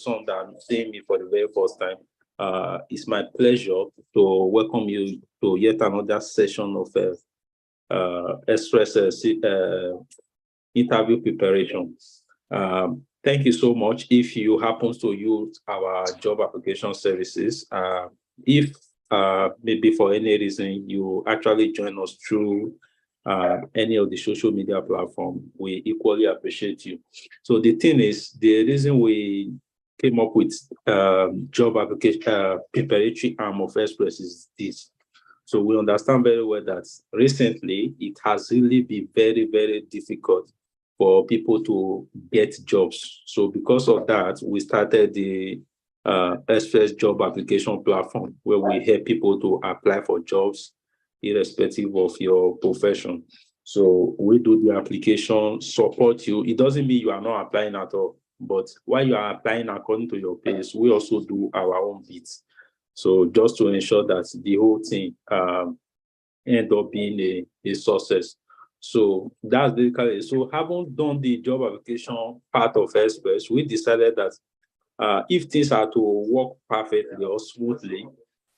some that are seeing me for the very first time, it's my pleasure to welcome you to yet another session of Express interview preparation. Thank you so much. If you happen to use our job application services, if maybe for any reason you actually join us through any of the social media platform, we equally appreciate you. So the thing is, the reason we came up with job application preparatory arm of Express is this. So we understand very well that recently it has really been very, very difficult for people to get jobs. So because of that, we started the Express job application platform, where we help people to apply for jobs irrespective of your profession. So we do the application, support you. It doesn't mean you are not applying at all, but while you are applying according to your pace, we also do our own bits. So just to ensure that the whole thing end up being a success. So that's basically it. So having done the job application part of Express, we decided that if things are to work perfectly or smoothly,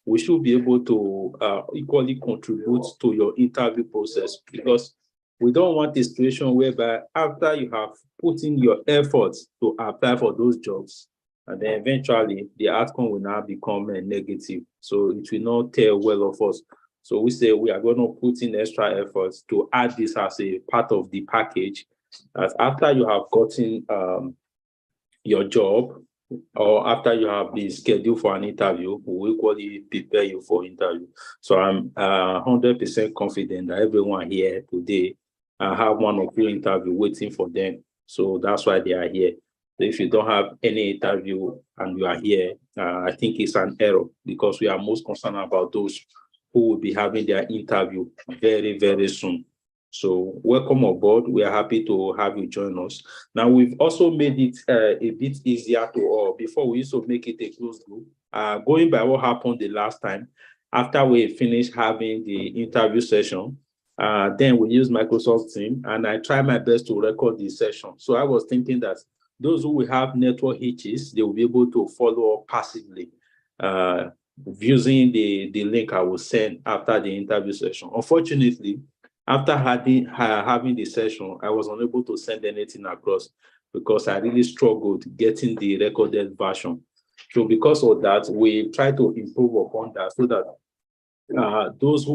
we should be able to equally contribute to your interview process, because we don't want a situation whereby after you have put in your efforts to apply for those jobs, and then eventually the outcome will now become negative. So it will not tell well of us. So we say we are going to put in extra efforts to add this as a part of the package. As after you have gotten your job, or after you have been scheduled for an interview, we will equally prepare you for interview. So I'm 100% confident that everyone here today have one or two interview waiting for them. So that's why they are here. So if you don't have any interview and you are here, I think it's an error, because we are most concerned about those who will be having their interview very, very soon. So welcome aboard. We are happy to have you join us. Now, we've also made it a bit easier to, before we used to make it a closed group. Going by what happened the last time, after we finished having the interview session, then we used Microsoft Teams, and I tried my best to record the session. So I was thinking that those who will have network hitches, they will be able to follow up passively using the link I will send after the interview session. Unfortunately, after having the session, I was unable to send anything across because I really struggled getting the recorded version. So because of that, we try to improve upon that, so that those who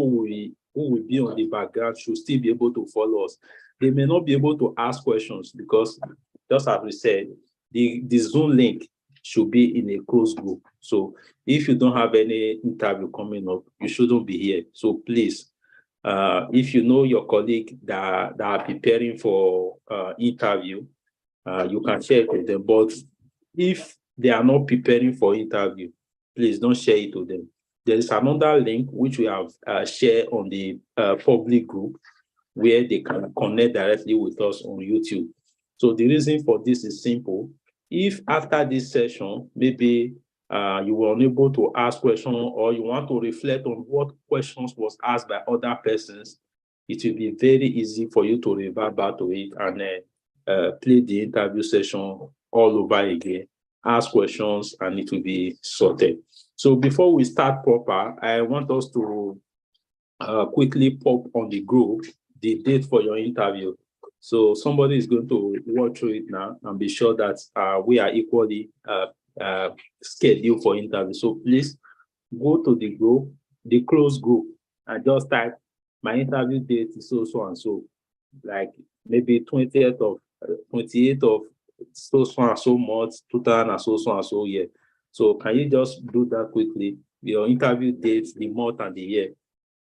will be on the background should still be able to follow us. They may not be able to ask questions because, just as we said, the Zoom link should be in a closed group. So if you don't have any interview coming up, you shouldn't be here. So please, if you know your colleague that are preparing for interview, you can share it with them. But if they are not preparing for interview, please don't share it to them. There is another link which we have shared on the public group, where they can connect directly with us on YouTube. So the reason for this is simple. If after this session, maybe you were unable to ask questions, or you want to reflect on what questions was asked by other persons, it will be very easy for you to revert back to it and play the interview session all over again, ask questions, and it will be sorted. So before we start proper, I want us to quickly pop on the group the date for your interview. So somebody is going to walk through it now and be sure that we are equally scheduled for interview. So please go to the group, the closed group, and just type my interview date is so and so, like maybe 28th of so and so month, 2000 and so and so year. So can you just do that quickly? Your interview date, the month and the year.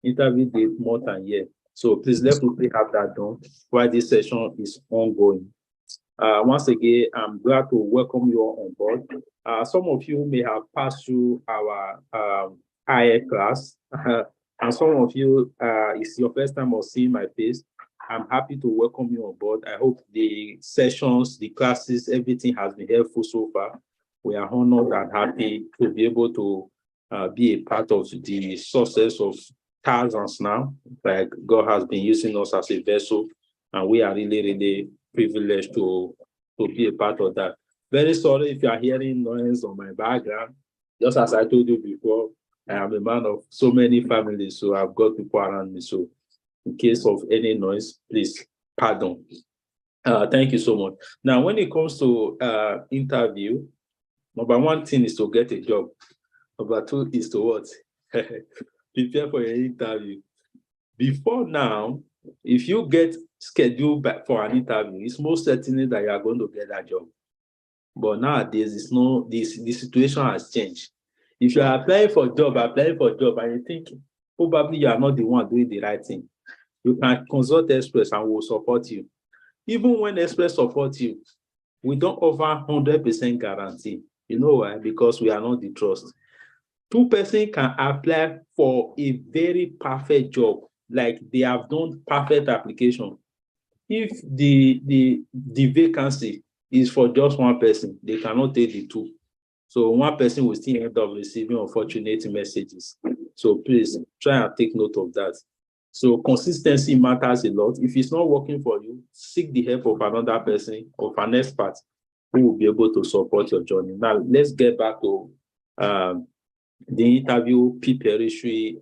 Interview date, month and year. So please let's quickly have that done while this session is ongoing. Once again, I'm glad to welcome you all on board. Some of you may have passed through our IA class, and some of you, it's your first time of seeing my face. I'm happy to welcome you on board. I hope the sessions, the classes, everything has been helpful so far. We are honored and happy to be able to be a part of the success of thousands now. Like, God has been using us as a vessel, and we are really, really privileged to be a part of that. Very sorry if you are hearing noise on my background. Just as I told you before, I am a man of so many families, so I've got people around me. So in case of any noise, please pardon. Thank you so much. Now, when it comes to interview, number one thing is to get a job. Number two is to what? Prepare for your interview. Before now, if you get scheduled for an interview, it's most certainly that you are going to get that job. But nowadays, it's no, this the situation has changed. If you are applying for job, and you think probably you are not the one doing the right thing, you can consult Express and we'll support you. Even when Express supports you, we don't offer 100% guarantee. You know why? Because we are not the trust. Two persons can apply for a very perfect job, like they have done perfect application. If the vacancy is for just one person, they cannot take the two. So one person will still end up receiving unfortunate messages. So please try and take note of that. So consistency matters a lot. If it's not working for you, seek the help of another person, of an expert who will be able to support your journey. Now, let's get back to the interview preparatory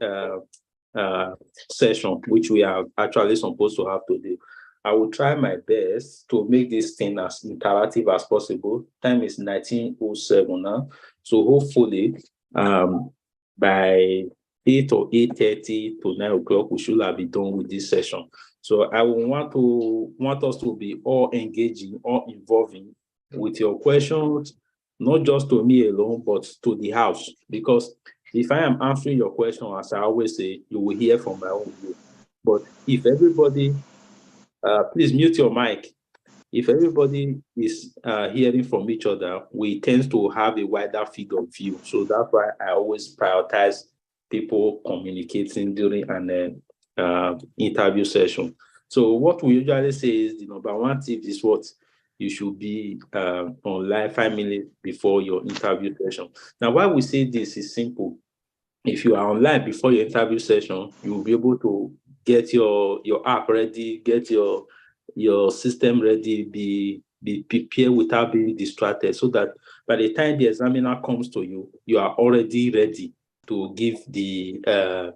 session, which we are actually supposed to have today. I will try my best to make this thing as interactive as possible. Time is 19:07 now. So hopefully by 8 or 8:30 to 9 o'clock, we should have been done with this session. So I will want us to be all engaging, all involving with your questions, not just to me alone, but to the house. Because if I am answering your question, as I always say, you will hear from my own view. But if everybody, please mute your mic. If everybody is hearing from each other, we tend to have a wider field of view. So that's why I always prioritize people communicating during an interview session. So what we usually say is the number one tip is what you should be online 5 minutes before your interview session. Now, why we say this is simple. If you are online before your interview session, you will be able to get your app ready, get your system ready, be prepared without being distracted, so that by the time the examiner comes to you, you are already ready to give the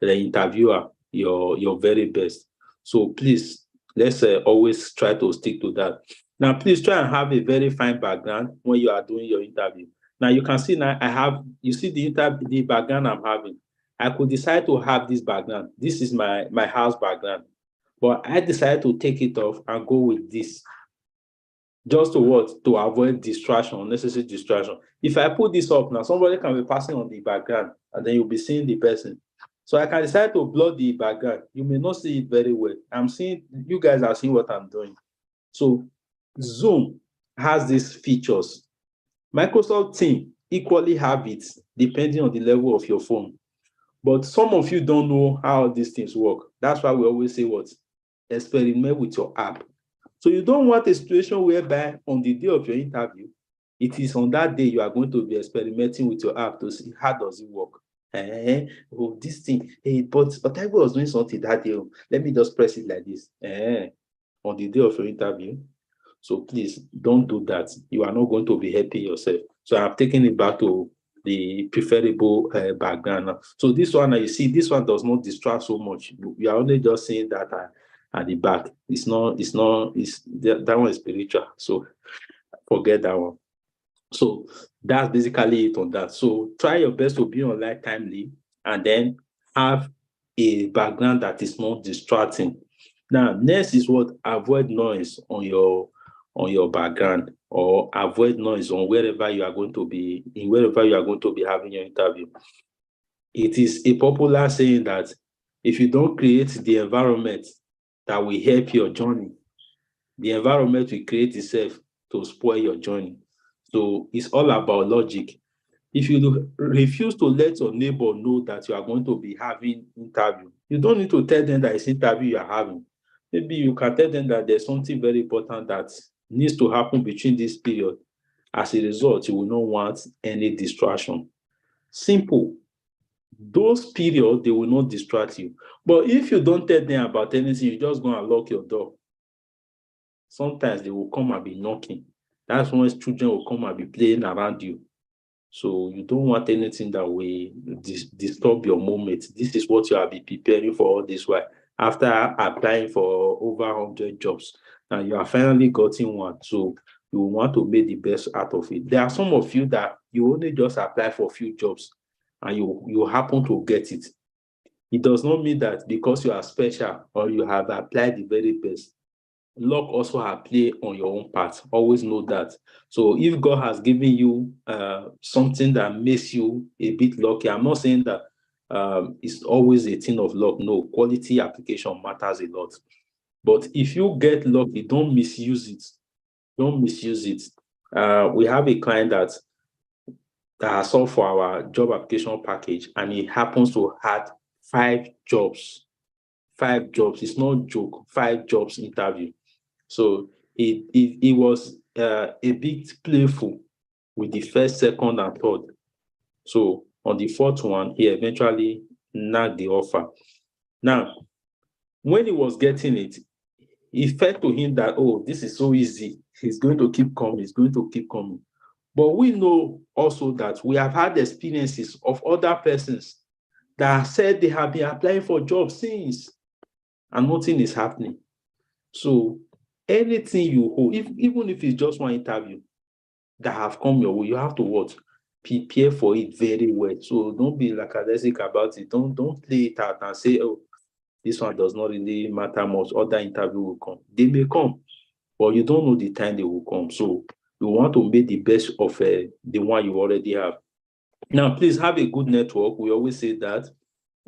interviewer your very best. So please, let's always try to stick to that. Now, please try and have a very fine background when you are doing your interview. Now you can see now you see the background I'm having. I could decide to have this background. This is my house background. But I decided to take it off and go with this. Just to what? To avoid distraction, unnecessary distraction. If I put this up now, somebody can be passing on the background and then you'll be seeing the person. So I can decide to blur the background. You may not see it very well. You guys are seeing what I'm doing. So Zoom has these features. Microsoft Teams equally have it, depending on the level of your phone. But some of you don't know how these things work. That's why we always say what? Experiment with your app. So you don't want a situation whereby on the day of your interview, it is on that day you are going to be experimenting with your app to see how does it work. Oh, this thing. Hey, but I was doing something that day. Let me just press it like this. On the day of your interview. So please don't do that. You are not going to be helping yourself. So I'm taking it back to the preferable background. So this one, you see, this one does not distract so much. You are only just seeing that at the back. That one is spiritual. So forget that one. So that's basically it on that. So try your best to be online timely and then have a background that is not distracting. Now, next is what? Avoid noise on your background, or avoid noise on wherever you are going to be having your interview. It is a popular saying that if you don't create the environment that will help your journey, the environment will create itself to spoil your journey. So it's all about logic. If you refuse to let your neighbor know that you are going to be having interview, you don't need to tell them that it's interview you are having. Maybe you can tell them that there's something very important that needs to happen between this period. As a result, you will not want any distraction. Simple. Those periods, they will not distract you. But if you don't tell them about anything, you just go and lock your door. Sometimes they will come and be knocking. That's when children will come and be playing around you. So you don't want anything that will disturb your moment. This is what you have been preparing for all this while. After applying for over 100 jobs, and you have finally gotten one. So you want to make the best out of it. There are some of you that you only just apply for a few jobs and you happen to get it. It does not mean that because you are special or you have applied the very best. Luck also have play on your own part. Always know that. So if God has given you something that makes you a bit lucky, I'm not saying that it's always a thing of luck. No, quality application matters a lot. But if you get lucky, don't misuse it. Don't misuse it. We have a client that has sought for our job application package, and he happens to have 5 jobs. 5 jobs. It's not joke. 5 jobs interview. So it was a bit playful with the first, second, and third. So on the fourth one, he eventually nagged the offer. Now, when he was getting it, it felt to him that, oh, this is so easy. He's going to keep coming. He's going to keep coming. But we know also that we have had experiences of other persons that said they have been applying for jobs since, and nothing is happening. So anything you hold, even if it's just one interview that have come your way, you have to what? Prepare for it very well. So don't be lackadaisic about it. Don't play it out and say, oh, this one does not really matter much. Other interview will come. They may come, but you don't know the time they will come. So you want to make the best of the one you already have. Now, please have a good network. We always say that.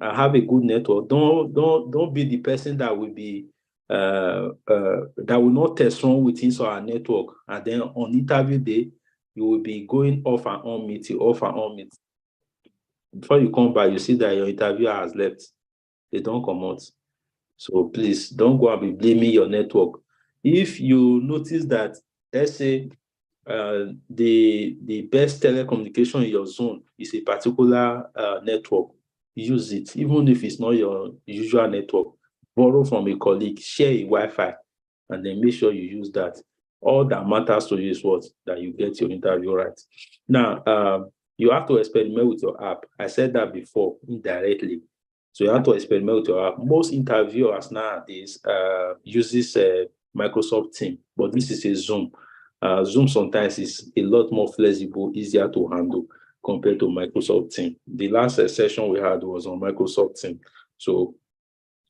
Have a good network. Don't be the person that will be that will not test wrong with his or our network, and then on interview day you will be going off and on meeting, off and on meeting. Before you come back, you see that your interviewer has left. They don't come out. So please don't go and be blaming your network. If you notice that, let's say the best telecommunication in your zone is a particular network, use it, even if it's not your usual network. Borrow from a colleague, share a Wi-Fi, and then make sure you use that. All that matters to you is what? That you get your interview right. Now, you have to experiment with your app. I said that before indirectly. So you have to experiment with your app. Most interviewers nowadays uses Microsoft Teams, but this is a Zoom. Zoom sometimes is a lot more flexible, easier to handle compared to Microsoft Teams. The last session we had was on Microsoft Teams. So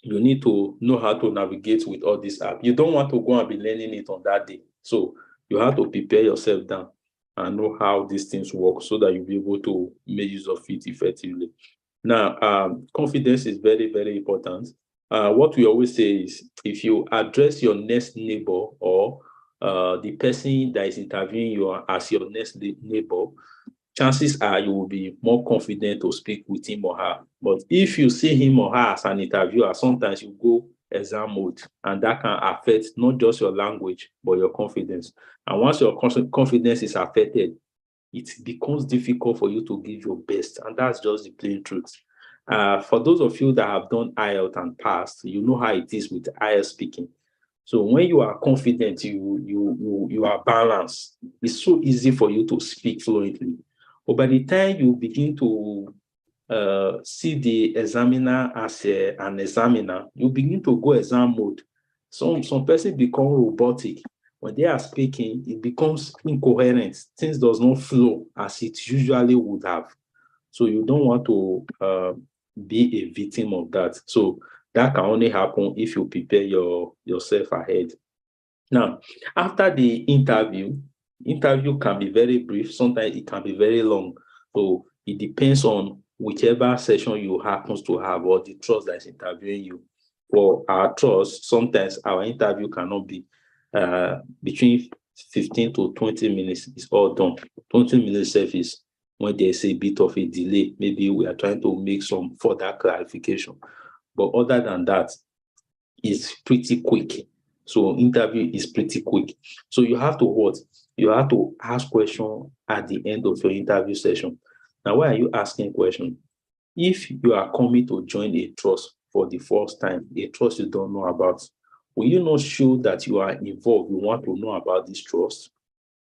you need to know how to navigate with all this app. You don't want to go and be learning it on that day. So you have to prepare yourself down and know how these things work so that you'll be able to make use of it effectively. Now, confidence is very, very important. What we always say is if you address your next neighbor or the person that is interviewing you as your next neighbor, chances are you will be more confident to speak with him or her. But if you see him or her as an interviewer, sometimes you go exam mode, and that can affect not just your language, but your confidence. And once your confidence is affected, it becomes difficult for you to give your best. And that's just the plain truth. For those of you that have done IELTS and passed, you know how it is with IELTS speaking. So when you are confident, you are balanced. It's so easy for you to speak fluently. But by the time you begin to see the examiner as an examiner, you begin to go exam mode. Some person become robotic. When they are speaking, it becomes incoherent. Things does not flow as it usually would have. So you don't want to be a victim of that. So that can only happen if you prepare yourself ahead. Now, after the interview can be very brief. Sometimes it can be very long. So it depends on whichever session you happens to have or the trust that is interviewing you. For our trust, sometimes our interview cannot be between 15 to 20 minutes. It's all done. 20 minutes service when there's a bit of a delay. Maybe we are trying to make some further clarification. But other than that, it's pretty quick. So interview is pretty quick. So you have to what? You have to ask questions at the end of your interview session. Now, why are you asking questions? If you are coming to join a trust for the first time, a trust you don't know about, will you not show that you are involved? You want to know about this trust?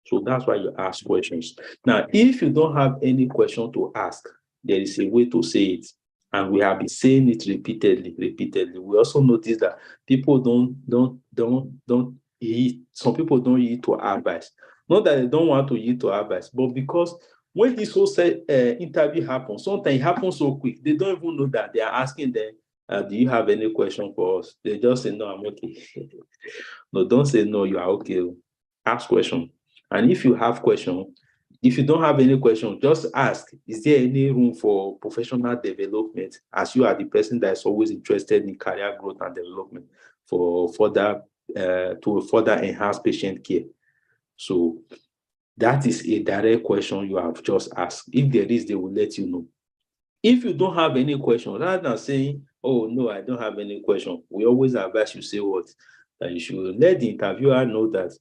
So that's why you ask questions. Now, if you don't have any question to ask, there is a way to say it. And we have been saying it repeatedly. We also notice that people don't heed. Some people don't heed to advice. Not that they don't want to heed to advice, but because when this whole interview happens, sometimes it happens so quick, they don't even know that they are asking them, do you have any question for us? They just say, no, I'm okay. No, don't say no, you are okay. Ask question. And if you have question, if you don't have any question, just ask, is there any room for professional development, as you are the person that is always interested in career growth and development for further to further enhance patient care? So that is a direct question you have just asked. If there is, they will let you know. If you don't have any question, rather than saying, oh, no, I don't have any question, we always advise you say what? That you should let the interviewer know that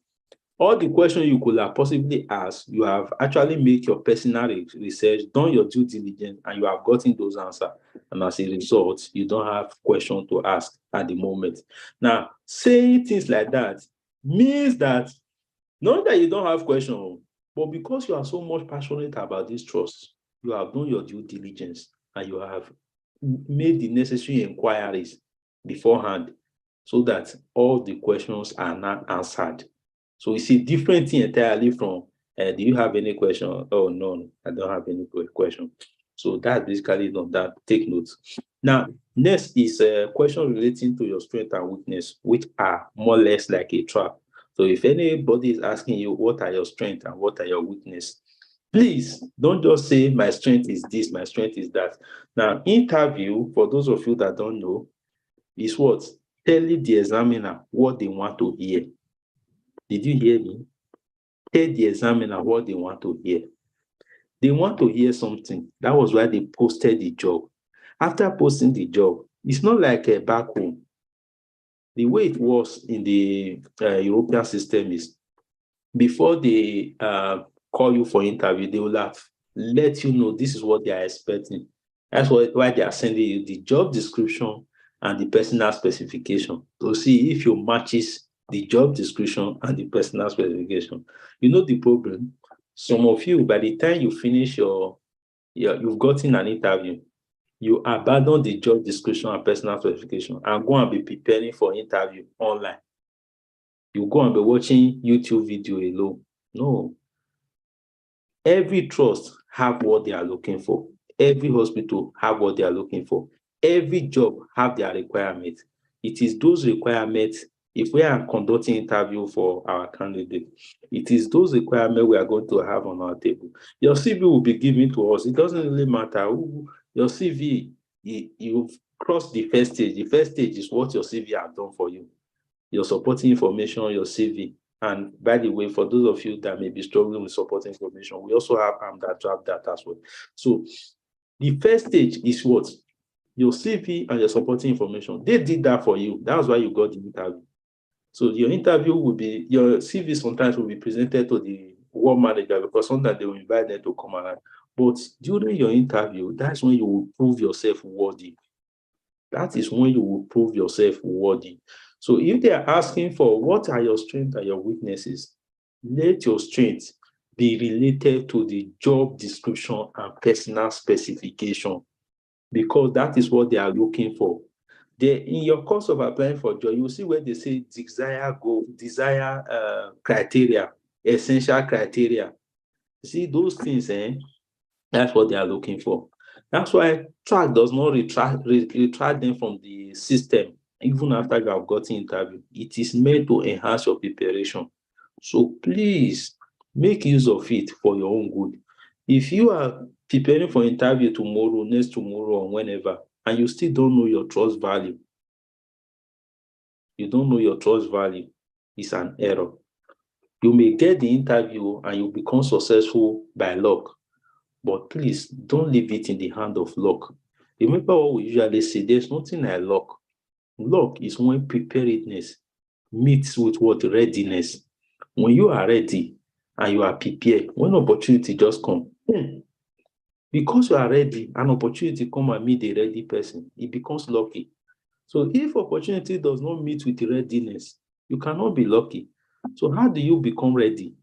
all the questions you could have possibly asked, you have actually made your personal research, done your due diligence, and you have gotten those answers. And as a result, you don't have questions to ask at the moment. Now, saying things like that means that not that you don't have questions, but because you are so much passionate about this trust, you have done your due diligence and you have made the necessary inquiries beforehand so that all the questions are not answered. So it's a different thing entirely from, do you have any question? Oh, no, I don't have any question. So that's basically not that. Take notes. Now, next is a question relating to your strength and weakness, which are more or less like a trap. So if anybody is asking you, what are your strengths and what are your weaknesses, please don't just say my strength is this, my strength is that. Now, interview, for those of you that don't know, is what? Telling the examiner what they want to hear. Did you hear me? Tell the examiner what they want to hear. They want to hear something. That was why they posted the job. After posting the job, it's not like a back home. The way it was in the European system is before they call you for interview, they will have let you know this is what they are expecting. That's why they are sending you the job description and the personal specification to see if you matches the job description and the personal specification. You know the problem? Some of you, by the time you finish you've gotten an interview, you abandon the job description and personal specification and go and be preparing for interview online. You go and be watching YouTube video alone. No. Every trust have what they are looking for. Every hospital have what they are looking for. Every job have their requirements. It is those requirements, if we are conducting interview for our candidate, it is those requirements we are going to have on our table. Your CV will be given to us. It doesn't really matter who your CV, you've crossed the first stage. The first stage is what your CV has done for you. Your supporting information, your CV. And by the way, for those of you that may be struggling with supporting information, we also have that draft that as well. So the first stage is what? Your CV and your supporting information. They did that for you. That's why you got the interview. So your interview will be, your CV sometimes will be presented to the ward manager because sometimes they will invite them to come around. But during your interview, that's when you will prove yourself worthy. That is when you will prove yourself worthy. So if they are asking for what are your strengths and your weaknesses, let your strengths be related to the job description and personal specification, because that is what they are looking for. In your course of applying for job, you see where they say desire criteria, essential criteria. See those things, that's what they are looking for. That's why track does not retract them from the system, even after you have gotten interview. It is meant to enhance your preparation. So please make use of it for your own good. If you are preparing for interview tomorrow, next tomorrow, or whenever, and you still don't know your trust value, it's an error. You may get the interview and you become successful by luck, but please don't leave it in the hand of luck. Remember what we usually say, there's nothing like luck. Luck is when preparedness meets with what? Readiness. When you are ready and you are prepared, when opportunity just come, because you are ready, an opportunity come and meet the ready person, it becomes lucky. So if opportunity does not meet with readiness, you cannot be lucky. So how do you become ready?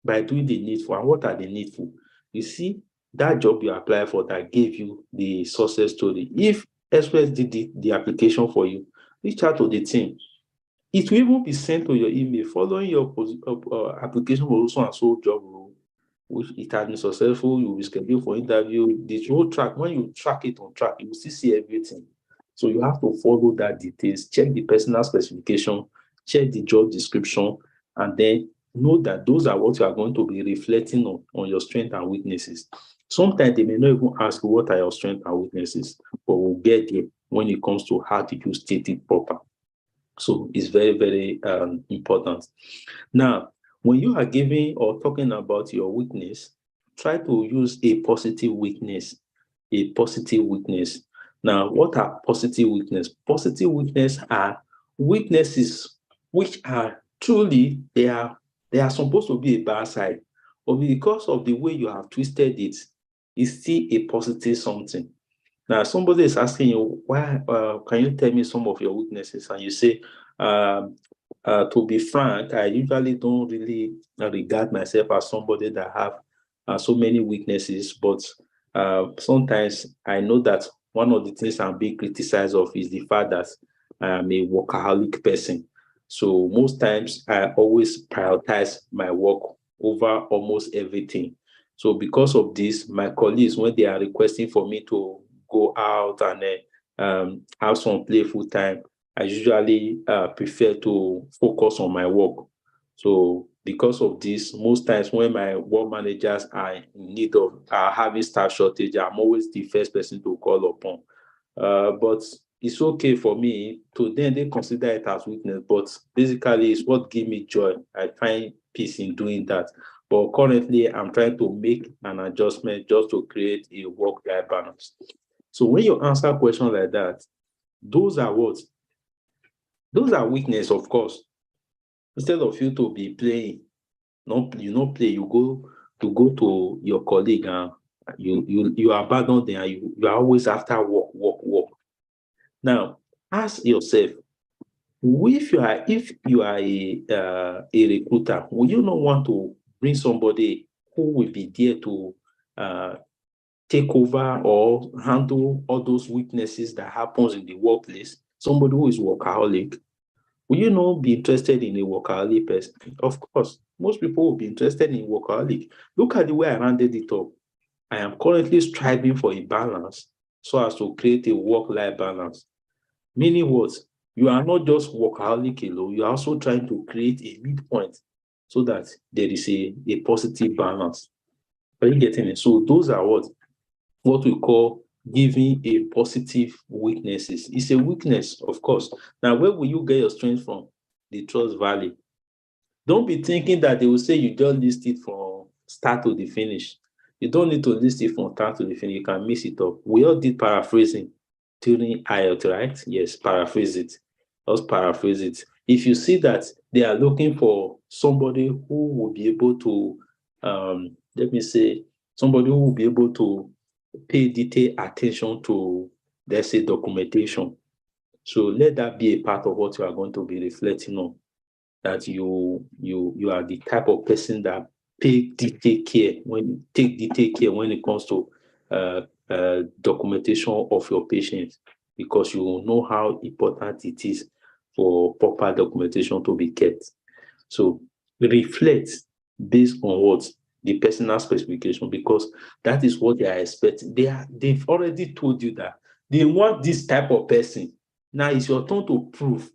by doing the needful. And what are the needful? You see, that job you apply for that gave you the success story. If Express did the application for you, reach out to the team. It will even be sent to your email following your application for so and so job role, which it has been successful. You will be scheduled for interview. The whole track, when you track it on track, you will still see everything. So you have to follow that details, check the personal specification, check the job description, and then know that those are what you are going to be reflecting on your strengths and weaknesses. Sometimes they may not even ask you what are your strengths and weaknesses, but we'll get there when it comes to how to state it proper. So it's very, very important. Now, when you are giving or talking about your weakness, try to use a positive weakness. A positive weakness. Now, what are positive weakness? Positive weakness are weaknesses which are truly they are supposed to be a bad side, but because of the way you have twisted it, it's still a positive something. Now, somebody is asking you, why can you tell me some of your weaknesses? And you say, to be frank, I usually don't really regard myself as somebody that have so many weaknesses, but sometimes I know that one of the things I'm being criticized of is the fact that I am a workaholic person. So most times I always prioritize my work over almost everything. So because of this, my colleagues, when they are requesting for me to go out and have some playful time, I usually prefer to focus on my work. So because of this, most times when my work managers are in need of having staff shortage, I'm always the first person to call upon. But it's okay for me to then they consider it as weakness, but basically it's what gives me joy. I find peace in doing that. But currently, I'm trying to make an adjustment just to create a work-life balance. So when you answer questions like that, those are what? Those are weakness, of course. Instead of you to be playing, you not play, you go to your colleague and you abandon them and you are always after work. Now, ask yourself, if you are a recruiter, would you not want to bring somebody who will be there to take over or handle all those weaknesses that happens in the workplace? Somebody who is workaholic. Will you not be interested in a workaholic person? Of course, most people will be interested in workaholic. Look at the way I rounded it up. I am currently striving for a balance so as to create a work-life balance. Meaning what? You are not just workaholic alone, you are also trying to create a midpoint so that there is a positive balance. Are you getting it? So those are what we call giving a positive weaknesses. It's a weakness, of course. Now, where will you get your strength from? The trust valley. Don't be thinking that they will say you just list it from start to the finish. You don't need to list it from start to the finish. You can mix it up. We all did paraphrasing during IELTS, right? Yes, paraphrase it. Just paraphrase it. If you see that they are looking for somebody who will be able to, let me say, somebody who will be able to pay detailed attention to, let's say, documentation. So let that be a part of what you are going to be reflecting on. That you are the type of person that take detailed care when it comes to documentation of your patients, because you will know how important it is for proper documentation to be kept. So reflect based on what the personal specification, because that is what they are expecting. They've already told you that they want this type of person. Now it's your turn to prove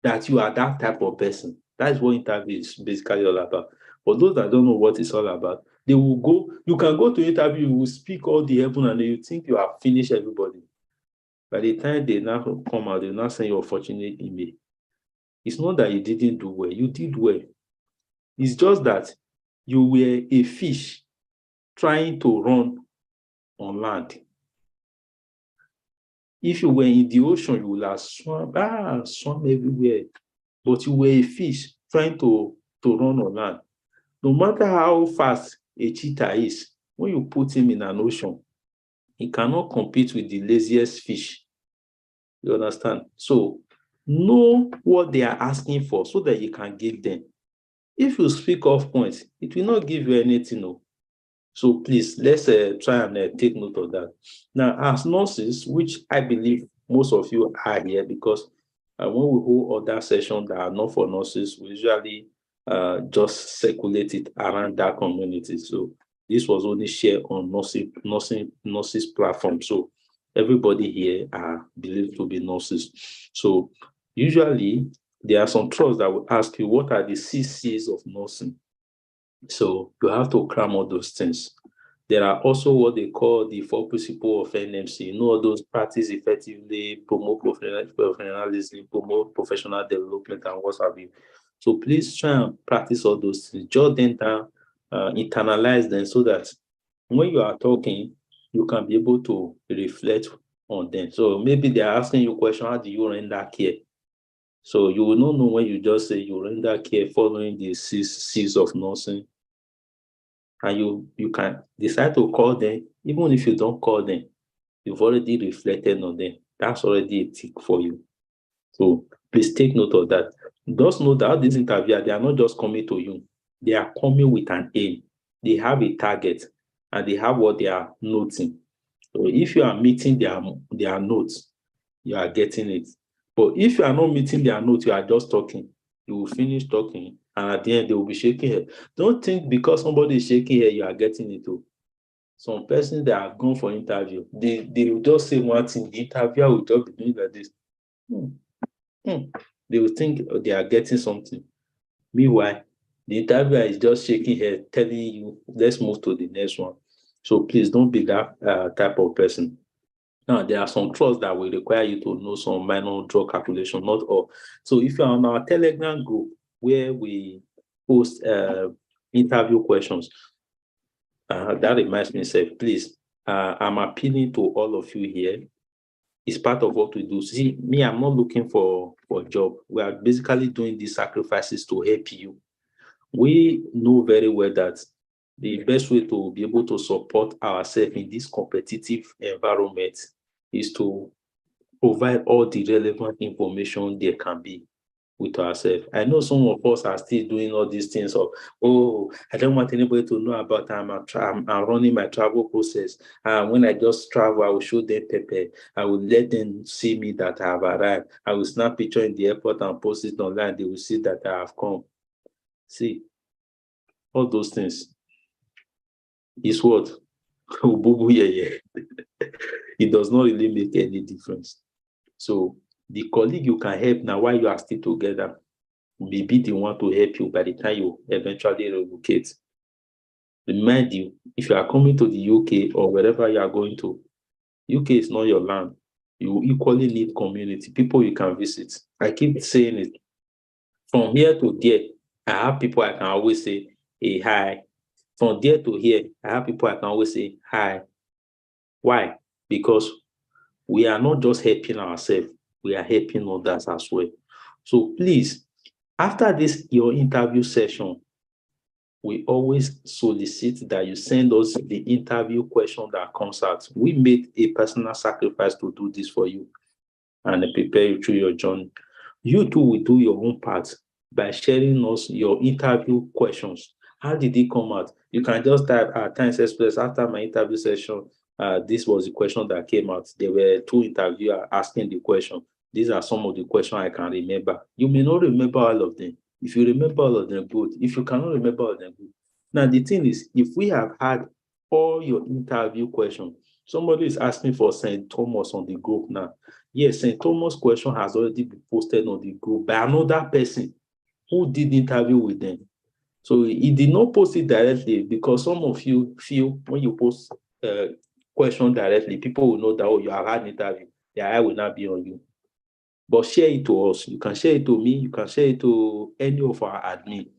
that you are that type of person. That is what interview is basically all about. For those that don't know what it's all about, they will go, you can go to interview, you will speak all the heaven and you think you have finished everybody. By the time they now come out, they will now send you a fortunate email. It's not that you didn't do well, you did well. It's just that you were a fish trying to run on land. If you were in the ocean, you would have swam everywhere. But you were a fish trying to run on land. No matter how fast a cheetah is, when you put him in an ocean, he cannot compete with the laziest fish. You understand? So know what they are asking for so that you can give them. If you speak off point, it will not give you anything. No. So please, let's try and take note of that. Now, as nurses, which I believe most of you are here, because when we hold other sessions that are not for nurses, we usually just circulate it around that community. So this was only shared on nurses platform. So everybody here are believed to be nurses. So usually there are some trusts that will ask you, what are the CCs of nursing? So you have to cram all those things. There are also what they call the four principles of NMC. You know, those practice effectively, promote professionalism, promote professional development, and what have you. So please try and practice all those things. Jot them down, internalize them, so that when you are talking, you can be able to reflect on them. So maybe they are asking you a question, how do you render care? So you will not know when you just say you render care following the C's of nursing. And you can decide to call them. Even if you don't call them, you've already reflected on them. That's already a tick for you. So please take note of that. Just know that these interviewers, they are not just coming to you. They are coming with an aim. They have a target, and they have what they are noting. So if you are meeting their notes, you are getting it. But if you are not meeting their notes, you are just talking. You will finish talking, and at the end, they will be shaking head. Don't think because somebody is shaking head, you are getting it too. Some persons that have gone for interview, they will just say one thing, the interviewer will just be doing like this. They will think they are getting something. Meanwhile, the interviewer is just shaking head, telling you, let's move to the next one. So please don't be that type of person. Now, there are some trusts that will require you to know some minor drug calculation, not all. So if you're on our Telegram group where we post interview questions, that reminds me, say, please, I'm appealing to all of you here. It's part of what we do. See, me, I'm not looking for a job. We are basically doing these sacrifices to help you. We know very well that the best way to be able to support ourselves in this competitive environment is to provide all the relevant information there can be with ourselves. I know some of us are still doing all these things of, oh, I don't want anybody to know about I'm running my travel process. When I just travel, I will show them paper. I will let them see me that I have arrived. I will snap picture in the airport and post it online. They will see that I have come. See, all those things is what? It does not really make any difference. So the colleague you can help now while you are still together may be the one to help you by the time you eventually relocate. Remind you, if you are coming to the UK or wherever you are going to, UK is not your land. You equally need community, people you can visit. I keep saying it. From here to there, I have people I can always say, hey, hi. From there to here, I have people I can always say, hi. Why? Because we are not just helping ourselves, we are helping others as well. So please, after this, your interview session, we always solicit that you send us the interview question that comes out. We made a personal sacrifice to do this for you and prepare you through your journey. You too will do your own part by sharing us your interview questions. How did it come out? You can just type Times Express after my interview session. This was the question that came out. There were two interviewers asking the question. These are some of the questions I can remember. You may not remember all of them. If you remember all of them, good. If you cannot remember all of them, good. Now, the thing is, if we have had all your interview questions, somebody is asking for St. Thomas on the group now. Yes, St. Thomas' question has already been posted on the group by another person who did interview with them. So he did not post it directly because some of you feel when you post question directly, people will know that, oh, you have had an interview. Their eye will not be on you. But share it to us. You can share it to me. You can share it to any of our admin.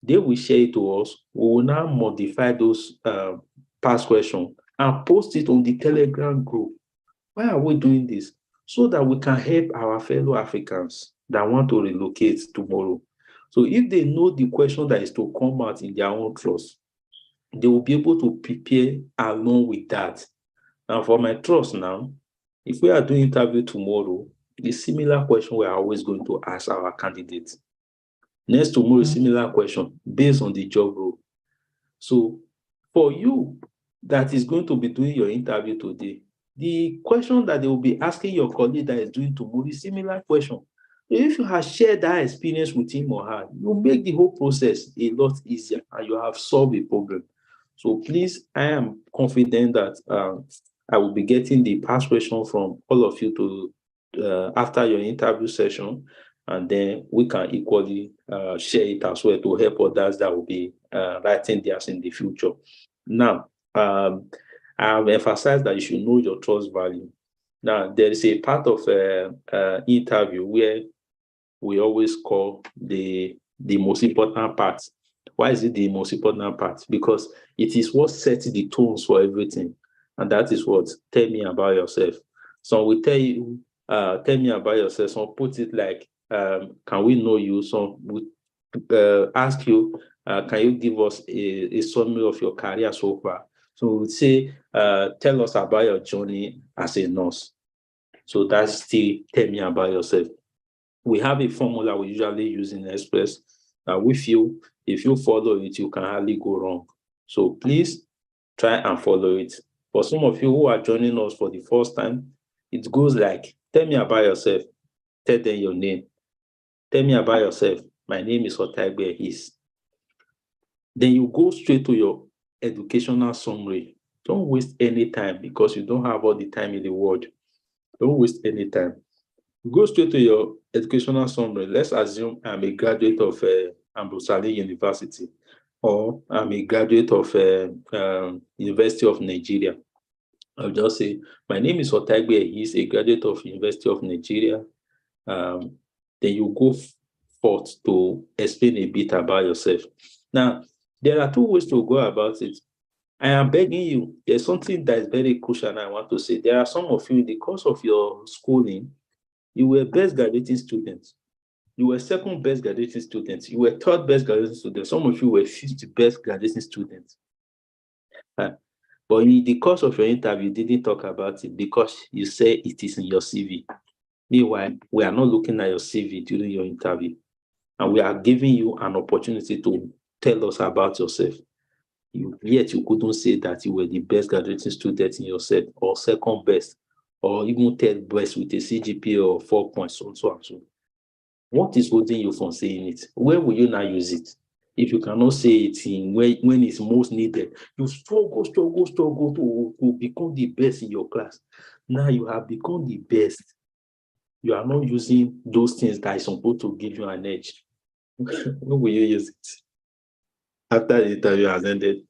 They will share it to us. We will now modify those past questions and post it on the Telegram group. Why are we doing this? So that we can help our fellow Africans that want to relocate tomorrow. So if they know the question that is to come out in their own trust, they will be able to prepare along with that. And for my trust now, if we are doing interview tomorrow, the similar question we are always going to ask our candidates. Next tomorrow, similar question based on the job role. So for you that is going to be doing your interview today, the question that they will be asking your colleague that is doing tomorrow is similar question. If you have shared that experience with him or her, you make the whole process a lot easier and you have solved a problem. So please, I am confident that I will be getting the past question from all of you to after your interview session, and then we can equally share it as well to help others that will be writing theirs in the future. Now, I have emphasized that you should know your trust value. Now, there is a part of interview where we always call the most important part. Why is it the most important part? Because it is what sets the tones for everything. And that is what, tell me about yourself. Some will tell you, tell me about yourself. Some put it like, can we know you? Some would ask you, can you give us a summary of your career so far? So we would say, tell us about your journey as a nurse. So that's still tell me about yourself. We have a formula we usually use in Express that we feel if you follow it, you can hardly go wrong. So please try and follow it. For some of you who are joining us for the first time, it goes like, tell me about yourself, tell them your name. Tell me about yourself. My name is Otaigbe His. Then you go straight to your educational summary. Don't waste any time because you don't have all the time in the world. Don't waste any time. Go straight to your educational summary. Let's assume I'm a graduate of Ambrose Ali University, or I'm a graduate of University of Nigeria. I'll just say, my name is Otaigbe. He's a graduate of University of Nigeria. Then you go forth to explain a bit about yourself. Now, there are two ways to go about it. I am begging you, there's something that is very crucial and I want to say. There are some of you in the course of your schooling, you were best graduating students. You were second best graduating students. You were third best graduating students. Some of you were fifth best graduating students. But in the course of your interview, you didn't talk about it because you say it is in your CV. Meanwhile, we are not looking at your CV during your interview. And we are giving you an opportunity to tell us about yourself. Yet you couldn't say that you were the best graduating student in your set, or second best, or even third best with a CGPA of 4 points, so and so. What is holding you from saying it? Where will you now use it? If you cannot say it in when it's most needed, you struggle to become the best in your class. Now you have become the best. You are not using those things that is supposed to give you an edge. When will you use it? After the interview has ended.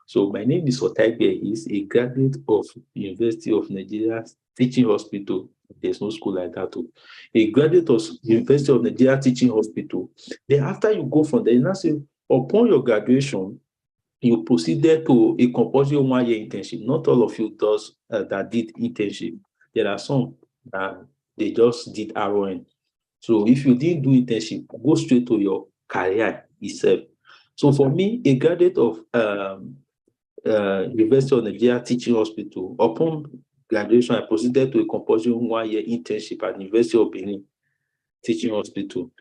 So my name is Otaigbe. He's a graduate of University of Nigeria Teaching Hospital. There's no school like that too. A graduate of University of Nigeria Teaching Hospital. Then after you go from there, you now say, upon your graduation, you proceeded to a compulsory 1-year internship. Not all of you that did internship. There are some that they just did RON. So if you didn't do internship, go straight to your career itself. So for me, a graduate of University of Nigeria Teaching Hospital, upon graduation, I proceeded to a compulsory 1-year internship at University of Benin Teaching Hospital,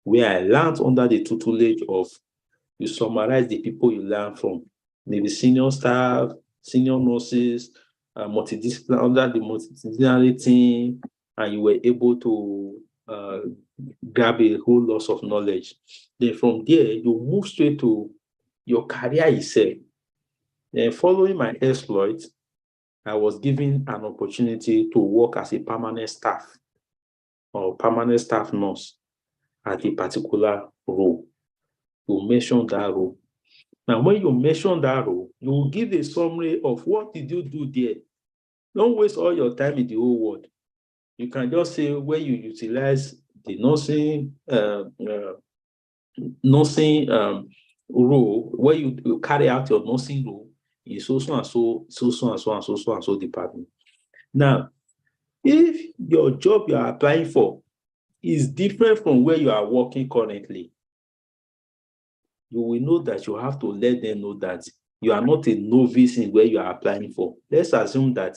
where I learned under the tutelage of, you summarize the people you learn from, maybe senior staff, senior nurses, multidisciplinary, under the multidisciplinary team, and you were able to grab a whole lot of knowledge. Then from there, you move straight to your career itself. Then following my exploit, I was given an opportunity to work as a permanent staff or permanent staff nurse at a particular role. You mention that role. Now, when you mention that role, you will give a summary of what did you do there. Don't waste all your time in the whole world. You can just say where you utilize the nursing role, where you carry out your nursing role in so and so department. Now, if your job you are applying for is different from where you are working currently, you will know that you have to let them know that you are not a novice in where you are applying for. Let's assume that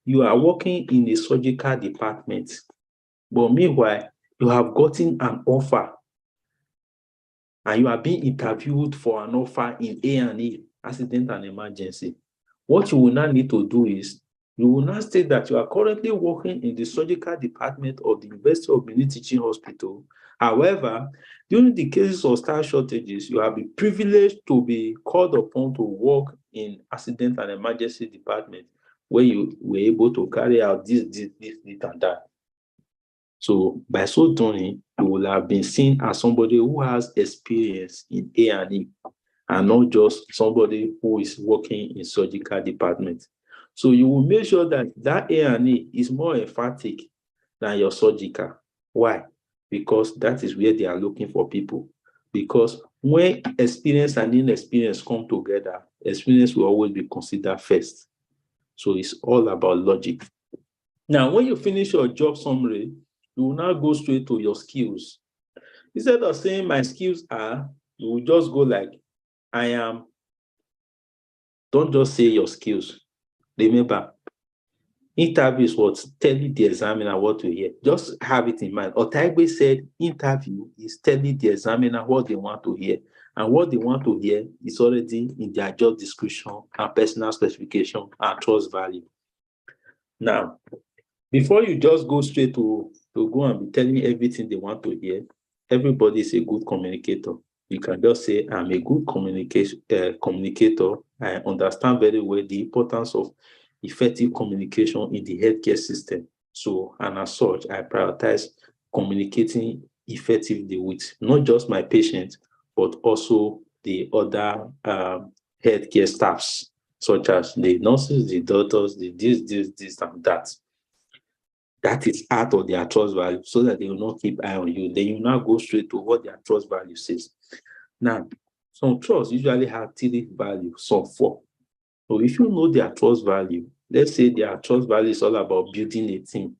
you are working in a surgical department, but meanwhile, you have gotten an offer and you are being interviewed for an offer in A&E, accident and emergency, what you will now need to do is you will now state that you are currently working in the surgical department of the University of Benin Teaching Hospital. However, during the cases of staff shortages, you have been privileged to be called upon to work in accident and emergency department, where you were able to carry out this, and that. So by so doing, you will have been seen as somebody who has experience in A&E and not just somebody who is working in surgical department. So you will make sure that that A&E is more emphatic than your surgical. Why? Because that is where they are looking for people. Because when experience and inexperience come together, experience will always be considered first. So it's all about logic. Now, when you finish your job summary, you will now go straight to your skills. Instead of saying my skills are, you will just go like, I am. Don't just say your skills. Remember, interview is what telling the examiner what to hear. Just have it in mind. Otaigbe said interview is telling the examiner what they want to hear. And what they want to hear is already in their job description and personal specification and trust value. Now, before you just go straight to go and be telling everything they want to hear, everybody is a good communicator. You can just say, I'm a good communicator. I understand very well the importance of effective communication in the healthcare system. So, and as such, I prioritize communicating effectively with not just my patients, but also the other healthcare staffs, such as the nurses, the doctors, the this, and that. That is out of their trust value, so that they will not keep eye on you. Then you now go straight to what their trust value says. Now, some trust usually have 3 values, some 4. So if you know their trust value, let's say their trust value is all about building a team.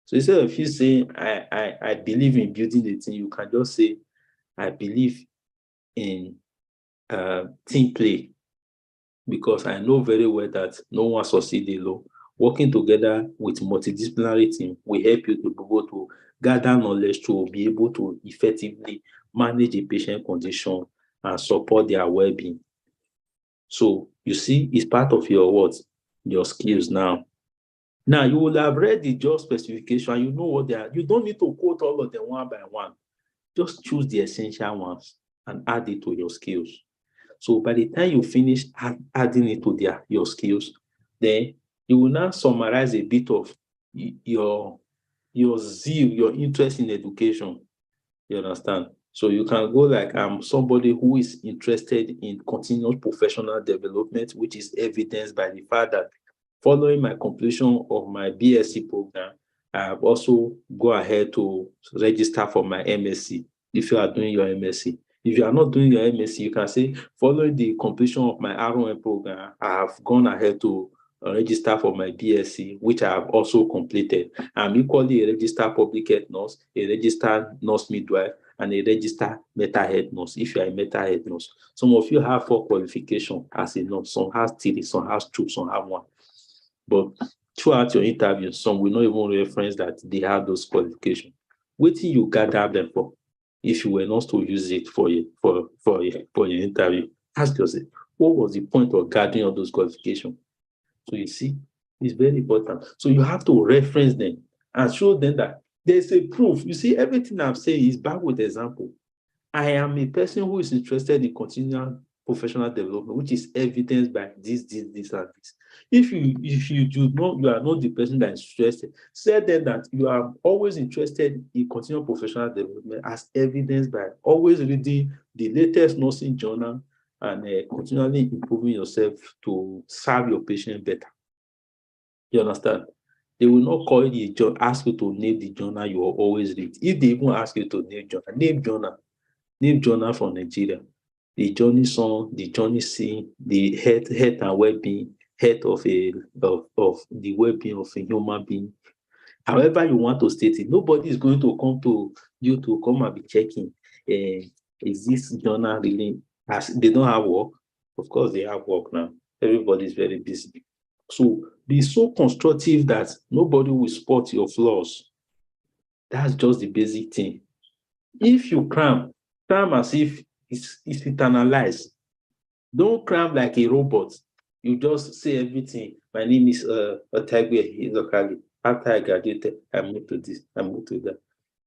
So instead of you saying, I believe in building a team, you can just say, I believe in team play, because I know very well that no one succeeds alone. Working together with multidisciplinary team will help you to be able to gather knowledge to be able to effectively manage a patient condition and support their well-being. So you see, it's part of your what? Your skills now. Now you will have read the job specification. You know what they are. You don't need to quote all of them one by one. Just choose the essential ones and add it to your skills. So by the time you finish adding it to your skills, then you will now summarize a bit of your zeal, your interest in education. You understand? So you can go like, I'm somebody who is interested in continuous professional development, which is evidenced by the fact that following my completion of my BSc program, I have also go ahead to register for my MSc if you are doing your MSc. If you are not doing your MSc, you can say, following the completion of my ROM program, I have gone ahead to register for my BSc, which I have also completed. I'm equally a registered public health nurse, a registered nurse midwife, and a registered mental health nurse, if you are a mental health nurse. Some of you have 4 qualifications as a nurse. Some have 3, some have 2, some have 1. But throughout your interview, some will not even reference that they have those qualifications. Wait till you gather them for. If you were not to use it for your interview, ask yourself, what was the point of gathering all those qualifications? So you see, it's very important. So you have to reference them and show them that there's a proof. You see, everything I'm saying is backed with example. I am a person who is interested in continual professional development, which is evidenced by this, and this. If you are not the person that is interested, say then that you are always interested in continual professional development, as evidenced by always reading the latest nursing journal and continually improving yourself to serve your patient better. You understand? They will not call you, ask you to name the journal you will always read. If they even ask you to name journal from Nigeria, the Journey Song, the Journey Sea, the health and well-being, health of the well-being of a human being. However you want to state it, nobody is going to come to you to come and be checking. Is this journal really? As they don't have work? Of course, they have work now. Everybody is very busy. So be so constructive that nobody will spot your flaws. That's just the basic thing. If you cram as if It's internalized. Don't cram like a robot. You just say everything. My name is Otagwe Hizokali. After I graduated, I moved to this, I moved to that.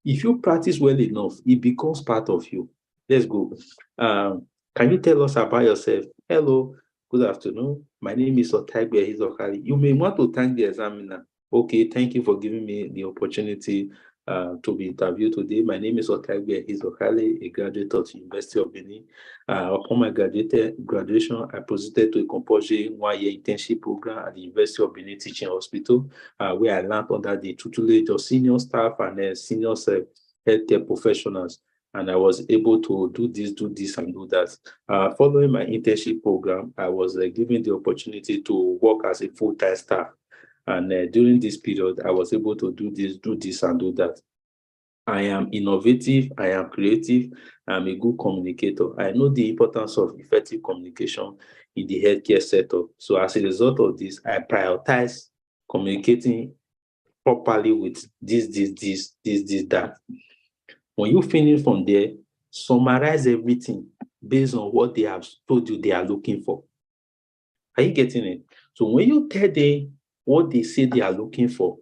If you practice well enough, it becomes part of you. Let's go. Can you tell us about yourself? Hello, good afternoon. My name is Otagwe Hizokali. You may want to thank the examiner. Okay, thank you for giving me the opportunity to be interviewed today. My name is Otagwe Hizokali, a graduate of the University of Benin. Upon my graduation, I proceeded to a compulsory one-year internship program at the University of Benin Teaching Hospital, where I learned under the tutelage of senior staff and senior healthcare professionals. And I was able to do this, and do that. Following my internship program, I was given the opportunity to work as a full-time staff. And during this period, I was able to do this, and do that. I am innovative, I am creative, I'm a good communicator. I know the importance of effective communication in the healthcare sector. So as a result of this, I prioritize communicating properly with this, that. When you finish from there, summarize everything based on what they have told you they are looking for. Are you getting it? So when you tell them what they say they are looking for,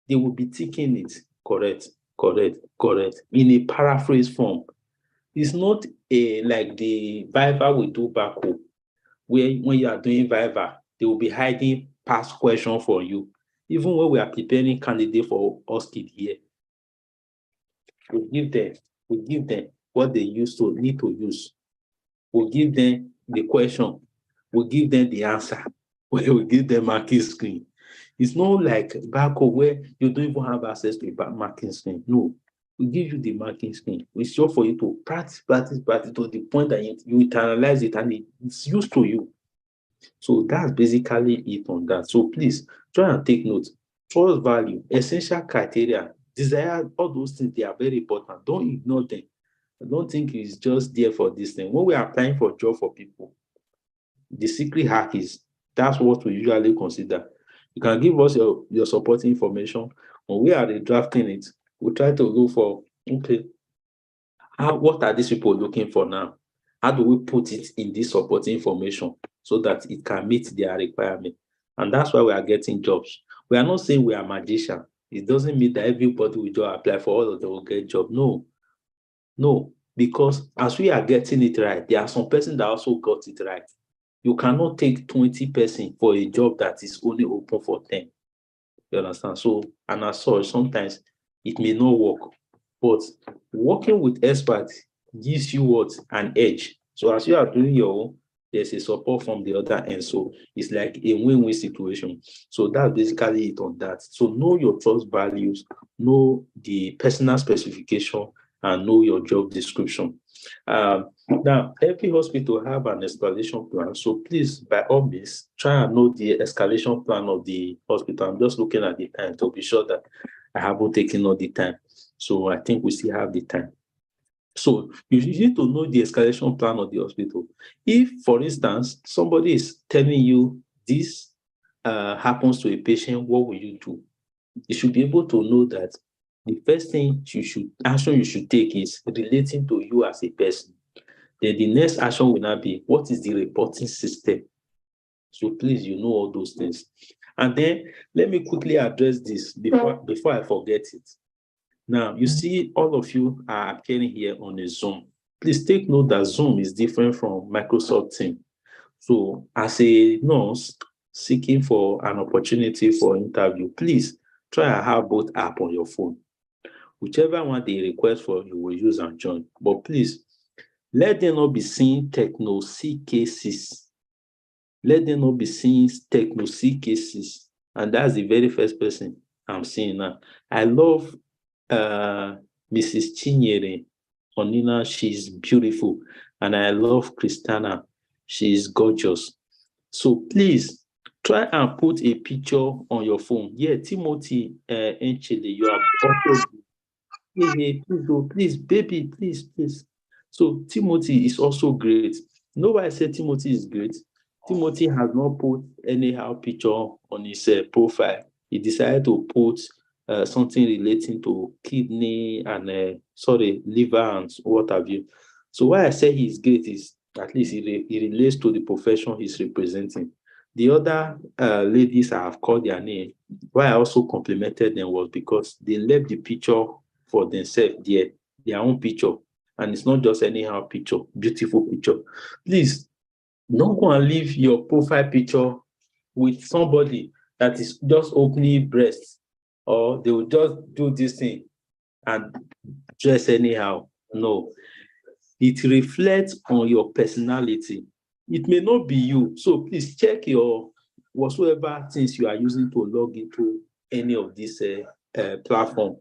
they will be taking it correct in a paraphrase form. It's not like the Viva we do back home, where when you are doing Viva, they will be hiding past question for you. Even when we are preparing candidate for OSCE here, we give them what they need to use. We give them the question, we give them the answer, we give them marking screen. It's not like back home where you don't even have access to a marking screen. No, we give you the marking screen. It's just for you to practice to the point that you internalize it and it's used to you. So that's basically it on that. So please try and take note. Trust value, essential criteria, desire, all those things, they are very important. Don't ignore them. I don't think it's just there for this thing. When we are applying for job for people, the secret hack is that's what we usually consider. You can give us your supporting information. When we are drafting it, we try to look for, okay, what are these people looking for now? How do we put it in this supporting information so that it can meet their requirement? And that's why we are getting jobs. We are not saying we are magicians. It doesn't mean that everybody will just apply for all of them will get job. No, because as we are getting it right, there are some persons that also got it right. You cannot take 20 persons for a job that is only open for 10. You understand? So, and as such, sometimes it may not work. But working with experts gives you what? An edge. So as you are doing your own, there's a support from the other end. So it's like a win-win situation. So that's basically it on that. So know your trust values, know the personal specification, and know your job description. Now, every hospital have an escalation plan. So please, by all means, try and know the escalation plan of the hospital. I'm just looking at the time to be sure that I haven't taken all the time. So I think we still have the time. So you need to know the escalation plan of the hospital. If, for instance, somebody is telling you this happens to a patient, what will you do? You should be able to know that the first thing action you should take is relating to you as a person. Then the next action will not be, what is the reporting system? So please, you know all those things. And then let me quickly address this before I forget it. Now, you see, all of you are appearing here on a Zoom. Please take note that Zoom is different from Microsoft Teams. So as a nurse seeking for an opportunity for interview, please try and have both apps on your phone. Whichever one they request for, you will use and join. But please, let them not be seeing techno-C cases. Let them not be seeing techno-C cases. And that's the very first person I'm seeing now. I love Mrs. Chinyere Onina. She's beautiful. And I love Christiana. She's gorgeous. So please, try and put a picture on your phone. Yeah, Timothy Enchele, you are also... Hey, please, baby, please. So Timothy is also great. You know why I said Timothy is great? Timothy has not put anyhow picture on his profile. He decided to put something relating to kidney and liver and what have you. So why I say he's great is at least he relates to the profession he's representing. The other ladies I have called their name, why I also complimented them was because they left the picture for themselves there, their own picture. And it's not just anyhow picture, beautiful picture. Please, don't go and leave your profile picture with somebody that is just opening breasts, or they will just do this thing and dress anyhow. No, it reflects on your personality. It may not be you. So please check your whatsoever things you are using to log into any of these platform.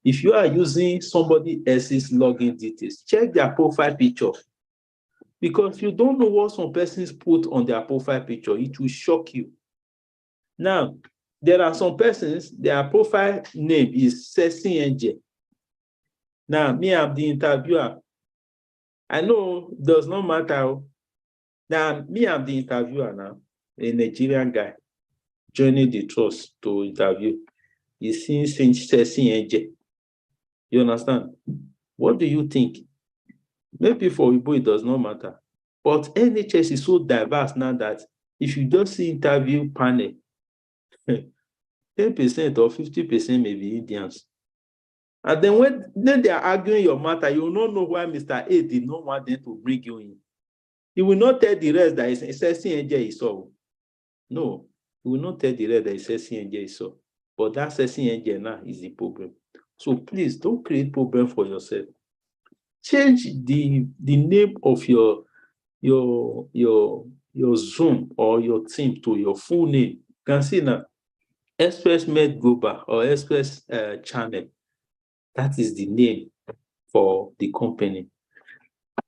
If you are using somebody else's login details, check their profile picture. Because you don't know what some persons put on their profile picture, it will shock you. Now, there are some persons, their profile name is Sexy Angel. Now, me, I'm the interviewer. I know it does not matter. Now, me, I'm the interviewer now, a Nigerian guy joining the trust to interview. He's seeing Sexy Angel. You understand? What do you think? Maybe for Igbo, it does not matter. But NHS is so diverse now that if you just see interview panel, 10% or 50% may be Indians. And then when they are arguing your matter, you will not know why Mr. A did not want them to bring you in. He will not tell the rest that it's Sexy Angel he saw. No, he will not tell the rest that it's Sexy Angel he saw. But that Sexy Angel now is the problem. So please don't create problem for yourself. Change the name of your Zoom or your team to your full name. You can see now, Express Med Global or Express Channel. That is the name for the company.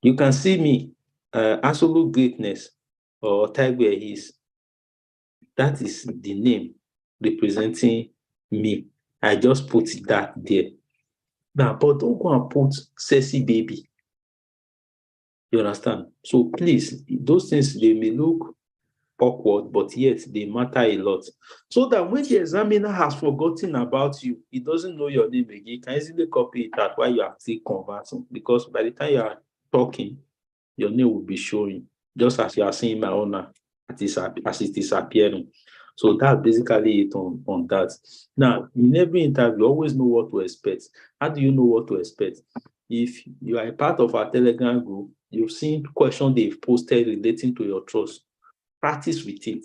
You can see me, Absolute Greatness or Tiger is. That is the name representing me. I just put that there. Now, but don't go and put Sexy Baby. You understand? So please, those things, they may look awkward, but yet they matter a lot. So that when the examiner has forgotten about you, he doesn't know your name again, he can easily copy it out while you are still conversing. Because by the time you are talking, your name will be showing, just as you are seeing my owner as it is appearing. So that's basically it on that. Now, in every interview, you always know what to expect. How do you know what to expect? If you are a part of our Telegram group, you've seen questions they've posted relating to your trust. Practice with it.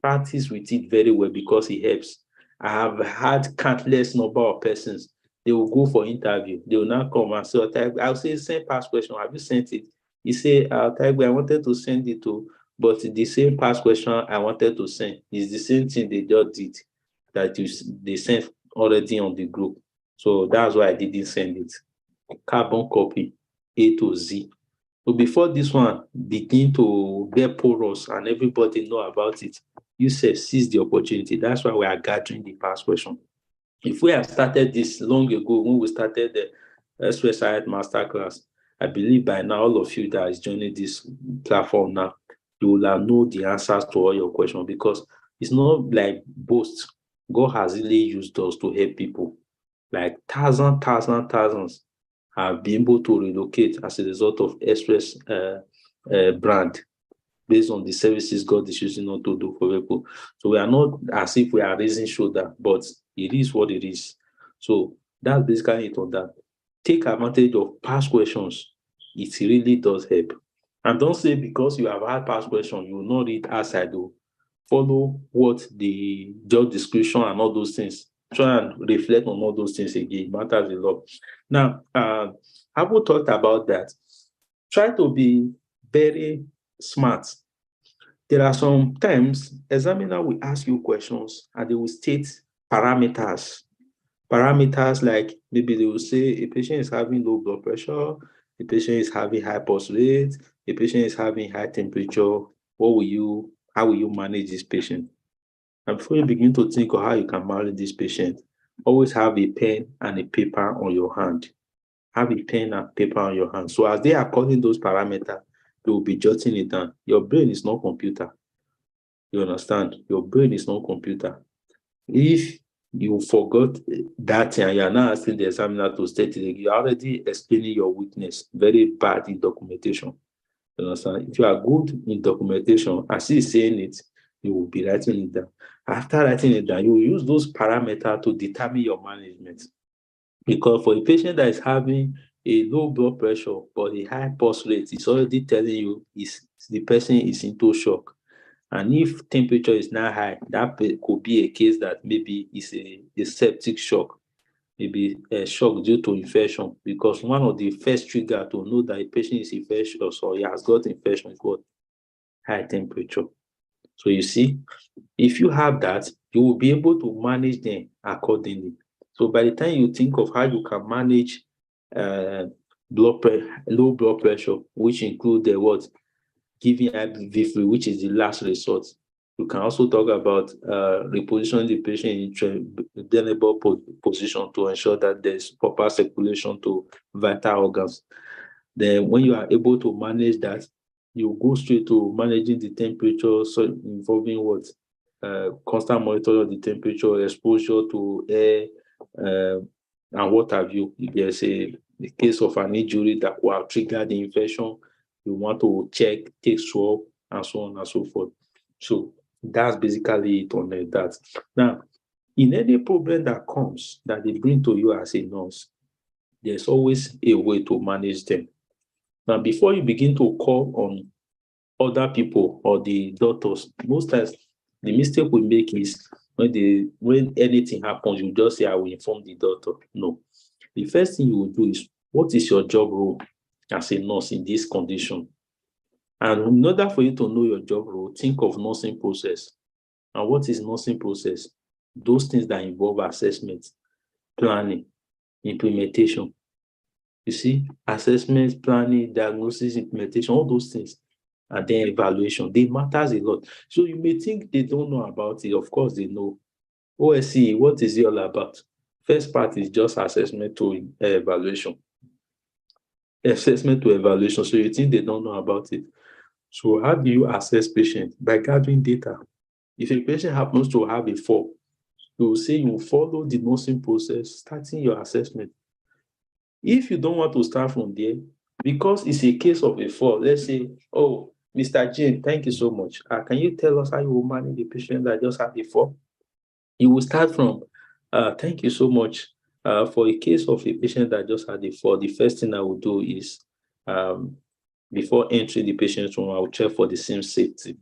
Practice with it very well because it helps. I have had countless number of persons. They will go for interview. They will now come and say, I'll say, send past question. Have you sent it? He say, I wanted to send it to, but the same past question I wanted to send is the same thing they just did that they sent already on the group. So that's why I didn't send it. Carbon copy, A to Z. So before this one begin to get porous and everybody know about it, you say seize the opportunity. That's why we are gathering the past question. If we have started this long ago, when we started the Express IELTS Masterclass, I believe by now all of you that is joining this platform now, you will know the answers to all your questions because it's not like boast. God has really used us to help people. Like thousands have been able to relocate as a result of Express brand based on the services God is using us to do for people. So we are not as if we are raising shoulder, but it is what it is. So that's basically it on that. Take advantage of past questions. It really does help. And don't say because you have had past questions, you will not read outside. Follow what the job description and all those things. Try and reflect on all those things again. It matters a lot. Now, Abu talked about that. Try to be very smart. There are some times examiner will ask you questions and they will state parameters. Parameters like maybe they will say a patient is having low blood pressure, a patient is having high pulse rate, a patient is having high temperature. How will you manage this patient? And before you begin to think of how you can manage this patient, always have a pen and a paper on your hand. Have a pen and paper on your hand. So as they are calling those parameters, you will be jotting it down. Your brain is not computer. You understand? Your brain is not computer. If you forgot that thing and you're now asking the examiner to state it, you're already explaining your weakness, very bad in documentation. You understand? If you are good in documentation, as he's saying it, you will be writing it down. After writing it down, you will use those parameters to determine your management. Because for a patient that is having a low blood pressure but a high pulse rate, it's already telling you the person is into shock. And if temperature is not high, that could be a case that maybe it's a septic shock, maybe a shock due to infection. Because one of the first trigger to know that a patient is infectious or he has got infection is what? High temperature. So you see, if you have that, you will be able to manage them accordingly. So by the time you think of how you can manage low blood pressure, which include the what? Giving IV fluid, which is the last resort. You can also talk about repositioning the patient in tenable position to ensure that there's proper circulation to vital organs. Then when you are able to manage that, you go straight to managing the temperature, so involving what? Constant monitoring of the temperature, exposure to air, and what have you. If there's a case of an injury that will trigger the infection, you want to check, take swab, and so on and so forth. So that's basically it on that. Now, in any problem that comes that they bring to you as a nurse, there's always a way to manage them. Now, before you begin to call on other people or the doctors, most times the mistake we make is when anything happens, you just say, I will inform the doctor. No. The first thing you will do is, what is your job role as a nurse in this condition? And in order for you to know your job role, think of nursing process. And what is nursing process? Those things that involve assessment, planning, implementation. You see, assessment, planning, diagnosis, implementation, all those things. And then evaluation, they matters a lot. So you may think they don't know about it. Of course they know. OSCE, what is it all about? First part is just assessment to evaluation. Assessment to evaluation. So you think they don't know about it. So how do you assess patient? By gathering data. If a patient happens to have a fall, you will say you follow the nursing process, starting your assessment. If you don't want to start from there, because it's a case of a fall, let's say, oh, Mr. Jane, thank you so much. Can you tell us how you will manage the patient that just had a fall? You will start from, thank you so much. For a case of a patient that just had a fall, the first thing I will do is, before entering the patient's room, I will check for the same safety.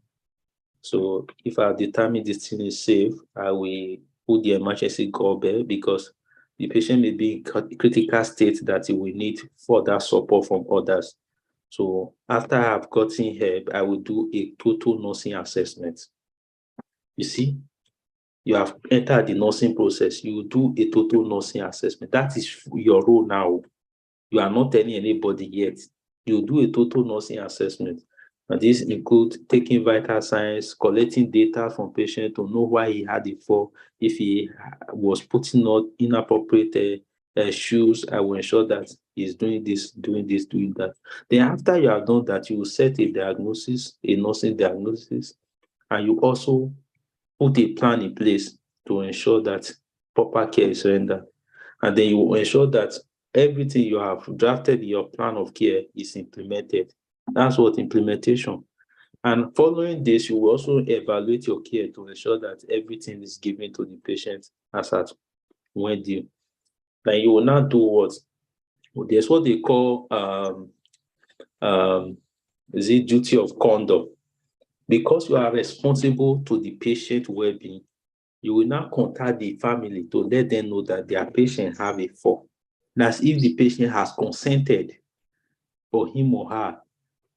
So if I determine this thing is safe, I will put the emergency doorbell because the patient may be in critical state that he will need further support from others. So after I've gotten help, I will do a total nursing assessment. You see, you have entered the nursing process. You will do a total nursing assessment. That is your role now. You are not telling anybody yet. You do a total nursing assessment. And this includes taking vital signs, collecting data from patient to know why he had a fall. If he was putting on inappropriate shoes, I will ensure that he's doing this, doing that. Then after you have done that, you will set a diagnosis, a nursing diagnosis, and you also put a plan in place to ensure that proper care is rendered. And then you will ensure that everything you have drafted in your plan of care is implemented. That's what implementation. And following this, you will also evaluate your care to ensure that everything is given to the patient as at when due. Then you will not do what? There's what they call the duty of conduct. Because you are responsible to the patient well-being, you will now contact the family to let them know that their patient have a fall. That's if the patient has consented for him or her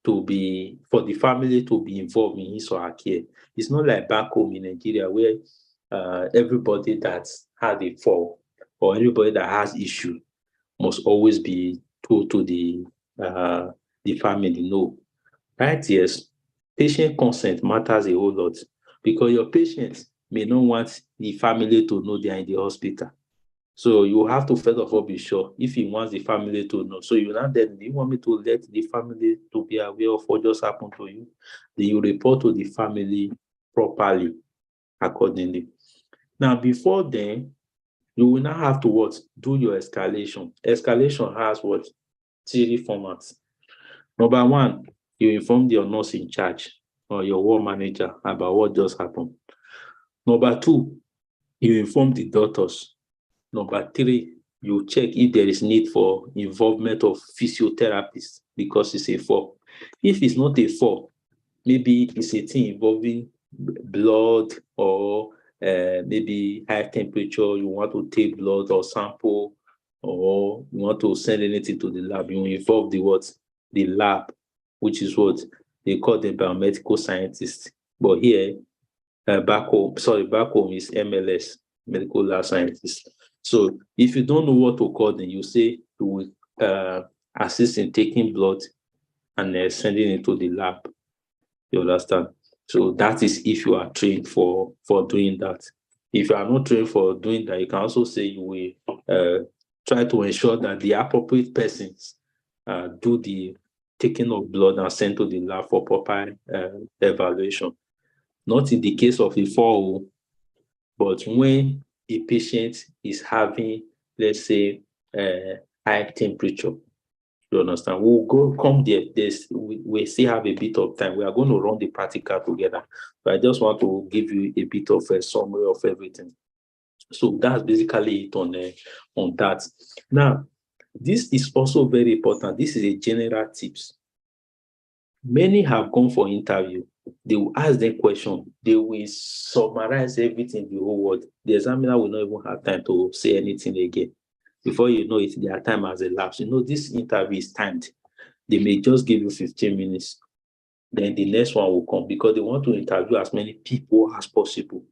for the family to be involved in his or her care. It's not like back home in Nigeria where everybody that had a fall or everybody that has issue must always be told to the family. No. Right? Yes. Patient consent matters a whole lot because your patient may not want the family to know they are in the hospital. So you have to first of all be sure if he wants the family to know. So you now then, do you want me to let the family to be aware of what just happened to you? Then you report to the family properly, accordingly. Now, before then, You will now have to what? Do your escalation. Escalation has what? Three formats. Number one, you inform your nurse in charge or your ward manager about what just happened. Number two, you inform the doctors. Number three, you check if there is need for involvement of physiotherapists because it's a fall. If it's not a fall, maybe it's a thing involving blood or maybe high temperature, you want to take blood or sample, or you want to send anything to the lab, you involve the what? The lab, which is what they call the biomedical scientists. But here, back home is MLS, medical lab scientist. So if you don't know what to call them, you say you will assist in taking blood and sending it to the lab. You understand? So that is if you are trained for doing that. If you are not trained for doing that, you can also say you will try to ensure that the appropriate persons do the taking of blood and send to the lab for proper evaluation. Not in the case of a fall, but when a patient is having, let's say, high temperature. You understand? We'll come there. We still have a bit of time. We are going to run the practical together. But I just want to give you a bit of a summary of everything. So that's basically it on that. Now, this is also very important. This is a general tips. Many have gone for interview. They will ask them questions. They will summarize everything, the whole word. The examiner will not even have time to say anything again. Before you know it, their time has elapsed. This interview is timed. They may just give you 15 minutes. Then the next one will come because they want to interview as many people as possible.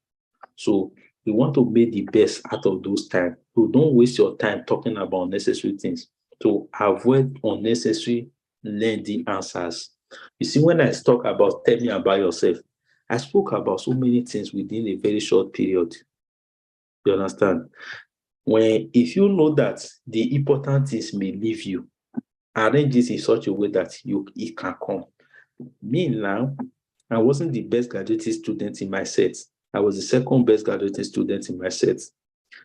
So you want to make the best out of those time. So don't waste your time talking about unnecessary things. To avoid unnecessary lengthy answers. You see, when I talk about tell me about yourself, I spoke about so many things within a very short period. You understand? If you know that the important things may leave you, arrange this in such a way that it can come. Me now, I wasn't the best graduating student in my set. I was the second best graduating student in my set.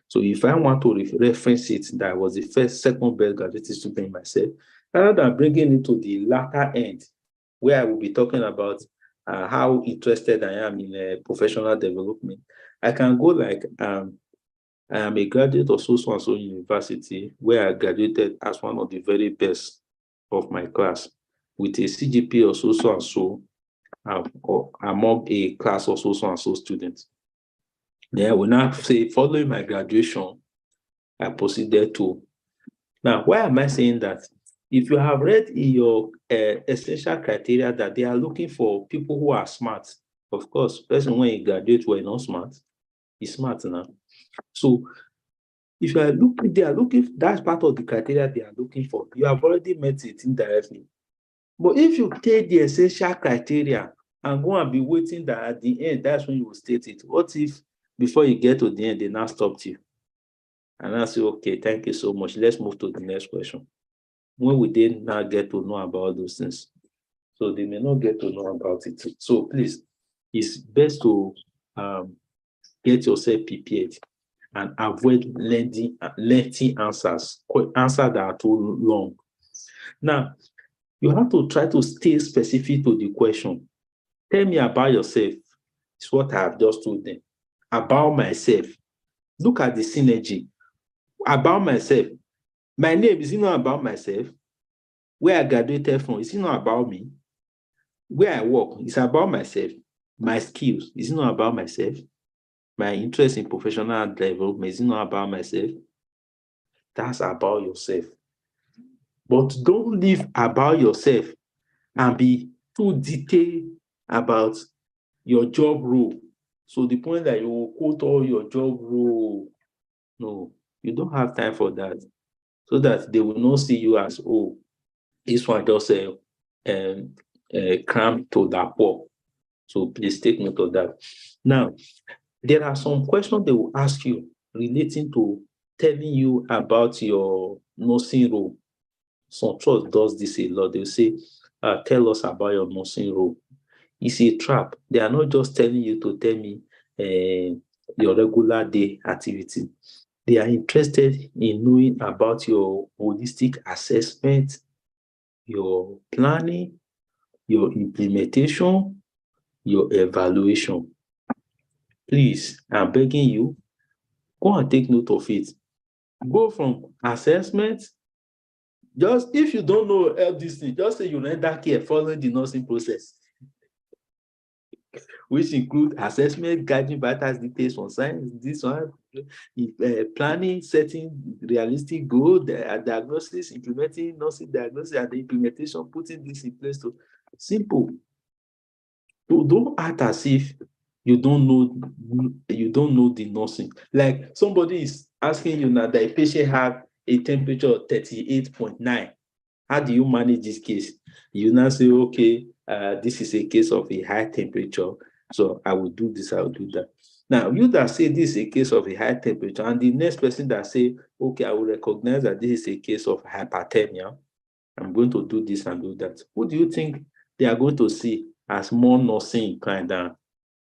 So if I want to reference it, that I was the second best graduating student in my set, rather than bringing it to the latter end, where I will be talking about how interested I am in professional development, I can go like, I am a graduate of so-and-so university, where I graduated as one of the very best of my class with a CGPA of so-and-so among a class of so-and-so students. Then I will now say, following my graduation, I proceeded to. Now, why am I saying that? If you have read in your essential criteria that they are looking for people who are smart, of course, person when you graduate were not smart, is smart now. So if you are looking, they are looking, that's part of the criteria they are looking for. You have already met it indirectly. But if you take the essential criteria and go and be waiting that at the end, that's when you will state it. What if before you get to the end, they now stopped you? And I say, okay, thank you so much. Let's move to the next question. When we did not get to know about those things, so they may not get to know about it. So please, it's best to get yourself prepared and avoid lengthy answers that are too long. Now, you have to try to stay specific to the question. Tell me about yourself. It's what I have just told them. About myself. Look at the synergy. About myself. My name, is it not about myself? Where I graduated from, is it not about me? Where I work, is about myself. My skills, is it not about myself? My interest in professional development, is it not about myself? That's about yourself. But don't live about yourself and be too detailed about your job role. So the point that you will quote all your job role, no, you don't have time for that. So that they will not see you as, oh, this one just cram to that poor. So please take note of that. Now, there are some questions they will ask you relating to telling you about your nursing role. Some trust does this a lot. They'll say, tell us about your nursing role. It's a trap. They are not just telling you to tell me your regular day activity. They are interested in knowing about your holistic assessment, your planning, your implementation, your evaluation. Please, I'm begging you, go and take note of it. Go from assessment. Just if you don't know all these things, just say you render care following the nursing process, which include assessment, guiding vital details on science, this one, planning, setting realistic goals, diagnosis, implementing nursing diagnosis, and the implementation, putting this in place. To simple. So don't act as if you don't know the nursing. Like somebody is asking you now that a patient have a temperature of 38.9. How do you manage this case? You now say, okay, this is a case of a high temperature, so I will do this, I will do that. Now, you that say this is a case of a high temperature, and the next person that say, okay, I will recognize that this is a case of hyperthermia, I'm going to do this and do that. Who do you think they are going to see as more nursing inclined than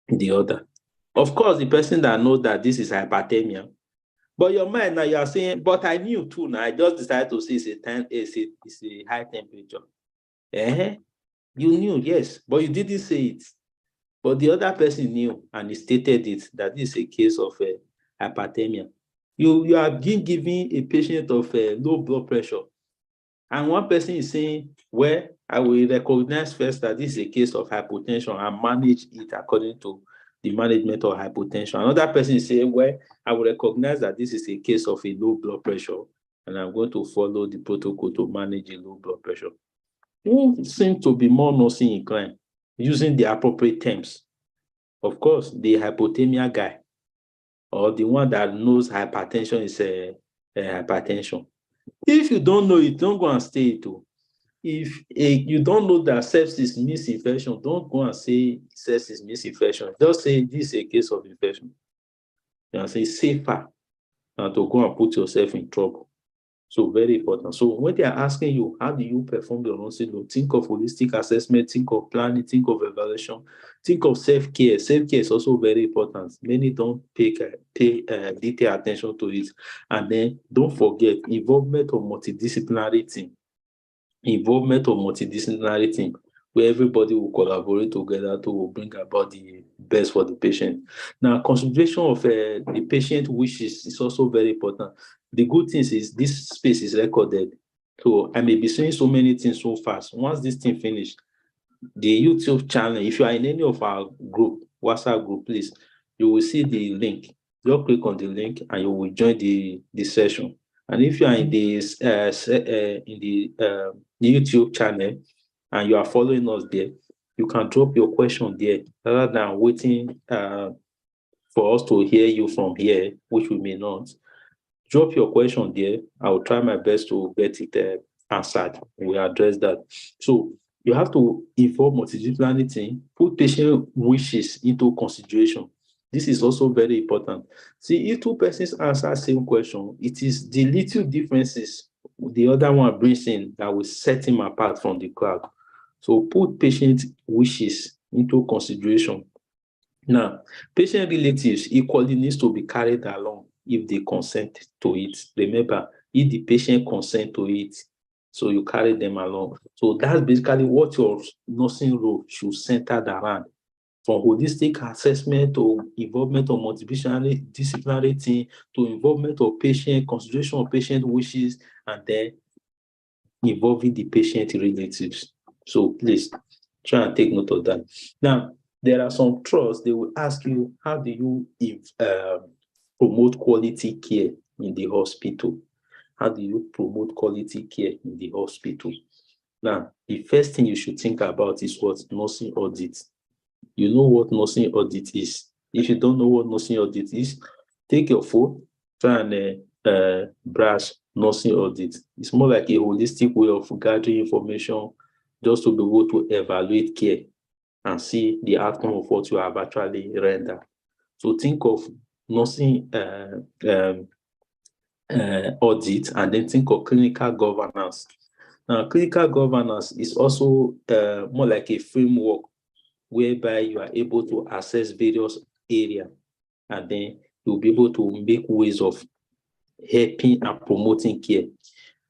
the other? Of course, the person that knows that this is hyperthermia. But your mind now, you are saying, but I knew too. Now I just decided to say it's a high temperature. You knew, yes, but you didn't say it. But the other person knew and he stated it that this is a case of hyperthermia. You are being giving a patient of low blood pressure, and one person is saying, well, I will recognize first that this is a case of hypotension and manage it according to the management of hypotension. Another person is saying, well, I will recognize that this is a case of a low blood pressure and I'm going to follow the protocol to manage a low blood pressure. Who seem to be more nursing inclined using the appropriate terms? Of course, the hypothermia guy or the one that knows hypertension is a hypertension. If you don't know it, don't go and say it. If you don't know that sepsis means infection, don't go and say sepsis means infection. Just say this is a case of infection. You can say safer than to go and put yourself in trouble. So very important. So when they are asking you, how do you perform your nursing law? Think of holistic assessment, think of planning, think of evaluation, think of self-care. Self-care is also very important. Many don't pay detailed attention to it. And then don't forget involvement of multidisciplinary team. Involvement of multidisciplinary team where everybody will collaborate together to bring about the best for the patient. Now, consideration of the patient wishes is also very important. The good thing is this space is recorded. So I may be saying so many things so fast. Once this thing finished, the YouTube channel, if you are in any of our group, WhatsApp group, please, you will see the link. Just click on the link and you will join the session. And if you are in the YouTube channel and you are following us there, you can drop your question there rather than waiting for us to hear you from here, which we may not. Drop your question there. I will try my best to get it answered. We'll address that. So you have to inform multidisciplinary team, put patient wishes into consideration. This is also very important. See, if two persons answer the same question, it is the little differences the other one brings in that will set him apart from the crowd. So put patient wishes into consideration. Now, patient relatives equally needs to be carried along if they consent to it. Remember, if the patient consent to it, so you carry them along. So that's basically what your nursing role should center around. From holistic assessment to involvement of multidisciplinary team to involvement of patient, consideration of patient wishes, and then involving the patient relatives. So please try and take note of that. Now, there are some trusts, they will ask you, how do you promote quality care in the hospital? How do you promote quality care in the hospital? Now, the first thing you should think about is what? Nursing audit. You know what nursing audit is. If you don't know what nursing audit is, take your phone, try and browse nursing audit. It's more like a holistic way of gathering information just to be able to evaluate care and see the outcome of what you have actually rendered. So think of nursing audit and then think of clinical governance. Now, clinical governance is also more like a framework whereby you are able to assess various areas and then you'll be able to make ways of helping and promoting care.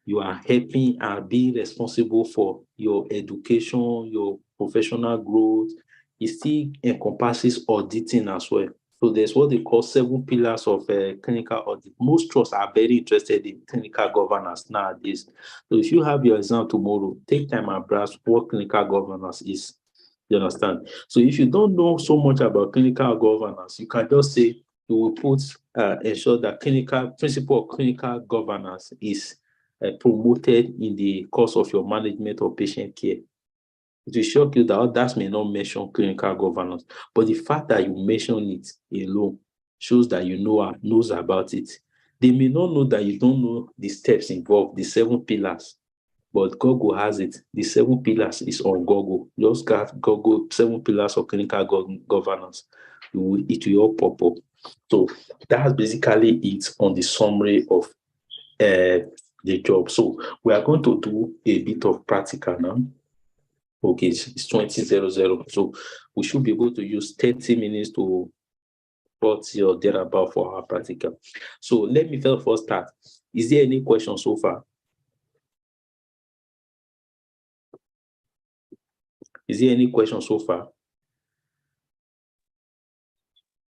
You are helping and being responsible for your education, your professional growth. It still encompasses auditing as well. So there's what they call 7 pillars of clinical audit. Most trusts are very interested in clinical governance nowadays. So if you have your exam tomorrow, take time and browse what clinical governance is. You understand? So if you don't know so much about clinical governance, you can just say you will put ensure that clinical principle of clinical governance is promoted in the course of your management of patient care. It will shock you that others may not mention clinical governance, but the fact that you mention it alone shows that you knows about it. They may not know that you don't know the steps involved, the 7 pillars, but Google has it. The 7 pillars is on Google. Just Google 7 pillars of clinical governance. It will all pop up. So that's basically it on the summary of the job. So we are going to do a bit of practical now. Okay, it's 20:00. So we should be able to use 30 minutes to 40 or thereabout for our practical. So let me first start. Is there any question so far? Is there any question so far?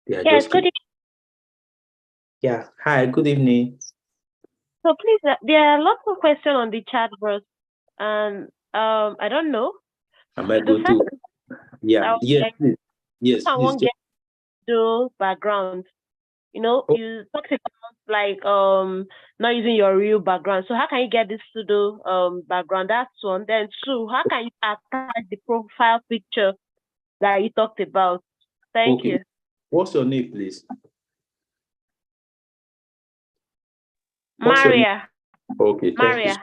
Yes, good evening. Yeah, hi, good evening. So please, there are lots of questions on the chat box, and I don't know. Am I going to? Yeah, yes, please. Yes, I please. won't get the background. You know, you talked about like not using your real background. So how can you get this pseudo background? That's one. Then 2, how can you attach the profile picture that you talked about? Thank you. What's your name, please? Maria. Okay, Maria.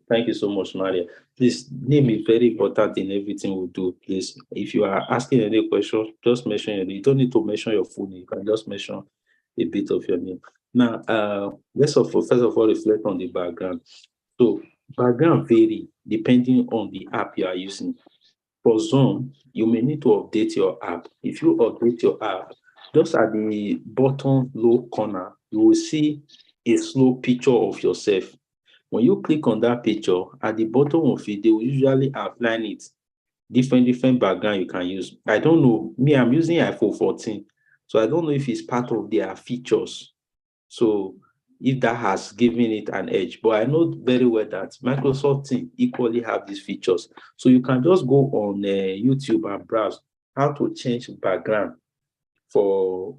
Thank you so much, Maria. Please, name is very important in everything we do. Please, if you are asking any question, just mention your name. You don't need to mention your full name. You can just mention a bit of your name. Now, let's first of all reflect on the background. So, background vary depending on the app you are using. For Zoom, you may need to update your app. If you update your app, just at the bottom low corner, you will see a slow picture of yourself. When you click on that picture, at the bottom of it, they will usually outline it. Different background you can use. I don't know. Me, I'm using iPhone 14. So I don't know if it's part of their features. So if that has given it an edge. But I know very well that Microsoft team equally have these features. So you can just go on YouTube and browse how to change background for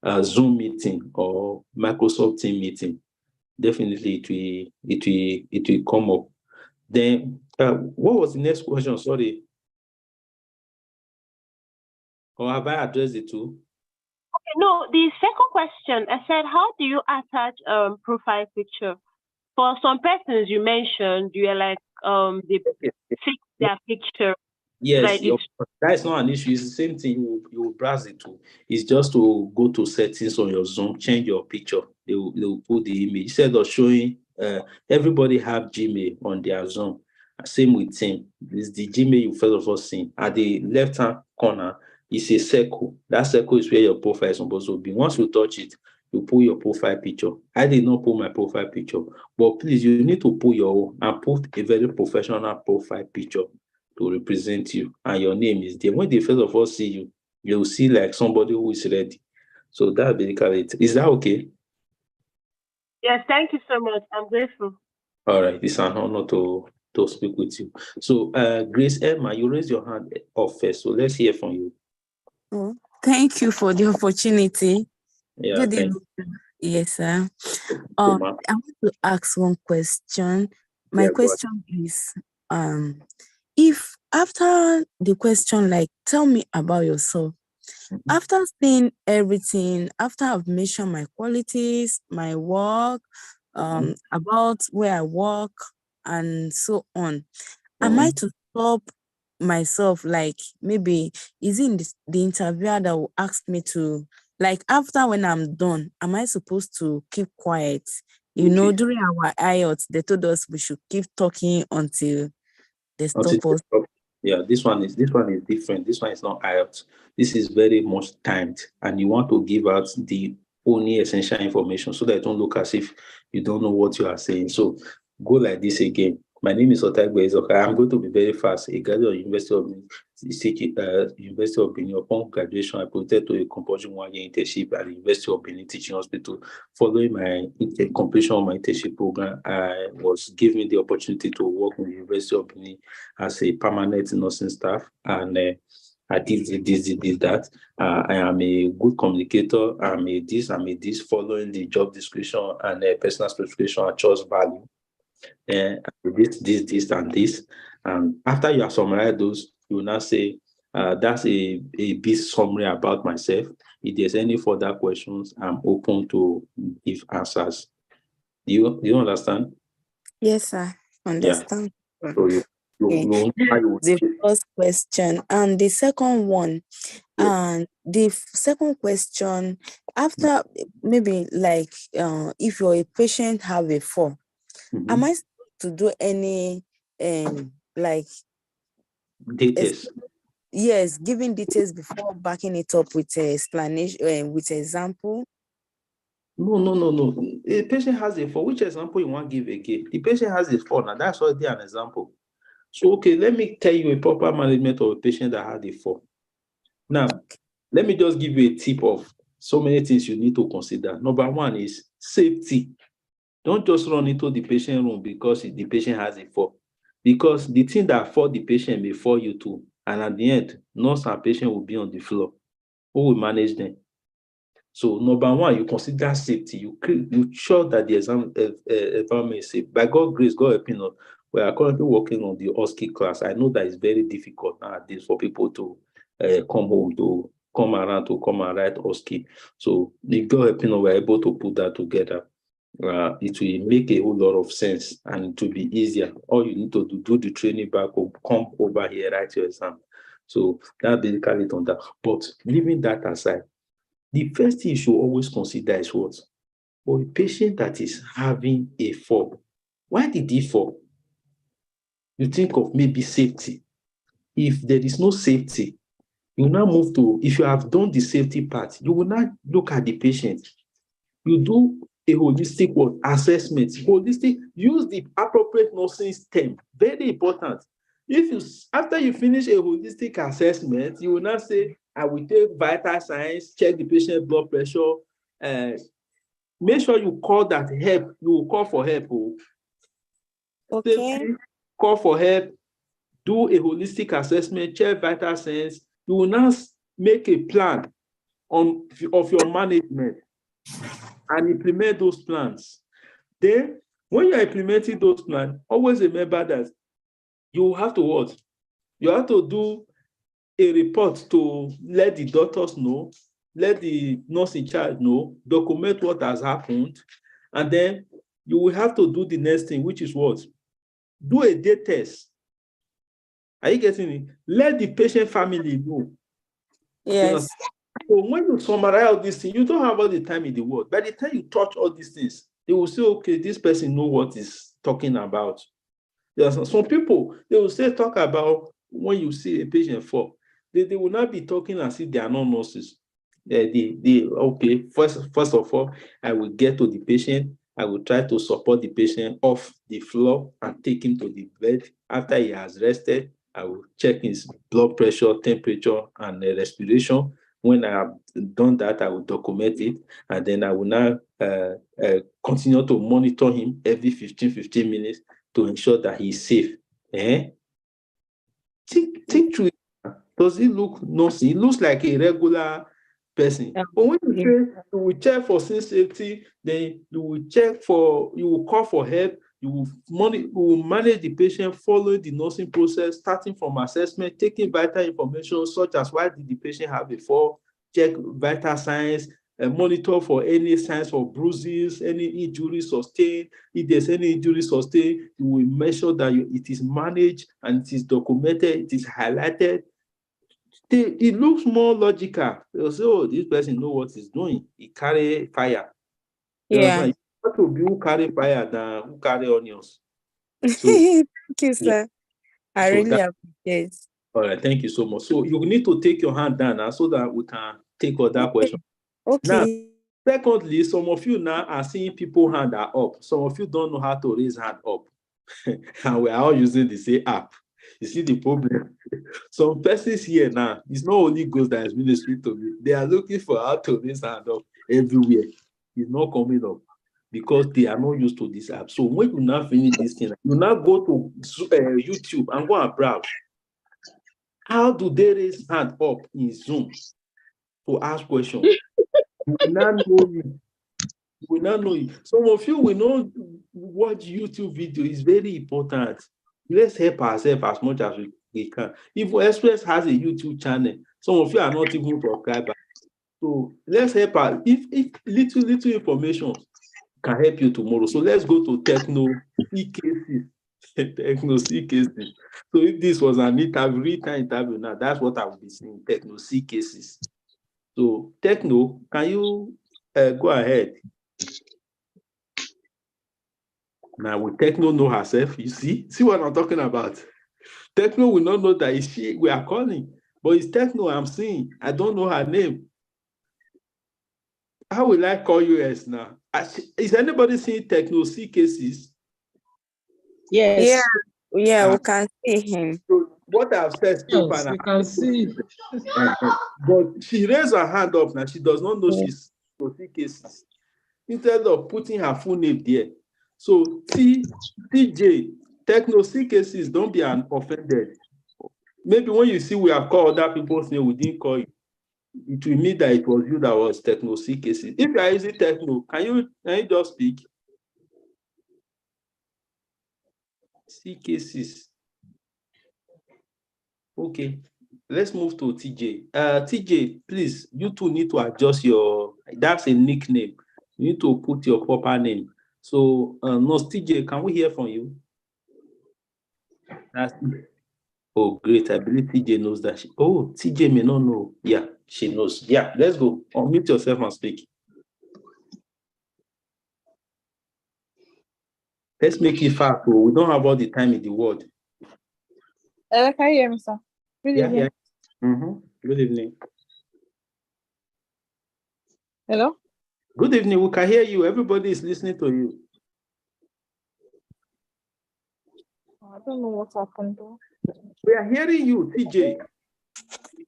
a Zoom meeting or Microsoft team meeting. Definitely it will come up. Then what was the next question? Sorry. Or have I addressed it too? Okay, no, the second question, I said, how do you attach profile picture? For some persons you mentioned, you are like they fix their picture. Yes, like that's not an issue. It's the same thing. You will browse it too. It's just to go to settings on your Zoom, change your picture. They will put the image instead of showing. Everybody have Gmail on their Zoom. Same with Team. It's the Gmail you first of all see at the left hand corner. It's a circle. That circle is where your profile is supposed to be. Once you touch it, you pull your profile picture. I did not pull my profile picture, but please, you need to pull your own and put a very professional profile picture to represent you, and your name is there. When they first of all see you, you'll see like somebody who is ready. So that's basically it. Is that okay? Yes, thank you so much. I'm grateful. All right, it's an honor to speak with you. So Grace Emma, you raised your hand off first, so let's hear from you. Oh, thank you for the opportunity. Yeah, good evening. Yes, sir. I want to ask one question. My question is, if after the question, like, tell me about yourself. After seeing everything, after I've mentioned my qualities, my work, about where I work, and so on, am I to stop myself? Like, maybe is it the interviewer that will ask me to, like, after when I'm done, am I supposed to keep quiet? You know, during our IELTS, they told us we should keep talking until they stop us. Yeah, this one is different. This one is not IELTS. This is very much timed, and you want to give out the only essential information so that it don't look as if you don't know what you are saying. So go like this again. My name is Otagbe Izoka. I'm going to be very fast. A graduate of University of Benin. Upon graduation, I proceeded to a compulsory 1-year internship at the University of Benin Teaching Hospital. Following my completion of my internship program, I was given the opportunity to work in the University of Benin as a permanent nursing staff, and I did that. I am a good communicator. I'm a this, following the job description and personal specification I chose value. This, and this. And after you have summarized those, you will now say, that's a bit summary about myself. If there's any further questions, I'm open to give answers. You understand? Yes, sir. Understand. Yeah. So you the first question. And the second one, yes. and the second question, after maybe like if you're a patient have a fall, am I supposed to do any like details? Yes, giving details before backing it up with explanation, with example? No. A patient has a fall. Which example you want to give again? The patient has a fall, and that's already an example. So, okay, let me tell you a proper management of a patient that had a fall. Now, let me just give you a tip of so many things you need to consider. Number one is safety. Don't just run into the patient room because the patient has a fall. Because the thing that fall the patient may fall you too. And at the end, nurse and patient will be on the floor. Who will manage them? So number one, you consider safety. You sure that the environment is safe. By God's grace, God helping us, we are currently working on the OSCE class. I know that it's very difficult nowadays for people to come home, to come around, to come and write OSCE. So if God helping us, we're able to put that together. It will make a whole lot of sense and it will be easier. All you need to do the training back home, come over here, write your exam. So that's basically it on that. But leaving that aside, the first thing you should always consider is what? For a patient that is having a fall, why did he fall? You think of maybe safety. If there is no safety, you now move to, if you have done the safety part, you will not look at the patient. You do a holistic assessment. Holistic, use the appropriate nursing term. Very important. If you, after you finish a holistic assessment, you will not say, I will take vital signs, check the patient blood pressure. Make sure you call that help. You will call for help. Okay. Safety, call for help. Do a holistic assessment, check vital signs. You will now make a plan of your management and implement those plans. Then, when you're implementing those plans, always remember that you have to what? You have to do a report to let the doctors know, let the nurse in charge know, document what has happened, and then you will have to do the next thing, which is what? Do a day test. Are you getting it? Let the patient family know. Yes. So when you summarize all these things, you don't have all the time in the world. By the time you touch all these things, they will say, okay, this person knows what he's talking about. Some people, they will say, talk about when you see a patient fall. They will not be talking as if they are not nurses. Okay, first of all, I will get to the patient. I will try to support the patient off the floor and take him to the bed. After he has rested, I will check his blood pressure, temperature, and respiration. When I have done that, I will document it, and then I will now continue to monitor him every 15 minutes to ensure that he is safe. Think through it. Does he look nursing? He looks like a regular person. But when you say you will check for safety, then you will call for help, you will manage the patient following the nursing process, starting from assessment, taking vital information such as why did the patient have a fall, check vital signs, monitor for any signs of bruises, any injury sustained. If there's any injury sustained, you will make sure that it is managed and it is documented, it is highlighted. It looks more logical. They'll say, oh, this person knows what he's doing. He carry fire. Yeah. You want to be who carry fire than who carry onions. So, thank you, sir. I really appreciate. All right, thank you so much. So you need to take your hand down now so that we can take other questions. Okay. Now, Secondly, some of you now are seeing people hand are up. Some of you don't know how to raise hand up. And we are all using the same app. You see the problem? Some persons here now, it's not only Ghost that is ministering to me. They are looking for how to raise hand up everywhere. It's not coming up because they are not used to this app. So when you now finish this thing, you now go to YouTube and go and browse. How do they raise hand up in Zoom to ask questions? You will not know it. You will not know it. Some of you will not watch YouTube video. It's very important. Let's help ourselves as much as we can. If Express has a YouTube channel, some of you are not even subscribers. So let's help us. If little information can help you tomorrow. So let's go to Techno CKC. Techno CKC. So if this was an interview, written interview now, that's what I will be saying, Techno CKCs. So Techno, can you go ahead? Now, will Techno know herself? You see what I'm talking about? Techno will not know that it's she we are calling, but it's Techno I'm seeing. I don't know her name. How will I call you as now? Is anybody seeing Techno see cases? Yes. Yeah, we can see him. So what I've said so far, Yes, we can see. but she raised her hand up now. She does not know she's Techno see cases. Instead of putting her full name there. So TJ, Techno see cases, don't be offended. Maybe when you see we have called other people's name, we didn't call you. It will mean that it was you that was Techno C cases. If you are using Techno, can you just speak? C cases. Okay, let's move to TJ. TJ, please, you two need to adjust that's a nickname. You need to put your proper name. So, no, TJ, can we hear from you? Oh, great. I believe TJ knows that. TJ may not know. Yeah, she knows. Yeah, let's go. Unmute yourself and speak. Let's make it fast. We don't have all the time in the world. Can you hear me, sir? Good evening. Yeah. Good evening. Hello? Good evening. We can hear you. Everybody is listening to you. I don't know what happened though. We are hearing you, TJ.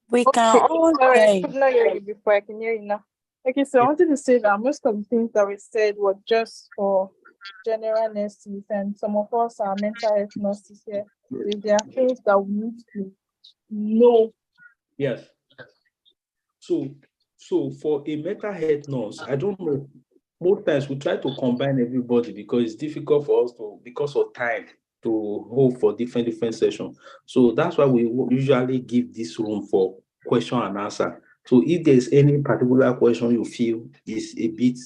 We can all Sorry, I hear could not hear you before. I can hear you now. Okay, so I wanted to say that most of the things that we said were just for general nurses, and some of us are mental health nurses here. There are things that we need to know. Yes. So for a mental health nurse, I don't know. Most times we try to combine everybody because it's difficult for us because of time, to hold for different sessions. So that's why we usually give this room for question and answer. So if there's any particular question you feel is a bit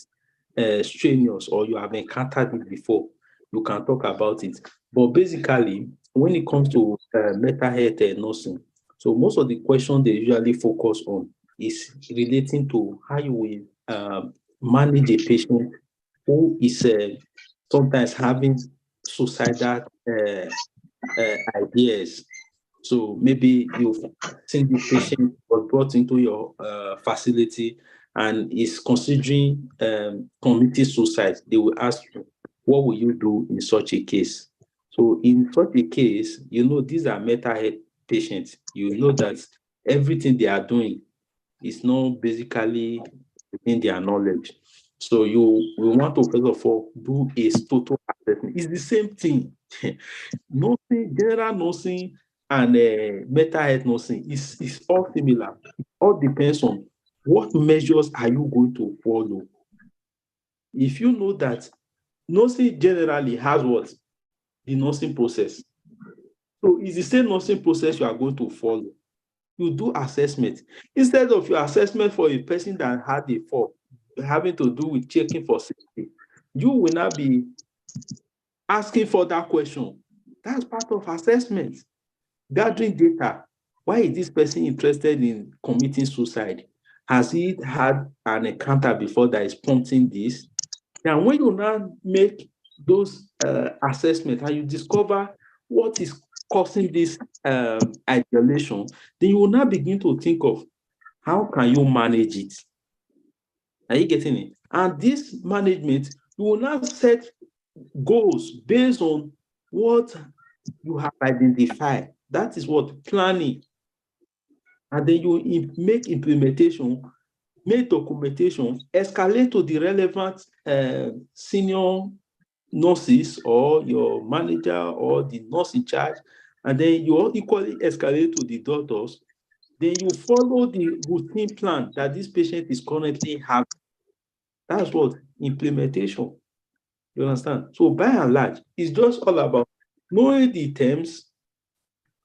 strenuous or you have encountered it before, you can talk about it. But basically, when it comes to mental health nursing, so most of the questions they usually focus on is relating to how you will manage a patient who is sometimes having suicidal ideas. So maybe you've seen the patient was brought into your facility and is considering committing suicide. They will ask you, what will you do in such a case? So in such a case, these are mental health patients. You know that everything they are doing is not basically within their knowledge. So we want to first of all do a total assessment. It's the same thing. Nursing, general nursing and mental health nursing is all similar. It all depends on what measures are you going to follow. If you know that nursing generally has what? The nursing process. So it's the same nursing process you are going to follow. You do assessment. Instead of your assessment for a person that had a fall, having to do with checking for safety, you will not be asking for that question. That's part of assessment. Gathering data. Why is this person interested in committing suicide? Has he had an encounter before that is prompting this? Now, when you now make those assessments and you discover what is causing this isolation, then you will now begin to think of how can you manage it? Are you getting it? And this management, you will now set goals based on what you have identified. That is what planning. And then you make implementation, make documentation, escalate to the relevant senior nurses or your manager or the nurse in charge, and then you equally escalate to the doctors. Then you follow the routine plan that this patient is currently having. That's what implementation. You understand? So by and large, it's just all about knowing the terms,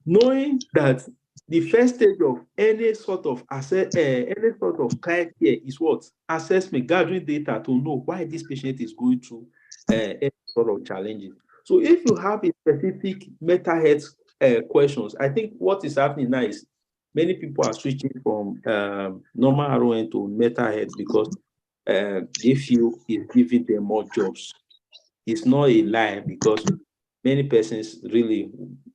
knowing that the first stage of any sort of client care is what? Assessment, gathering data to know why this patient is going through any sort of challenges. So if you have a specific mental health questions, I think what is happening now is many people are switching from normal RON to mental health because they feel it's giving them more jobs. It's not a lie because many persons really,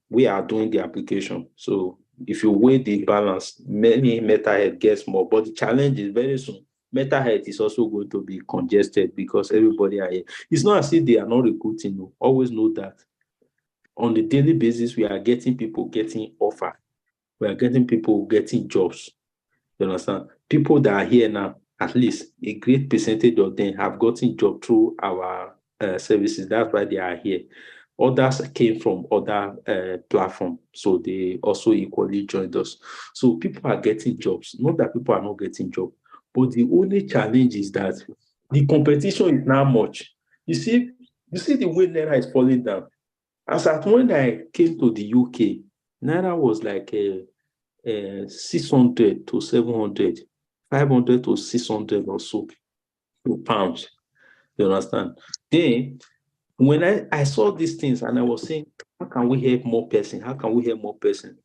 we are doing the application. So if you weigh the balance, many mental health gets more, but the challenge is very soon. Mental health is also going to be congested because everybody are here. It's not as if they are not recruiting. No. Always know that on a daily basis, we are getting people getting offer. We are getting people getting jobs. You understand? People that are here now, at least a great percentage of them have gotten job through our services. That's why they are here. Others came from other platforms, so they also equally joined us. So people are getting jobs. Not that people are not getting jobs, but the only challenge is that the competition is now much. You see the way Naira is falling down. As at when I came to the UK, Naira was like 600 to 700, 500 to 600 or so pounds. You understand? Then when I saw these things and I was saying, how can we help more person? How can we help more person?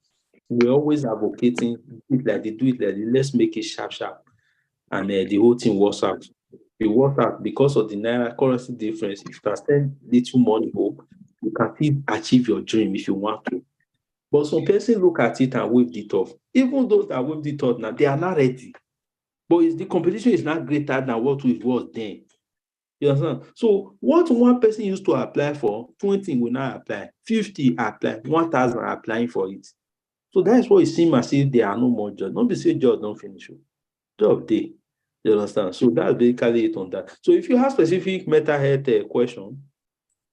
We're always advocating, do it like this, let's make it sharp. And the whole thing works out. It works out because of the Naira currency difference. If you can spend little money home, you can still achieve your dream if you want to. But some person look at it and wave it off. Even those that waved it off now, they are not ready. But the competition is not greater than what it was then. You understand? So what one person used to apply for, 20 will now apply, 50 apply, 1,000 are applying for it. So that's why it seems as if there are no more jobs. Don't be say jobs don't finish. Job day. You understand? So that's basically it on that. So if you have specific mental health question,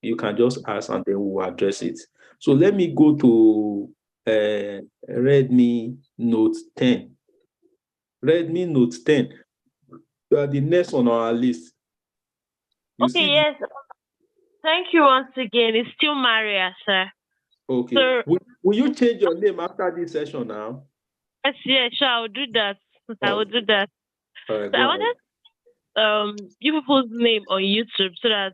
you can just ask and then we'll address it. So let me go to Redmi Note 10. Redmi Note 10. You are the next on our list. Okay, yes. Thank you once again. It's still Maria, sir. Okay. So, will you change your name after this session now? Yes, sure. I will do that. I will do that. All right, so I wanted give people's name on YouTube so that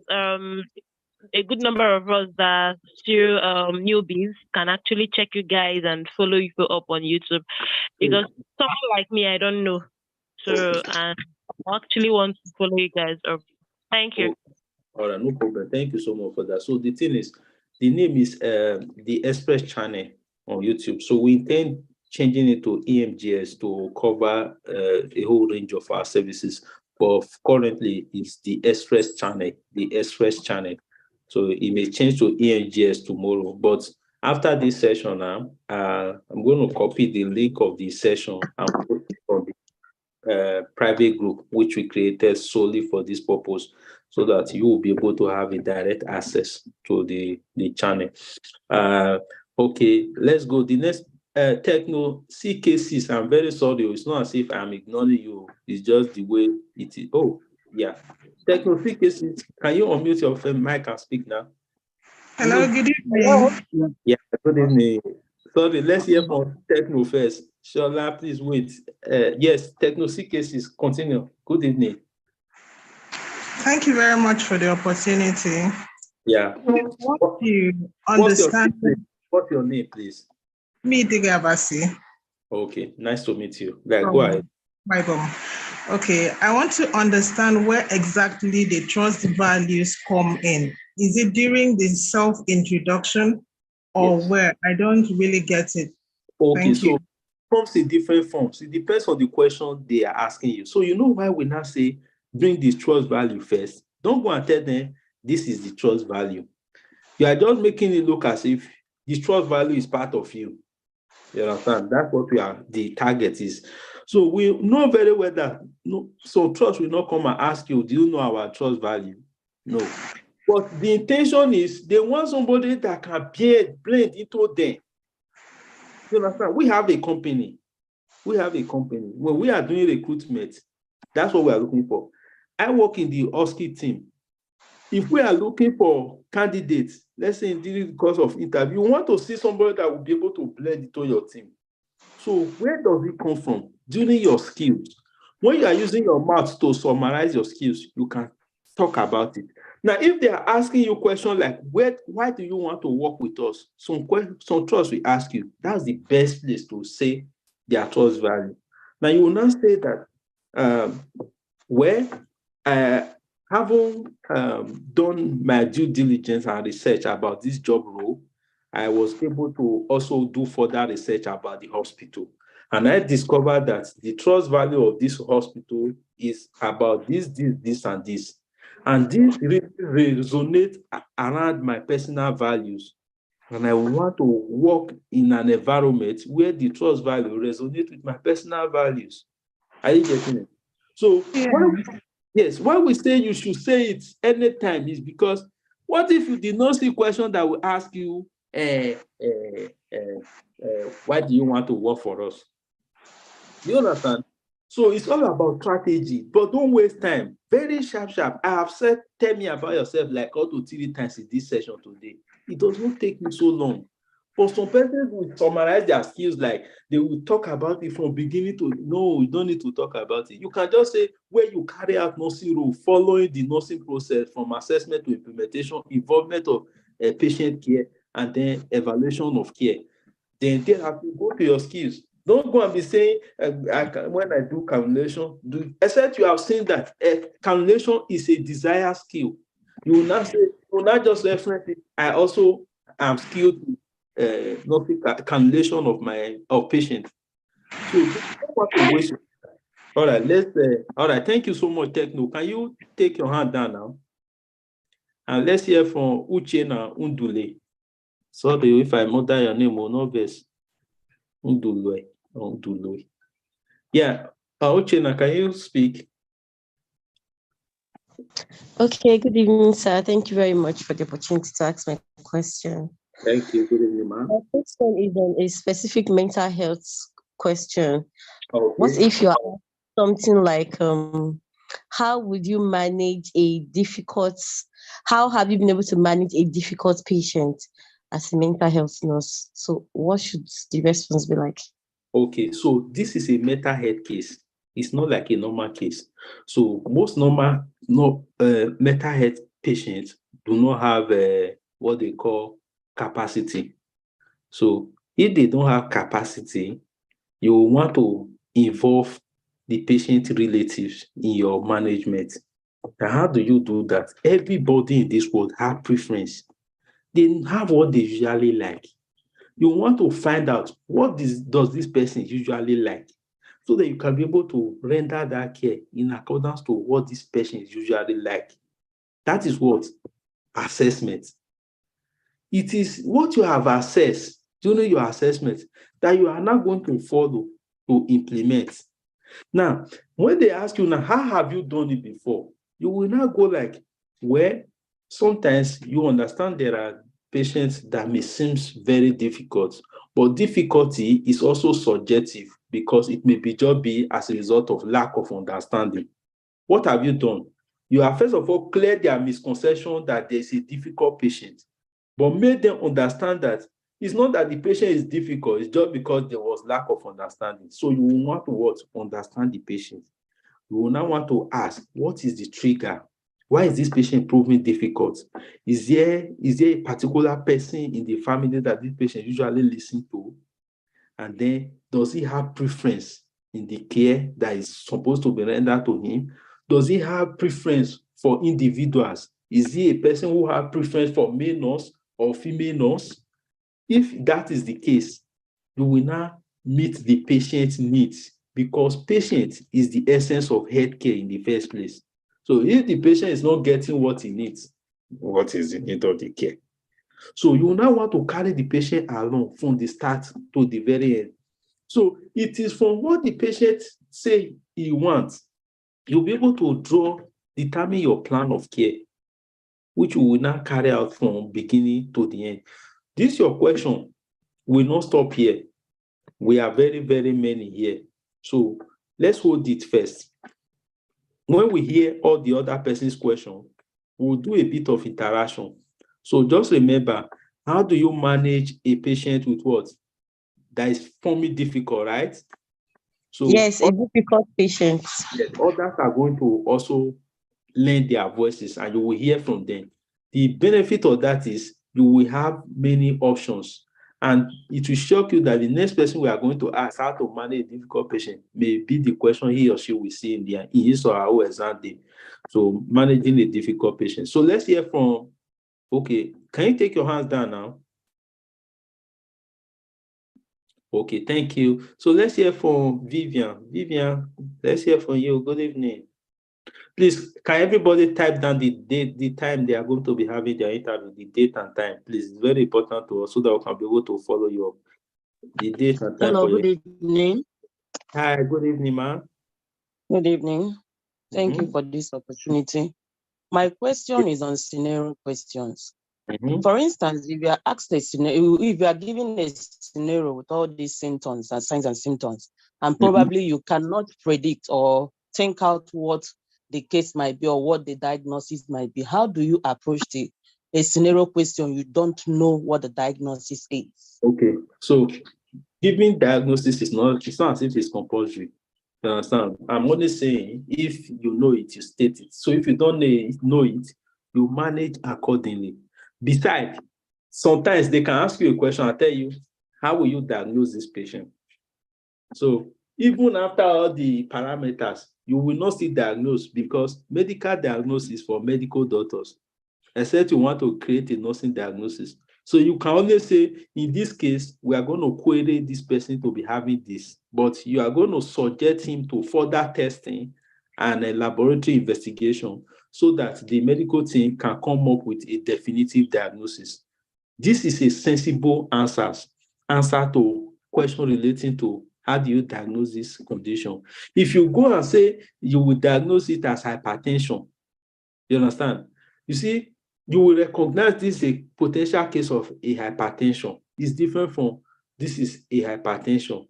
a good number of us that still newbies can actually check you guys and follow you up on YouTube. Because someone like me, I don't know. So and I actually want to follow you guys up. Thank you. All right, no problem. Thank you so much for that. So the thing is, the name is the Express channel on YouTube. So we intend changing it to EMGS to cover a whole range of our services. But currently, it's the Express channel, the Express channel. So it may change to EMGS tomorrow. But after this session now, I'm going to copy the link of the session and put it on the private group, which we created solely for this purpose, so that you will be able to have a direct access to the channel. Okay, let's go. The next Techno CK6. I'm very sorry. It's not as if I'm ignoring you. It's just the way it is. Oh, yeah. Techno CK6. Can you unmute your mic and speak now? Hello, good evening. Yeah, good evening. Sorry, let's hear from Techno first. Shola, please wait. Yes, Techno CK6. Continue. Good evening. Thank you very much for the opportunity. Yeah. What's your name, please? Me, Digabasi. Okay, nice to meet you. Go ahead. Okay, I want to understand where exactly the trust values come in. Is it during the self-introduction or yes, where? I don't really get it. Okay, thank you. Comes in different forms. It depends on the question they are asking you. So you know why we now say bring this trust value first. Don't go and tell them this is the trust value. You are just making it look as if the trust value is part of you. You understand? That's what the target is. So we know very well that so trust will not come and ask you, do you know our trust value? No. But the intention is they want somebody that can blend into them. You understand? We have a company. When we are doing recruitment, that's what we are looking for. I work in the OSCE team. If we are looking for candidates, let's say during the course of interview, you want to see somebody that will be able to blend into your team. So where does it come from? During your skills. When you are using your mouth to summarize your skills, you can talk about it. Now, if they are asking you questions like, why do you want to work with us? Some trust will ask you. That's the best place to say their trust value. Now, you will not say that, having done my due diligence and research about this job role, I was able to also do further research about the hospital. And I discovered that the trust value of this hospital is about this, and this. And this really resonates around my personal values. And I want to work in an environment where the trust value resonates with my personal values. Are you getting it? So, why we say you should say it anytime is because what if you did not see a question that will ask you, why do you want to work for us? You understand? So it's all about strategy, but don't waste time. Very sharp. I have said, tell me about yourself like 2 to 3 times in this session today. It does not take me so long. For some persons will summarize their skills, like they will talk about it from beginning to, no, you don't need to talk about it. You can just say where you carry out nursing role, following the nursing process from assessment to implementation, involvement of patient care, and then evaluation of care. Then thereafter, go to your skills. Don't go and be saying, when I do cannulation, except you have seen that cannulation is a desired skill. You will not say, you will not just reference it. I also am skilled in cannulation of patients. So you don't want to waste. All right, all right, thank you so much, Techno. Can you take your hand down now? And let's hear from Uchenna Undule. Sorry if I murder your name or no verse. Undule. Yeah, Uchenna, can you speak? Okay, good evening, sir. Thank you very much for the opportunity to ask my question. Thank you. Good evening, ma'am. My question is on a specific mental health question. Okay. What if you are something like, how have you been able to manage a difficult patient as a mental health nurse? So what should the response be like? Okay, so this is a mental health case. It's not like a normal case. So most normal mental health patients do not have what they call capacity. So if they don't have capacity, you will want to involve the patient relatives in your management. Now, how do you do that? Everybody in this world have preference. They have what they usually like. You want to find out what does this person usually like, so that you can be able to render that care in accordance to what this patient usually like. That is what assessment. It is what you have assessed during your assessment that you are now going to follow to implement. Now, when they ask you now, how have you done it before? You will now go like, well, sometimes you understand there are patients that may seem very difficult, but difficulty is also subjective because it may just be as a result of lack of understanding. What have you done? You have first of all cleared their misconception that there's a difficult patient, but made them understand that it's not that the patient is difficult, it's just because there was lack of understanding. So you will want to understand the patient. You will now want to ask, what is the trigger? Why is this patient proving difficult? Is there a particular person in the family that this patient usually listens to? And then, does he have preference in the care that is supposed to be rendered to him? Does he have preference for individuals? Is he a person who has preference for male nurse or female nurse? If that is the case, you will now meet the patient's needs, because patient is the essence of healthcare in the first place. So if the patient is not getting what he needs, what is the need of the care? So you now want to carry the patient along from the start to the very end. So it is from what the patient say he wants. You'll be able to determine your plan of care, which we will now carry out from beginning to the end. This your question will not stop here. We are very, very many here. So let's hold it first. When we hear all the other person's question, we'll do a bit of interaction. So just remember, how do you manage a patient with what? That is for me difficult, right? So yes, a difficult patient. yes, others are going to also lend their voices and you will hear from them. The benefit of that is you will have many options. And it will shock you that the next person we are going to ask how to manage a difficult patient may be the question he or she will see in his or her own exam day. So managing a difficult patient. So let's hear from, okay, can you take your hands down now? Okay, thank you. So let's hear from Vivian. Vivian, let's hear from you. Good evening. Please, can everybody type down the date, the time they are going to be having their interview, the date and time, please. It's very important to us so that we can be able to follow you up. The date and time Hello, for good evening. Hi, good evening, ma'am. Good evening. Thank you for this opportunity. My question is on scenario questions. For instance, if you are asked a scenario, if you are given a scenario with all these symptoms and signs and symptoms, and probably you cannot predict or think out what the case might be or what the diagnosis might be, how do you approach a scenario question you don't know what the diagnosis is? Okay, so giving diagnosis is not, it's not as if it's compulsory. You understand? I'm only saying if you know it, you state it. So if you don't know it, you manage accordingly. Besides, sometimes they can ask you a question and tell you, how will you diagnose this patient? So even after all the parameters, you will not still diagnose because medical diagnosis for medical doctors, except you want to create a nursing diagnosis. So you can only say, in this case, we are going to query this person to be having this, but you are going to subject him to further testing and a laboratory investigation so that the medical team can come up with a definitive diagnosis. This is a sensible answer to question relating to how do you diagnose this condition. If you go and say you will diagnose it as hypertension, you understand? You see, you will recognize this is a potential case of a hypertension. It's different from this is a hypertension.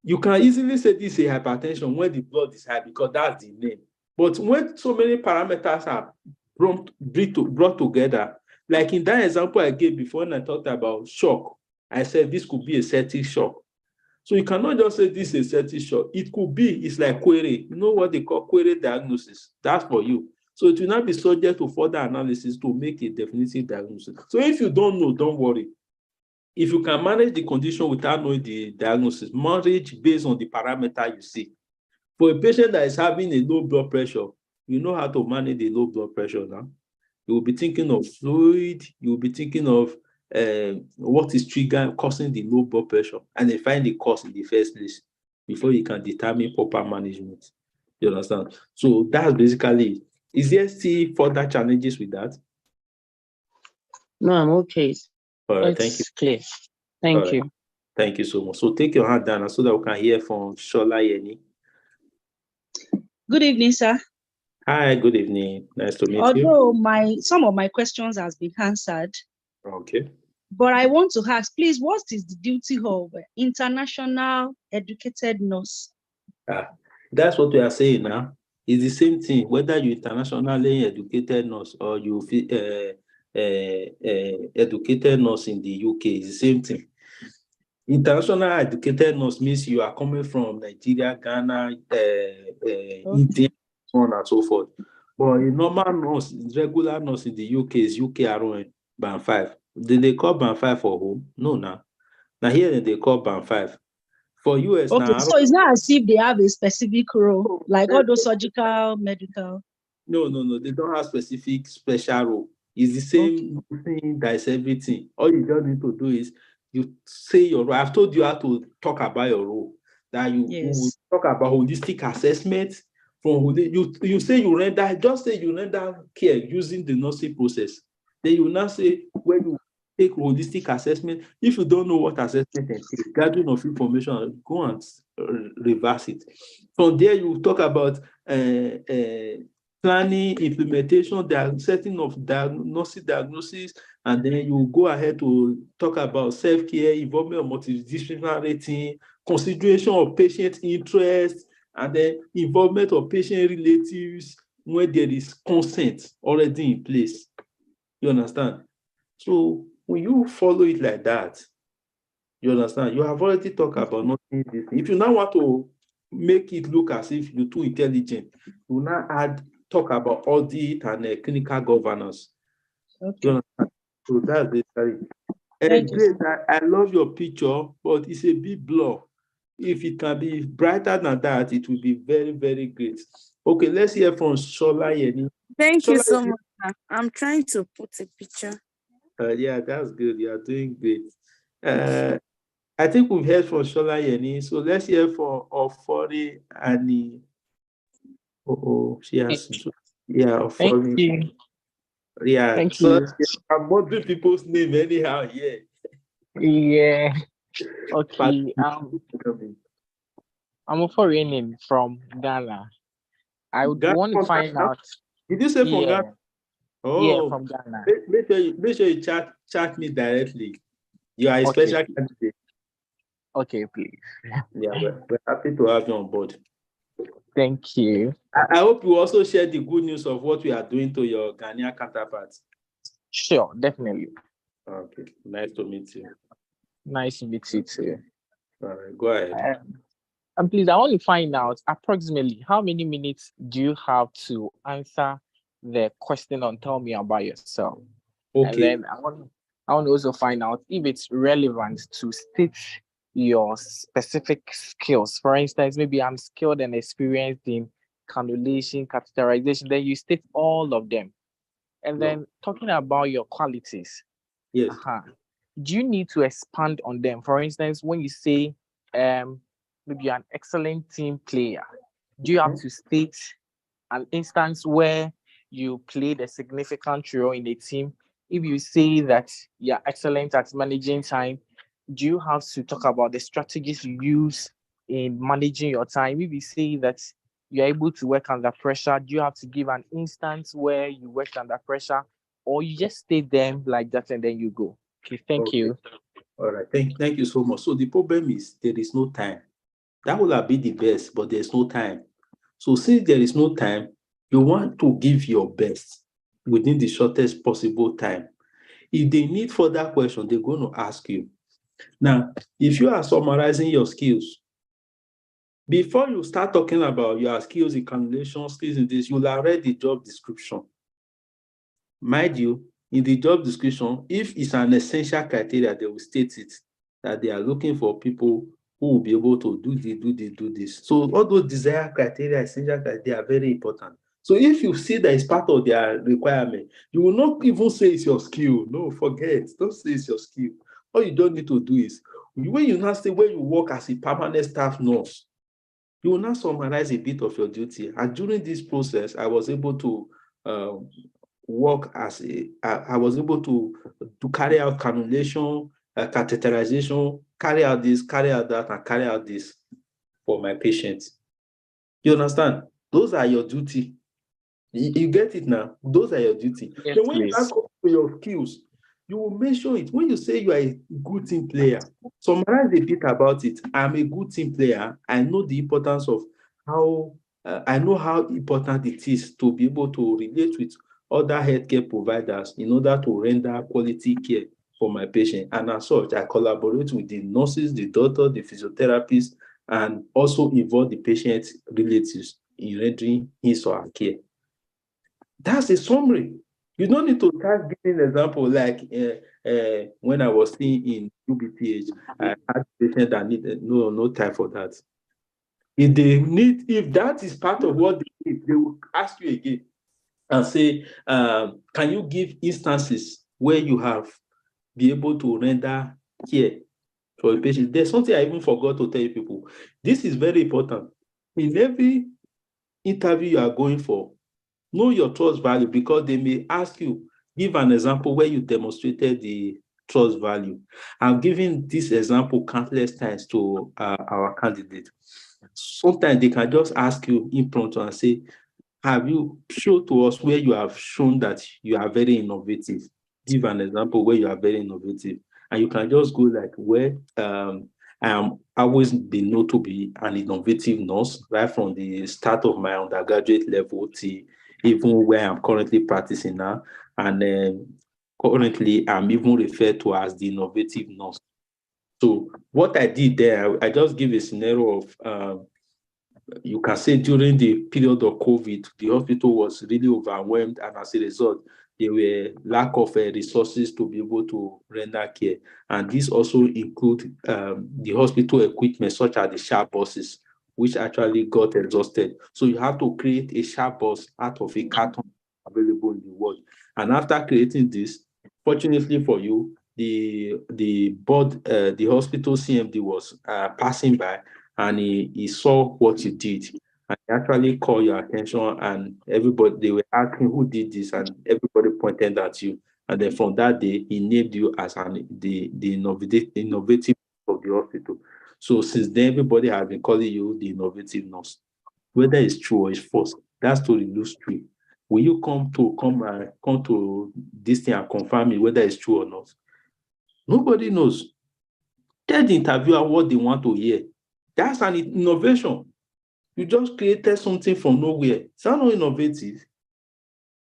You can easily say this is a hypertension when the blood is high because that's the name. But when so many parameters are brought together, like in that example I gave before when I talked about shock, I said this could be a septic shock. So you cannot just say this is a septic shock. It could be, it's like query. You know what they call query diagnosis? That's for you. So it will not be subject to further analysis to make a definitive diagnosis. So if you don't know, don't worry. If you can manage the condition without knowing the diagnosis, manage based on the parameter you see. For a patient that is having a low blood pressure, you know how to manage the low blood pressure now. You will be thinking of fluid, you will be thinking of what is causing the low blood pressure, and then find the cause in the first place before you can determine proper management. You understand? So that's basically it. Is there still further challenges with that? No, I'm okay. All right, thank you. Clear. Thank you. Thank you so much. So take your hand down so that we can hear from Shola Yeni. Good evening, sir. Hi, good evening. Nice to meet you. Although some of my questions has been answered. Okay. But I want to ask, please, what is the duty of international educated nurse? That's what we are saying now. It's the same thing, whether you're internationally educated nurse or you educated nurse in the UK, it's the same thing. International educated nurse means you are coming from Nigeria, Ghana, India, so on and so forth. But a normal nurse, regular nurse in the UK is UKRON, Band 5. Did they call Band 5 for home? No, now. Now here they call Band 5. For US now. So it's not as if they have a specific role, like all those surgical, medical. No. They don't have special role. It's the same thing that is everything. All you just need to do is you say your role. I've told you how to talk about your role. That you will talk about holistic assessment, from you say you render, just say you render care using the nursing process. Then you now say when you take holistic assessment, if you don't know what assessment entails, gathering of information, go and reverse it. From there, you talk about planning, implementation, setting of diagnosis, and then you go ahead to talk about self-care, involvement of multidisciplinary team, consideration of patient interest, and then involvement of patient relatives when there is consent already in place. You understand? So when you follow it like that, you understand? You have already talked about nothing. If you now want to make it look as if you're too intelligent, you now talk about audit and clinical governance. Okay. You understand? So that's basically Thank you. great. I love your picture, but it's a bit blur. If it can be brighter than that, it will be very, very great. Okay, let's hear from Shola Yeni. Thank you Shola so Yeni. much, sir. I'm trying to put a picture. Yeah, that's good. You are doing great. I think we've heard from Shola Yeni, so let's hear from Ofori Ani. She has. Yeah, Ofori. Thank you. Yeah, Thank so you. I'm murdering people's name anyhow. Yeah. Yeah. Okay. I'm a foreigner from Ghana. I would Ghana want to from find Ghana? out. Did you say from Yeah. Ghana? Yeah, Oh, from Ghana. make sure you chat me directly. You are a Okay. special candidate. Okay, please. Yeah, we're happy to have you on board. Thank you. I hope you also share the good news of what we are doing to your Ghanaian counterparts. Sure, definitely. Okay, nice to meet you. Nice to meet you too. All right, go ahead. And please, I want to find out approximately how many minutes do you have to answer the question on tell me about yourself. Okay. And then I want to also find out if it's relevant to state your specific skills. For instance, maybe I'm skilled and experienced in cannulation, catheterization. Then you state all of them. And then talking about your qualities. Yes. Do you need to expand on them? For instance, when you say maybe you're an excellent team player, do you have to state an instance where you played a significant role in a team? If you say that you're excellent at managing time, do you have to talk about the strategies you use in managing your time? If you say that you're able to work under pressure, do you have to give an instance where you worked under pressure, or you just state them like that and then you go? Okay, thank you. All right, thank you so much. So the problem is there is no time. That would have been the best, but there's no time. So since there is no time, you want to give your best within the shortest possible time. If they need further questions, they're going to ask you. Now, if you are summarizing your skills, before you start talking about your skills in cannulation, skills in this, you'll have read the job description. Mind you, in the job description, if it's an essential criteria, they will state it, that they are looking for people who will be able to do this. So all those desired criteria, essential criteria are very important. So if you see that it's part of their requirement, you will not even say it's your skill. No, forget. Don't say it's your skill. All you don't need to do is, when you now say where you work as a permanent staff nurse, you will now summarize a bit of your duty. And during this process, I was able to work as I was able to carry out cannulation, catheterization, carry out this, carry out that, and carry out this for my patients. You understand? Those are your duty. You get it now? Those are your duty. Yes, then when please. you ask for your skills, you will mention it. When you say you are a good team player, summarize a bit about it. I'm a good team player. I know the importance of how I know how important it is to be able to relate with other healthcare providers in order to render quality care for my patient. And as such, I collaborate with the nurses, the doctors, the physiotherapists, and also involve the patient's relatives in rendering his or her care. That's a summary. You don't need to start giving an example like when I was still in UBPH, I had patients that needed no time for that. If that is part of what they need, they will ask you again and say, can you give instances where you have been able to render care for a patient? There's something I even forgot to tell you people. This is very important. In every interview you are going for, know your trust value, because they may ask you, give an example where you demonstrated the trust value. I'm giving this example countless times to our candidate. Sometimes they can just ask you impromptu and say, have you shown to us where you have shown that you are very innovative? Give an example where you are very innovative. And you can just go like, where I am always been known to be an innovative nurse, right from the start of my undergraduate level to even where I'm currently practicing now. And currently, I'm even referred to as the innovative nurse. So what I did there, I just give a scenario of you can say during the period of COVID, the hospital was really overwhelmed, and as a result, there were lack of resources to be able to render care. And this also include the hospital equipment, such as the sharp buses, which actually got exhausted. So you have to create a sharp bus out of a carton available in the world. And after creating this, fortunately for you, the board, the hospital CMD was passing by, and he saw what you did, and he actually called your attention, and everybody, they were asking who did this, and everybody pointed at you. And then from that day, he named you as the innovative of the hospital. So since then, everybody has been calling you the innovative nurse. Whether it's true or it's false, that story looks true. Will you come to this thing and confirm it whether it's true or not? Nobody knows. Tell the interviewer what they want to hear. That's an innovation. You just created something from nowhere. It's not innovative.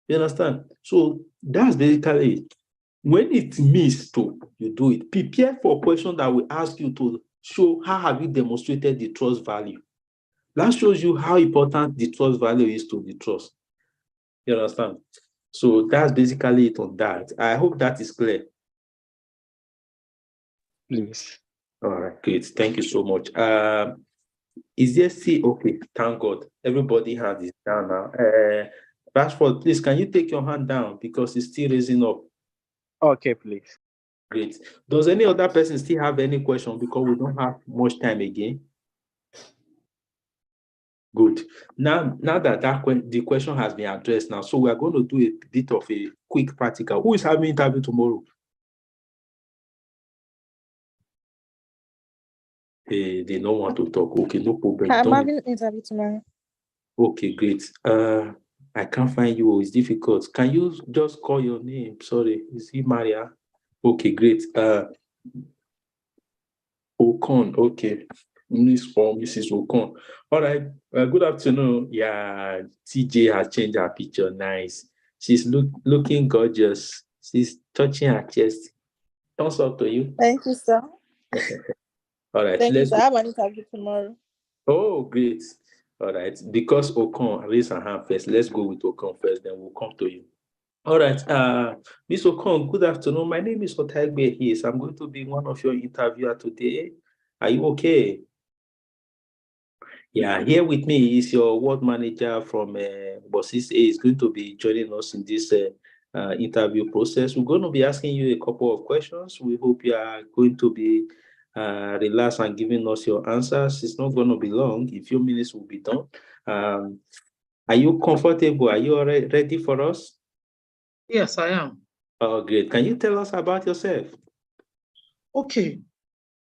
You understand? So that's basically it. When it means to, you do it. Prepare for a question that will ask you to show how have you demonstrated the trust value. That shows you how important the trust value is to the trust. You understand? So that's basically it on that. I hope that is clear. Please. All right, great. Thank you so much. Is there still okay? Thank God. Everybody hand is down now. Rashford, please, can you take your hand down because it's still raising up? Okay, please. Great. Does any other person still have any question? Because we don't have much time again. Good. Now that the question has been addressed now, so we are going to do a bit of a quick practical. Who is having interview tomorrow? They don't want to talk. Okay, no problem. I'm having interview tomorrow. Okay, great. I can't find you. It's difficult. Can you just call your name? Sorry, is it Maria? Okay, great. Okon. Okay, Miss for Mrs. Okon. All right. Good afternoon. Yeah, TJ has changed her picture. Nice. She's looking gorgeous. She's touching her chest. Thumbs up to you. Thank you, sir. All right. Thank you, sir. I have an interview tomorrow. Oh, great. All right. Because Okon raised her hand first, let's go with Okon first, then we'll come to you. All right. Ms. Okon, good afternoon. My name is Otagbe here. So I'm going to be one of your interviewers today. Are you okay? Yeah, here with me is your ward manager from Bossis A. Is going to be joining us in this interview process. We're going to be asking you a couple of questions. We hope you are going to be relaxed and giving us your answers. It's not going to be long. A few minutes will be done. Are you comfortable? Are you all ready for us? Yes, I am. Oh, great. Can you tell us about yourself? Okay.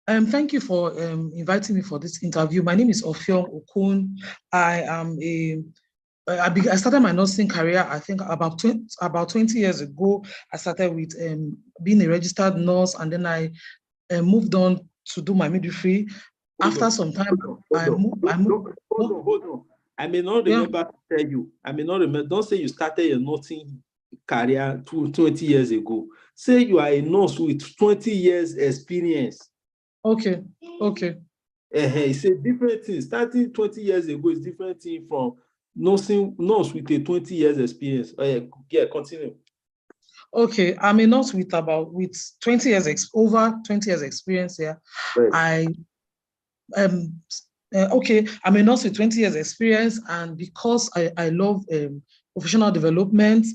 Thank you for inviting me for this interview. My name is Ofiong Okun. I started my nursing career, I think about 20 years ago. I started with being a registered nurse, and then I moved on to do my midwifery. After some time, Hold on. I may not remember to tell you. I may not remember. Don't say you started your nursing career 20 years ago. Say you are a nurse with 20 years experience. Okay. It's a different thing. Starting 20 years ago is different thing from nurse with a 20 years experience. Yeah, continue. Okay, I'm a nurse with 20 years over 20 years experience here. Right. I'm a nurse with 20 years experience, and because I love professional development,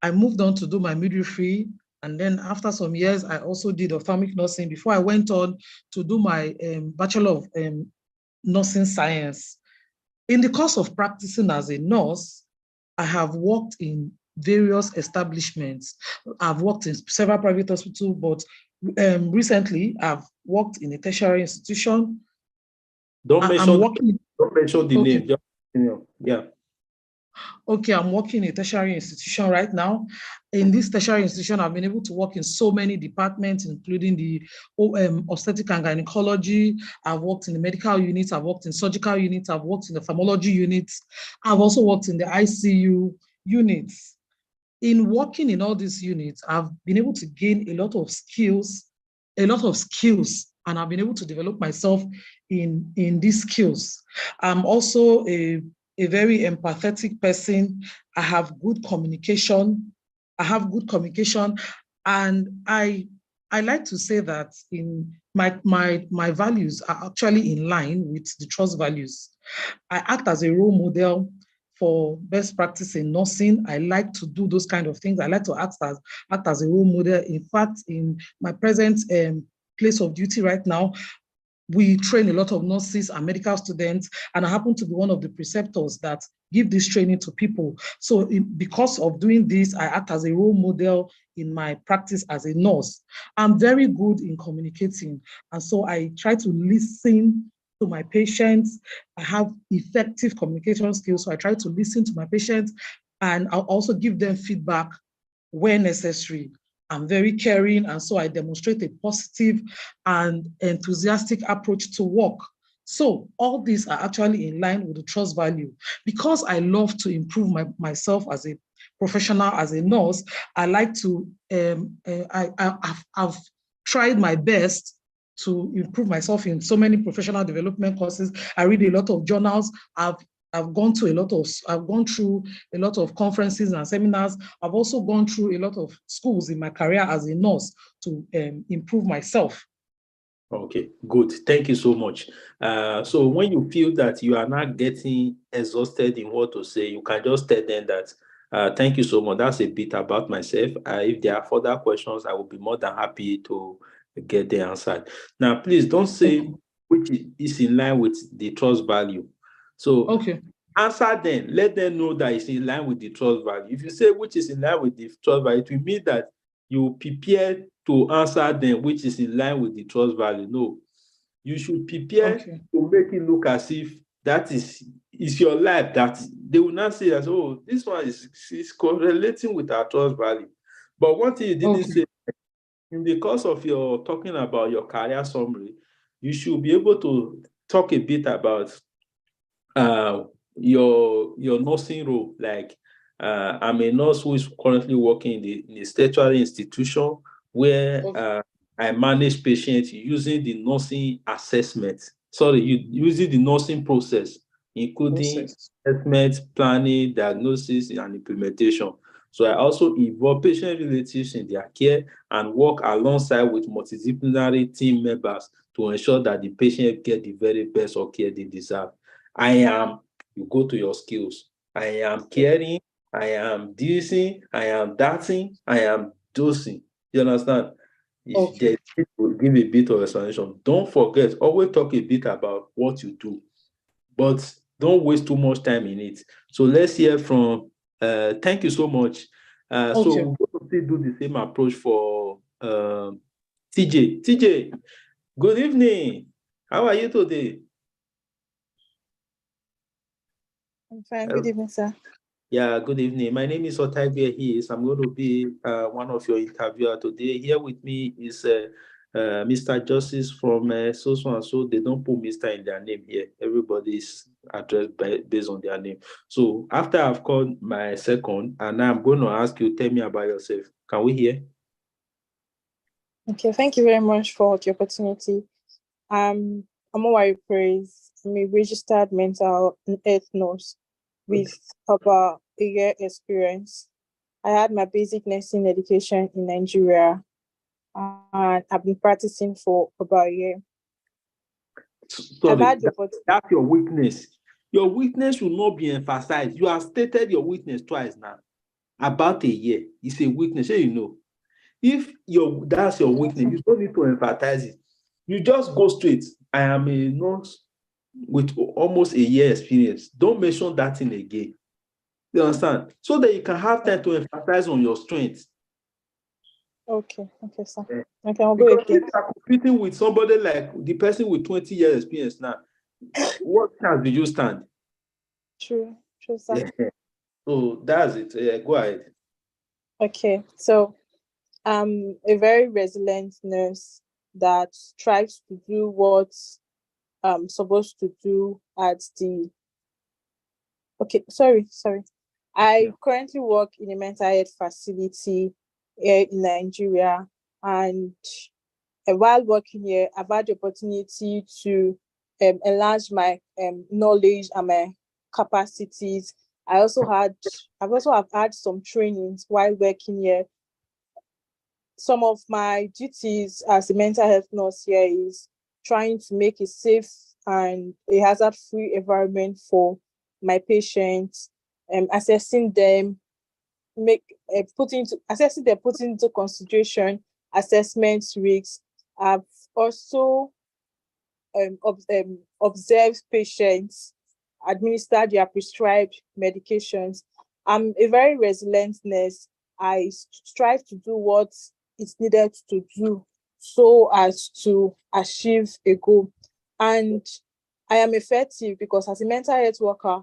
I moved on to do my midwifery. And then after some years, I also did ophthalmic nursing before I went on to do my Bachelor of Nursing Science. In the course of practicing as a nurse, I have worked in various establishments. I've worked in several private hospitals, but recently I've worked in a tertiary institution. Don't mention the Okay. name. Just, yeah. Okay, I'm working in a tertiary institution right now. In this tertiary institution, I've been able to work in so many departments, including the obstetric and gynecology. I've worked in the medical units, I've worked in surgical units, I've worked in the ophthalmology units. I've also worked in the ICU units. In working in all these units, I've been able to gain a lot of skills, and I've been able to develop myself in these skills. I'm also a very empathetic person. I have good communication. And I like to say that in my values are actually in line with the trust values. I act as a role model for best practice in nursing. I like to do those kind of things. I like to act as a role model. In fact, in my present place of duty right now, we train a lot of nurses and medical students, and I happen to be one of the preceptors that give this training to people. So because of doing this, I act as a role model in my practice as a nurse. I'm very good in communicating, and so I try to listen to my patients. I have effective communication skills, so I try to listen to my patients, and I'll also give them feedback when necessary. I'm very caring, and so I demonstrate a positive and enthusiastic approach to work. So all these are actually in line with the trust value. Because I love to improve myself as a professional, as a nurse, I like to, I've tried my best to improve myself in so many professional development courses. I read a lot of journals. I've gone through a lot of conferences and seminars. I've also gone through a lot of schools in my career as a nurse to improve myself. Okay, good. Thank you so much. So when you feel that you are not getting exhausted in what to say, you can just tell them that, thank you so much. That's a bit about myself. If there are further questions, I will be more than happy to get the answer. Now, please don't say which is in line with the trust value. So answer them. Let them know that it's in line with the trust value. If you say which is in line with the trust value, it will mean that you prepare to answer them which is in line with the trust value. No, you should prepare to make it look as if that is your life, that they will not say that, oh, this one is correlating with our trust value. But one thing you didn't say, in the course of your talking about your career summary, you should be able to talk a bit about your nursing role. Like, I'm a nurse who is currently working in a statutory institution where I manage patients using the nursing using the nursing process, including assessment, planning, diagnosis, and implementation. So I also involve patient relatives in their care and work alongside with multidisciplinary team members to ensure that the patient get the very best of care they deserve. You go to your skills. I am caring, I am dosing, I am dating, I am dosing. You understand? If they give a bit of explanation, don't forget, always talk a bit about what you do, but don't waste too much time in it. So let's hear from, thank you so much. So we're going to still do the same approach for TJ. TJ, good evening. How are you today? I'm fine. Good evening, sir. Yeah, good evening. My name is Otavia Hayes. I'm going to be one of your interviewers today. Here with me is Mr. Justice from so and so. They don't put Mr. in their name here. Everybody is addressed based on their name. So after I've called my second, and now I'm going to ask you, tell me about yourself. Can we hear? Okay, thank you very much for the opportunity. I'm Omowari Praise. I'm a registered mental health nurse with about a year experience. I had my basic nursing education in Nigeria, and I've been practicing for about a year. Sorry, that's your weakness. Your weakness will not be emphasized. You have stated your weakness twice now. About a year. It's a weakness, you know. If that's your weakness, you don't need to emphasize it. You just go straight. I am a nurse with almost a year experience. Don't mention that thing again. You understand? So that you can have time to emphasize on your strengths. Okay, sir. Okay, I'll go Because again. if you are competing with somebody like the person with 20 years experience now, what chance do you stand? True, sir. Yeah. So that's it. Go ahead. Okay, so I'm a very resilient nurse that tries to do what I'm supposed to do at the. Okay, sorry. I currently work in a mental health facility here in Nigeria, and while working here, I've had the opportunity to enlarge my knowledge and my capacities. I've also have had some trainings while working here. Some of my duties as a mental health nurse here is trying to make a safe and a hazard-free environment for my patients, assessing them, putting into consideration assessment risks. I've also observed patients, administer their prescribed medications. I'm a very resilient nurse. I strive to do what is needed to do so as to achieve a goal. And I am effective because as a mental health worker,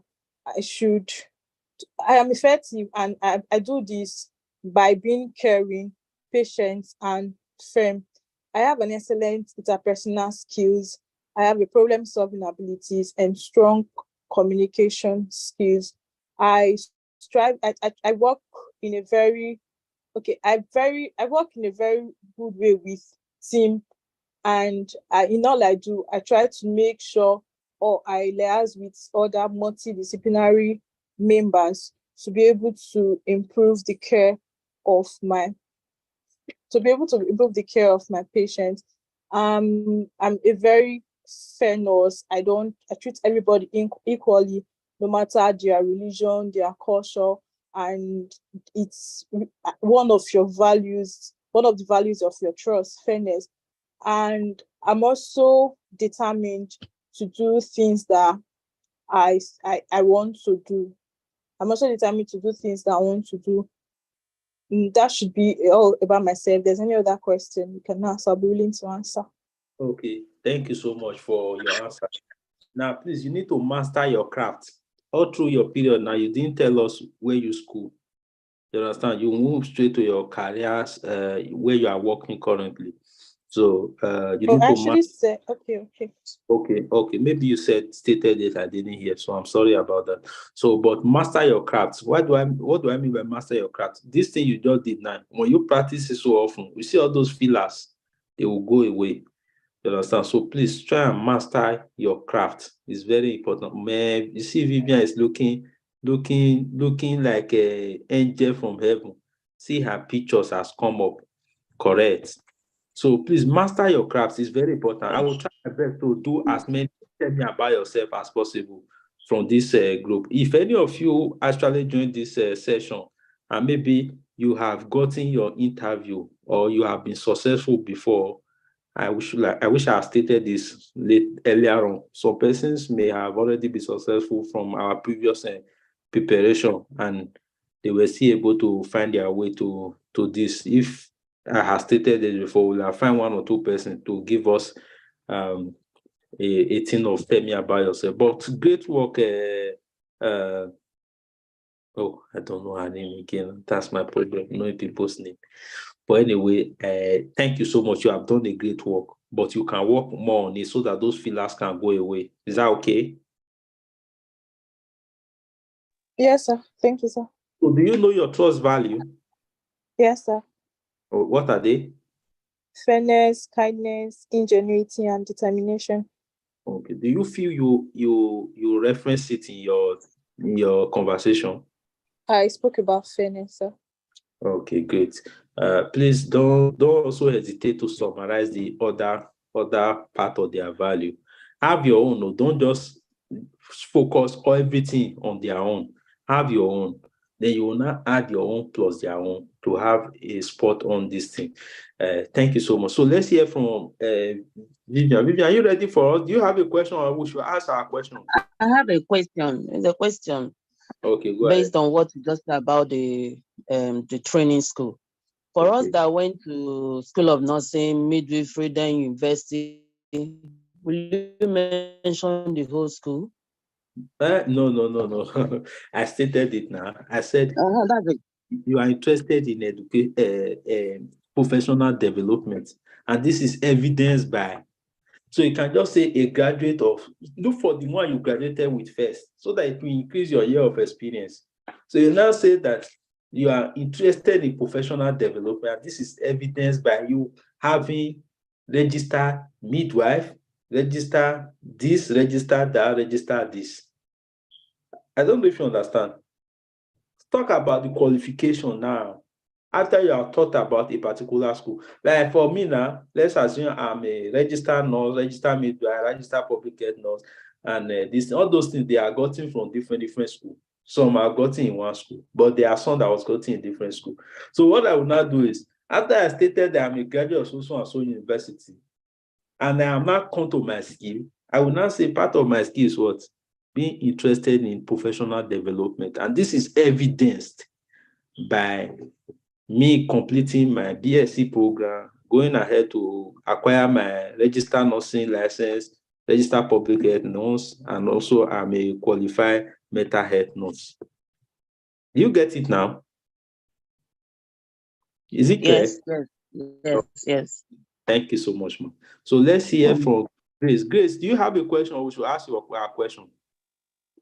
I am effective, and I do this by being caring, patient, and firm. I have an excellent interpersonal skills. I have a problem-solving abilities and strong communication skills. I work in a very I work in a very good way with team, and in all I do, I try to make sure, or I liaise with other multidisciplinary members to be able to improve the care of my patients. I'm a very fair nurse. I treat everybody equally, no matter their religion, their culture, and it's one of the values of your trust, fairness. And I'm also determined to do things that I want to do. I'm also determined to do things that I want to do. That should be all about myself. If there's any other question you can ask, I'll be willing to answer. Okay, thank you so much for your answer. Now, please, you need to master your craft. All through your period now, you didn't tell us where you school. You understand? You move straight to your careers where you are working currently. So you need to master. Okay. Maybe you stated it, I didn't hear, so I'm sorry about that. So, but master your craft. What do I mean by master your craft? This thing you just did now, when you practice it so often, you see all those fillers, they will go away. You understand? So please try and master your craft. It's very important. Man, you see Vivian is looking like an angel from heaven. See her pictures has come up. Correct. So please master your craft. It's very important. I will try my best to do as many tell me about yourself as possible from this group. If any of you actually joined this session and maybe you have gotten your interview or you have been successful before, I wish I have stated this earlier on. Some persons may have already been successful from our previous preparation, and they were still able to find their way to this. If I have stated it before, we'll have find one or two persons to give us a thing of tell me about yourself. But great work. Oh, I don't know her name again. That's my problem, knowing people's name. But anyway, thank you so much. You have done a great work, but you can work more on it so that those fillers can go away. Is that okay? Yes, sir. Thank you, sir. So do you know your trust value? Yes, sir. What are they? Fairness, kindness, ingenuity, and determination. Okay. Do you feel you reference it in your conversation? I spoke about fairness, sir. Okay, great. Please don't also hesitate to summarize the other part of their value. Have your own. Don't just focus on everything on their own. Have your own. then you will now add your own plus their own to have a spot on this thing. Thank you so much. So let's hear from Vivian. Vivian, are you ready for us? Do you have a question, or we should ask our question? I have a question. It's a question. Okay, go based ahead. on what you just said about the training school. For us that went to School of Nursing, midwifery, then university, will you mention the whole school? No. I stated it now. I said That's it. you are interested in professional development, and this is evidenced by. So you can just say a graduate of, look for the one you graduated with first, so that it will increase your year of experience. So you now say that you are interested in professional development. This is evidenced by you having registered midwife, register this, register that, register this. I don't know if you understand. Talk about the qualification now. After you have thought about a particular school. Like for me now, let's assume I'm a registered nurse, registered midwife, registered public health nurse, and all those things they are gotten from different schools. Some are gotten in one school, but there are some that was gotten in different school. So what I will now do is, after I stated that I'm a graduate of so and so university, and I am not come to my skill, I will now say part of my skill is what? Being interested in professional development. And this is evidenced by me completing my BSc program, going ahead to acquire my registered nursing license, registered public health nurse, and also I'm a qualified mental health nurse. You get it now? Is it clear? Yes. Thank you so much, ma'am. So let's hear from Grace. Grace, do you have a question, or we should ask you a question?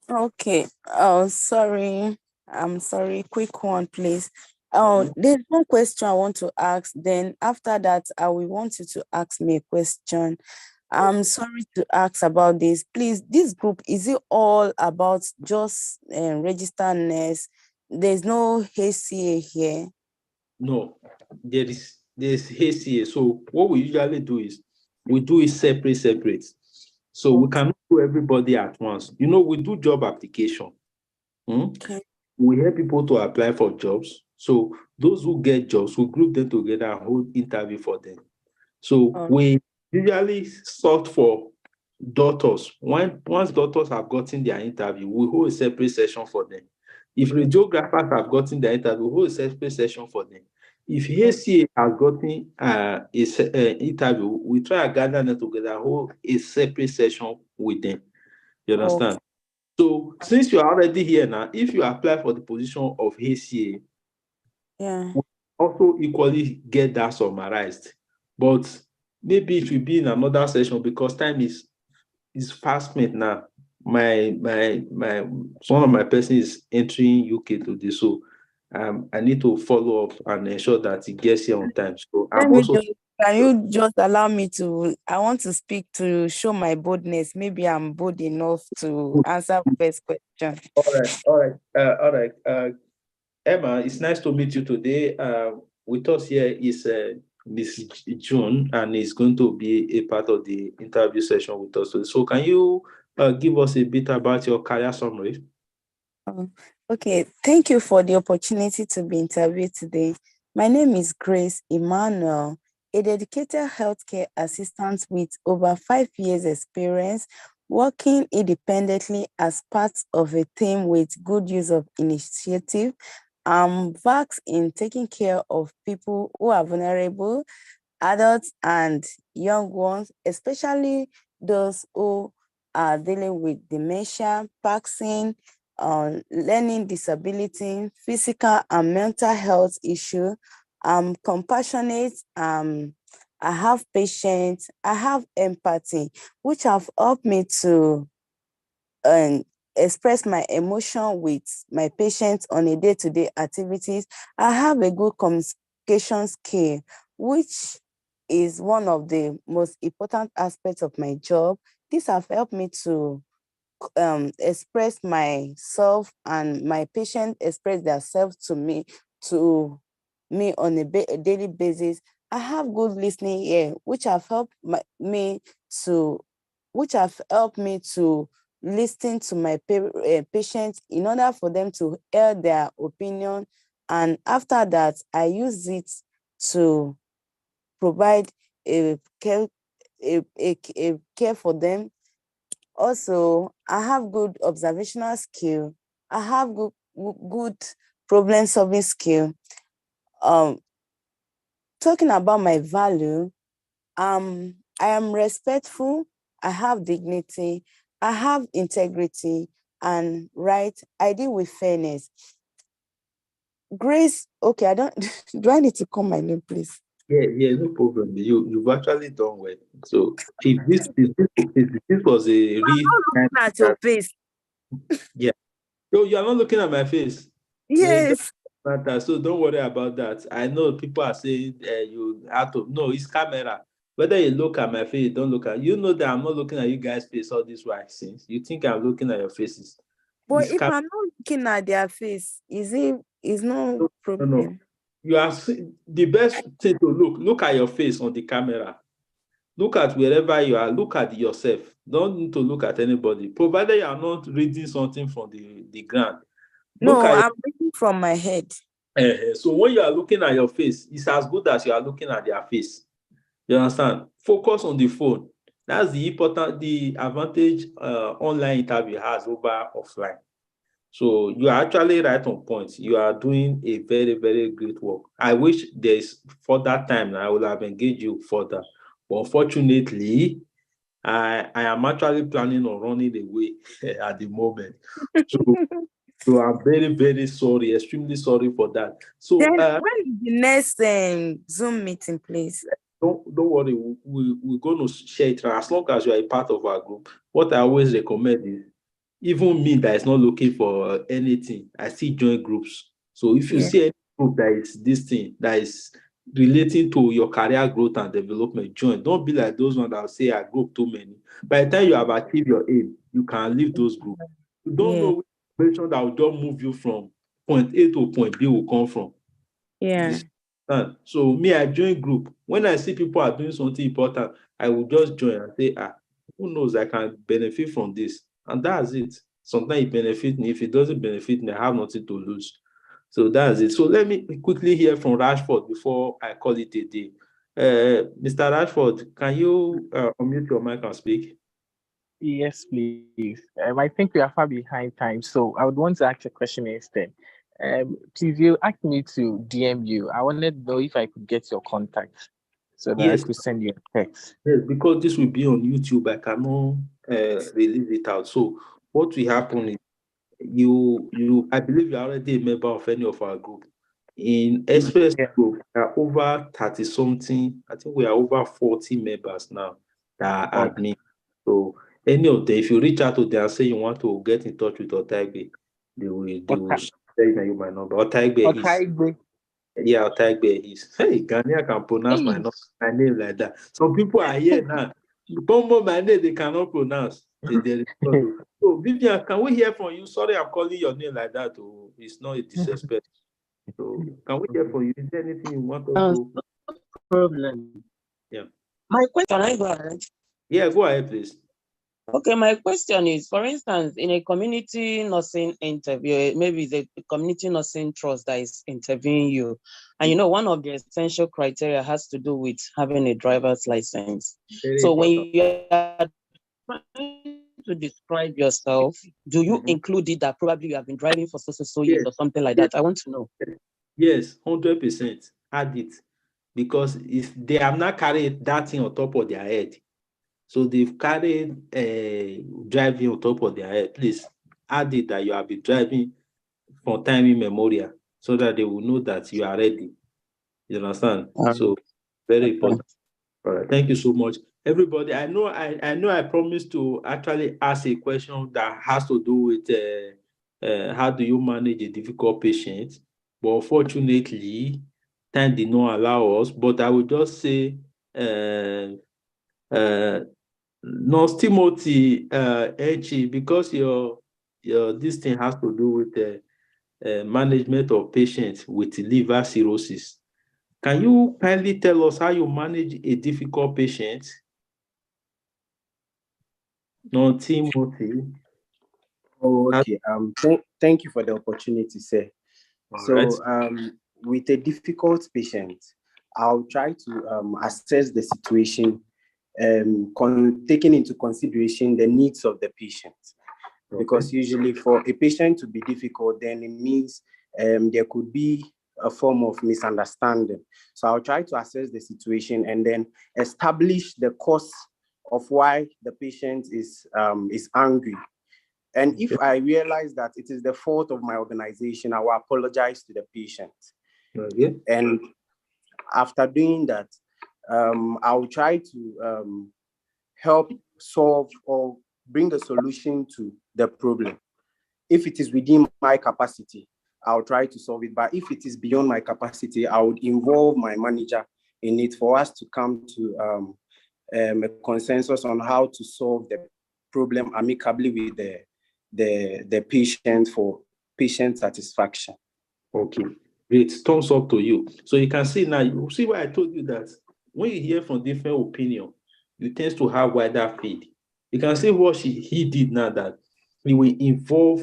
Okay. Oh, sorry. I'm sorry. Quick one, please. Oh, there's one question I want to ask. Then after that, I will want you to ask me a question. I'm sorry to ask about this. Please, this group, is it all about just registered nurse? There's no HCA here? No, there's HCA. So what we usually do is we do it separate. So we cannot do everybody at once. You know, we do job application. Okay. We help people to apply for jobs. So those who get jobs, we group them together and hold interview for them. So we usually sort for doctors. Once doctors have gotten their interview, we hold a separate session for them. If radiographers have gotten their interview, we hold a separate session for them. If HCA has gotten an interview, we try to gather them together and hold a separate session with them. You understand? So since you are already here now, if you apply for the position of HCA, we also equally get that summarized. But maybe it will be in another session because time is fast spent now. My one of my person is entering UK today, so I need to follow up and ensure that he gets here on time. So can you just allow me to? I want to speak to show my boldness. Maybe I'm bold enough to answer first question. All right. Emma, it's nice to meet you today. With us here is Miss June, and is going to be a part of the interview session with us. So can you give us a bit about your career summary? Okay, thank you for the opportunity to be interviewed today. My name is Grace Emmanuel, a dedicated healthcare assistant with over 5 years experience working independently as part of a team with good use of initiative. I'm versed in taking care of people who are vulnerable, adults and young ones, especially those who are dealing with dementia, Parkinson, learning disability, physical and mental health issue. I'm compassionate. I have patience. I have empathy, which have helped me to express my emotion with my patients on a day-to-day activities. I have a good communication skill, which is one of the most important aspects of my job. This have helped me to express myself and my patients express themselves to me on a daily basis. I have good listening ear, which have helped me to listen to my patients in order for them to hear their opinion. And after that, I use it to provide a care for them. Also, I have good observational skill. I have good problem-solving skill. Talking about my value, I am respectful, I have dignity, I have integrity, and I deal with fairness. Grace, okay, do I need to call my name, please? Yeah, no problem. You've actually done well. So if this was a real time At your face. yeah. No, you are not looking at my face. Yes. Matter. So don't worry about that. I know people are saying you have to. No, it's camera. Whether you look at my face, don't look at. You know that I'm not looking at you guys' face all this while since you think I'm looking at your faces. But if I'm not looking at their face, is no problem? No. You are the best thing to look at your face on the camera. Look at wherever you are. Look at yourself. Don't need to look at anybody, provided you are not reading something from the ground. No, I'm reading from my head. So when you are looking at your face, it's as good as you are looking at their face. You understand? Focus on the phone. That's the advantage online interview has over offline. So you are actually right on point. You are doing a very, very great work. I wish there's further time and I would have engaged you further. But unfortunately, I am actually planning on running away at the moment. So I'm very, very sorry, extremely sorry for that. So then when is the next Zoom meeting, please? Don't worry, we're going to share it as long as you are a part of our group. What I always recommend is, even me that is not looking for anything, I still join groups. So if you see any group that is this thing, that is relating to your career growth and development, join. Don't be like those ones that will say I group too many. By the time you have achieved your aim, you can leave those groups. You don't know which information that will just move you from point A to point B will come from. Yeah. So me, I join group. When I see people are doing something important, I will just join and say, who knows, I can benefit from this. And that's it. Sometimes it benefits me. If it doesn't benefit me, I have nothing to lose. So that's it. So let me quickly hear from Rashford before I call it a day. Mr. Rashford, can you unmute your mic and speak? Yes, please. I think we are far behind time, so I would want to ask a question instead. Please, you asked me to DM you. I wanted to know if I could get your contact so that I could send you a text. Yes, because this will be on YouTube, I cannot release it out. So what will happen is I believe you're already a member of any of our group. In Express Group, there are over 30 something. I think we are over 40 members now that are admin. So any of them, if you reach out to them and say you want to get in touch with Otaigbe, they will share you my number. Otaigbe is. Hey, Ghanaian can pronounce my name like that. Some people are here now. My name they cannot pronounce. So Vivian, can we hear from you? Sorry, I'm calling your name like that. Oh, it's not a disrespect. So can we hear from you? Is there anything you want us to? No problem. Yeah. My question, can I go ahead? Yeah, go ahead, please. Okay, my question is, for instance, in a community nursing interview, maybe the community nursing trust that is interviewing you, and one of the essential criteria has to do with having a driver's license. So when you are trying to describe yourself, do you include it that probably you have been driving for so years or something like that? I want to know. Yes, 100%. Add it. Because if they have not carried that thing on top of their head, so they've carried driving on top of their head, please add it that you have been driving for time immemorial so that they will know that you are ready. You understand? So very important. All right. Thank you so much. Everybody, I know I promised to actually ask a question that has to do with how do you manage a difficult patient, but unfortunately, time did not allow us. But I will just say, Nurse Timothy Echi, because your this thing has to do with management of patients with liver cirrhosis. Can you kindly tell us how you manage a difficult patient? No, Timothy. Okay. Thank you for the opportunity, sir. So, with a difficult patient, I'll try to assess the situation, taking into consideration the needs of the patient. Because usually for a patient to be difficult, then it means there could be a form of misunderstanding. So I'll try to assess the situation and then establish the cause of why the patient is angry. And if I realize that it is the fault of my organization, I will apologize to the patient. And after doing that, I will try to help solve or bring a solution to the problem. If it is within my capacity, I'll try to solve it. But if it is beyond my capacity, I would involve my manager in it for us to come to a consensus on how to solve the problem amicably with the patient for patient satisfaction. Okay, great. Thumbs up to you. So you can see now, you see why I told you that when you hear from different opinion, you tend to have wider field. You can see what he did now, that he will involve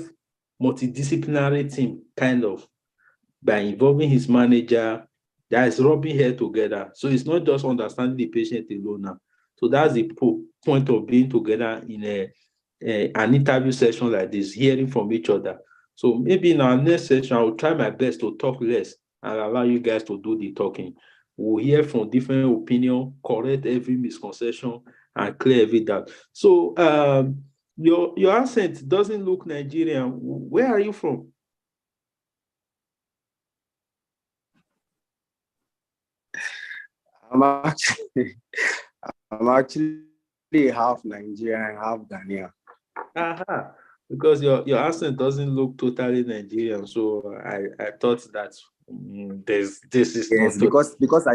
multidisciplinary team kind of by involving his manager, that is rubbing head together. So it's not just understanding the patient alone now. So that's the point of being together in an interview session like this, hearing from each other. So maybe in our next session, I will try my best to talk less and allow you guys to do the talking. We'll hear from different opinions, correct every misconception, and clear every doubt. So your accent doesn't look Nigerian. Where are you from? I'm actually half Nigerian, half Ghanaian. Because your accent doesn't look totally Nigerian, so I thought that this is yes, not because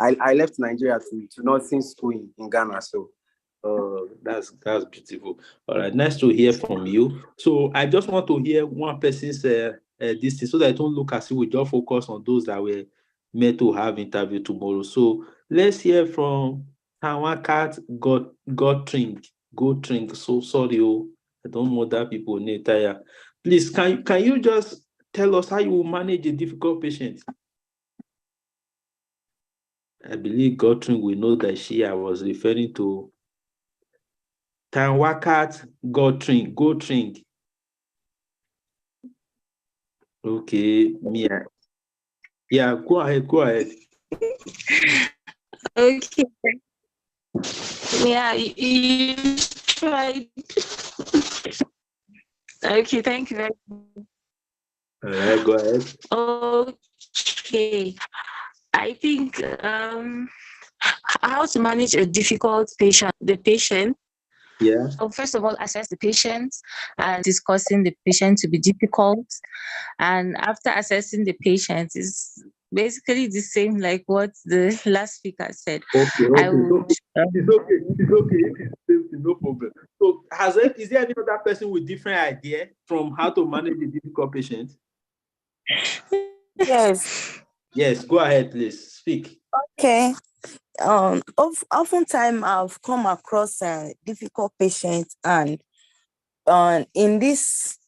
I left Nigeria to nursing school in Ghana. So that's beautiful. All right, nice to hear from you. So I just want to hear one person's this thing, so that I don't look as if we just focus on those that were meant to have interview tomorrow. So let's hear from Tawakat Gotring. So sorry, I don't know that people need tire. Please, can you just tell us how you will manage a difficult patient? I believe Gotring will know that I was referring to Tawakat Gotring. Okay, Mia. Yeah, go ahead. Okay. Yeah, you tried. Okay, thank you very much. All right, go ahead. Okay. I think how to manage a difficult patient, Yeah. So first of all, assess the patient and discussing the patient to be difficult. And after assessing the patient is basically the same like what the last speaker said. Okay. It's okay. It's no problem. So is there any other person with different idea from how to manage a difficult patient? Yes, go ahead, please. Speak. Okay. Oftentimes I've come across difficult patients, and in this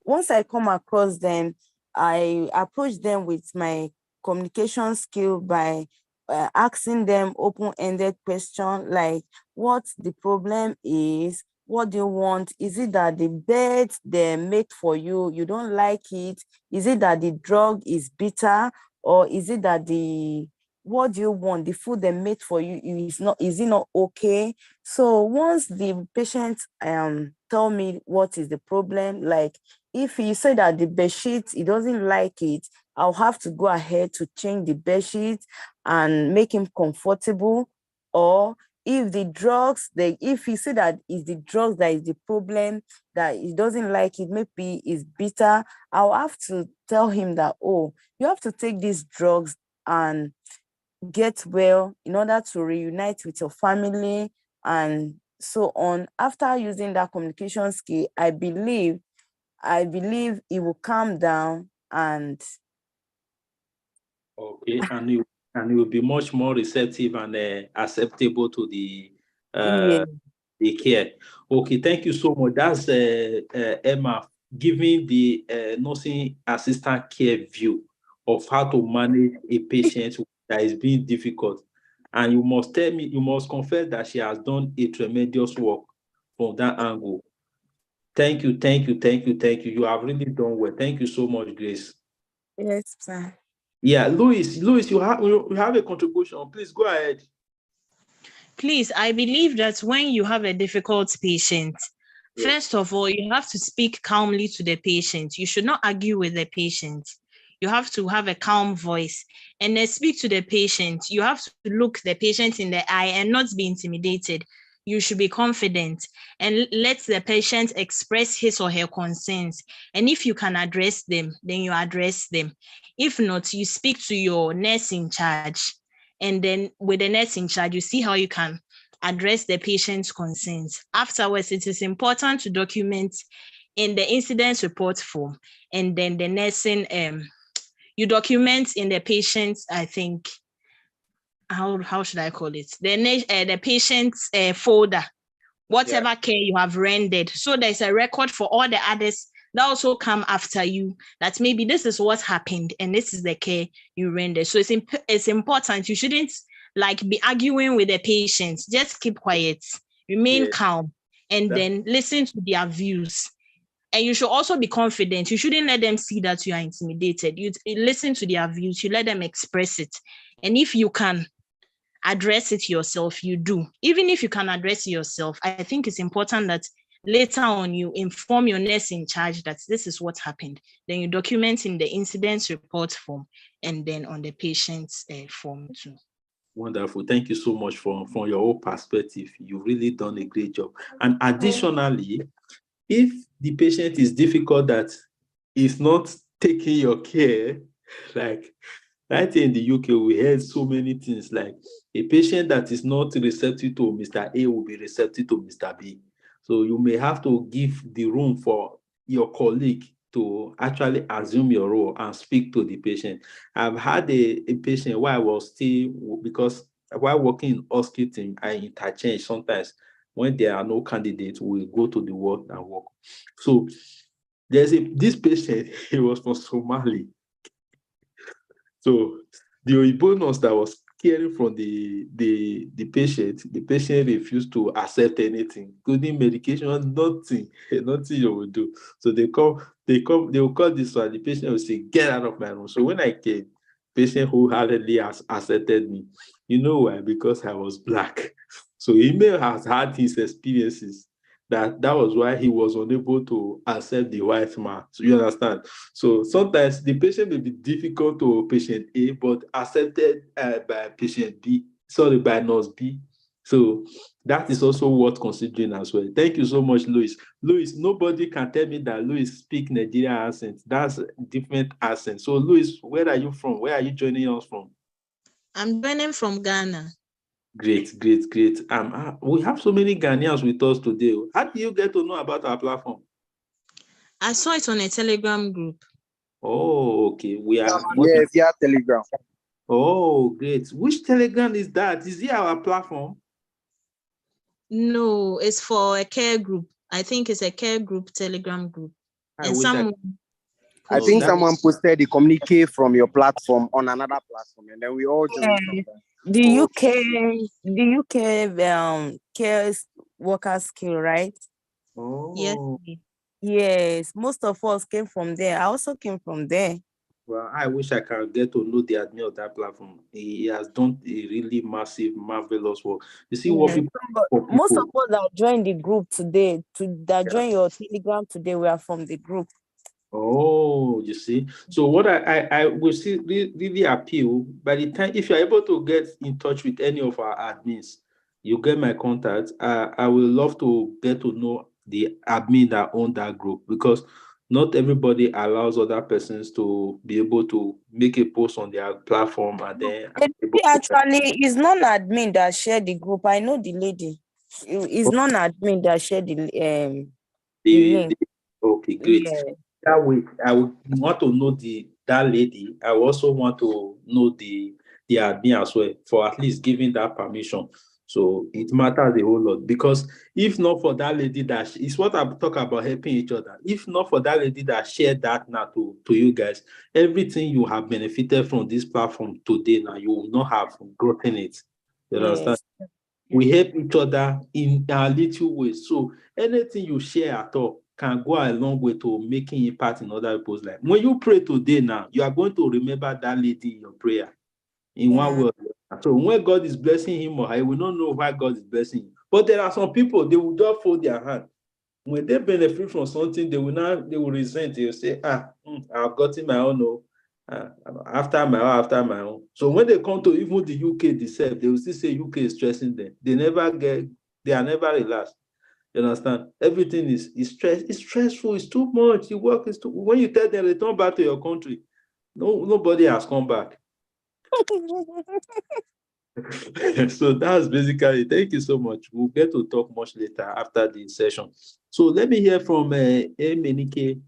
once I come across them, I approach them with my communication skill by asking them open-ended questions like, what the problem is, what do you want? Is it that the bed they make for you, you don't like it? Is it that the drug is bitter? Or is it that what do you want? The food they made for you is it not okay? So once the patient tell me what is the problem, like if he said that the bed sheet, he doesn't like it, I'll have to go ahead to change the bed sheet and make him comfortable. Or if the drugs, if he said that it's the drugs that is the problem, that he doesn't like it, maybe it's bitter, I'll have to tell him that, oh, you have to take these drugs and get well in order to reunite with your family and so on. After using that communication skill, I believe it will calm down and okay, and you will be much more receptive and acceptable to the The care. Okay, thank you so much. That's Emma giving the nursing assistant care view of how to manage a patient that is being difficult. And you must tell me, you must confess that she has done a tremendous work from that angle. Thank you, thank you, thank you, thank you. You have really done well. Thank you so much, Grace. Yes, sir. Yeah, Louis, you have a contribution. Please go ahead. Please, I believe that when you have a difficult patient, first of all, you have to speak calmly to the patient. You should not argue with the patient. You have to have a calm voice and then speak to the patient. You have to look the patient in the eye and not be intimidated. You should be confident and let the patient express his or her concerns. And if you can address them, then you address them. If not, you speak to your nurse in charge. And then with the nurse in charge, you see how you can address the patient's concerns. Afterwards, it is important to document in the incident report form, and then the nursing, you document in the patient's, I think, how should I call it? The patient's folder, whatever care you have rendered. So there's a record for all the others that also come after you, that maybe this is what happened and this is the care you render. So it's important. You shouldn't be arguing with the patients. Just keep quiet, remain calm, and then listen to their views. And you should also be confident. You shouldn't let them see that you are intimidated. You listen to their views, you let them express it. And if you can address it yourself, you do. Even if you can address it yourself, I think it's important that later on you inform your nurse in charge that this is what happened. Then you document in the incident report form and then on the patient's form too. Wonderful. Thank you so much from your own perspective. You've really done a great job. And additionally, if the patient is difficult that is not taking your care, like right in the UK, we heard so many things like a patient that is not receptive to Mr. A will be receptive to Mr. B. So you may have to give the room for your colleague to actually assume your role and speak to the patient. I've had a patient while I was still, because while working in hospital, I interchange sometimes. When there are no candidates, we go to the ward and work. So there's this patient, he was from Somali. So the Oyibo nurse that was caring for the patient refused to accept anything, including medication, nothing you will do. So they will call this one, the patient will say, get out of my room. So when I came, patient wholeheartedly accepted me. You know why? Because I was Black. So he may have had his experiences. That was why he was unable to accept the white man. So you understand? So sometimes the patient may be difficult to patient A, but accepted by patient B, by nurse B. So that is also worth considering as well. Thank you so much, Louis. Louis, nobody can tell me that Louis speaks Nigerian accent. That's a different accent. So Louis, where are you from? Where are you joining us from? I'm joining from Ghana. Great, great, great. We have so many Ghanaians with us today. How do you get to know about our platform? I saw it on a Telegram group. Oh, okay. We are via Telegram. Oh, great. Which Telegram is that? Is it our platform? No, it's for a care group. I think it's a care group Telegram group. I think someone posted the communique from your platform on another platform, and then we all joined. The UK care worker skill, right? Oh. Yes. Yes, most of us came from there. I also came from there. Well, I wish I could get to know the admin of that platform. He has done a really massive, marvelous work. You see what people. Most of us that joined the group today, join your Telegram today, we are from the group. Oh, you see. So what I will see really appeal by the time, if you're able to get in touch with any of our admins, you get my contact. I will love to get to know the admin that own that group, because not everybody allows other persons to be able to make a post on their platform and then actually it's non-admin that shared the group. I know the lady. It's non-admin that shared the link. Okay, great. Yeah. That way, I would want to know that lady. I also want to know the admin as well, for at least giving that permission. So it matters a whole lot, because if not for that lady it's what I talk about, helping each other. If not for that lady that shared that now to you guys, everything you have benefited from this platform today now, you will not have gotten it. You understand? We help each other in our little ways. So anything you share at all can go a long way to making impact in other people's life. When you pray today now, you are going to remember that lady in your prayer in one way. So when God is blessing him or her, he will not know why God is blessing him. But there are some people, they will just fold their hand. When they benefit from something, they will resent. They will say, I've gotten my own. After my own. So when they come to even the UK themselves, they will still say UK is stressing them. They are never relaxed. You understand? Everything is stressful, it's too much. The work is too. When you tell them return back to your country, nobody has come back. So that's basically it. Thank you so much. We'll get to talk much later after the session. So let me hear from Emenike.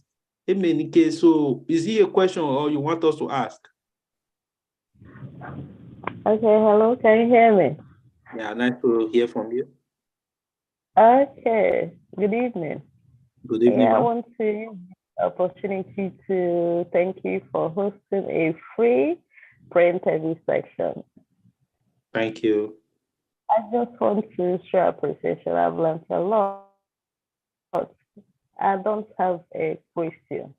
Emenike, so is it a question or you want us to ask? Okay, hello, can you hear me? Yeah, nice to hear from you. Okay, good evening. Good evening. I want to use the opportunity to thank you for hosting a free pre-interview section. Thank you. I just want to share appreciation. I've learned a lot. I don't have a question.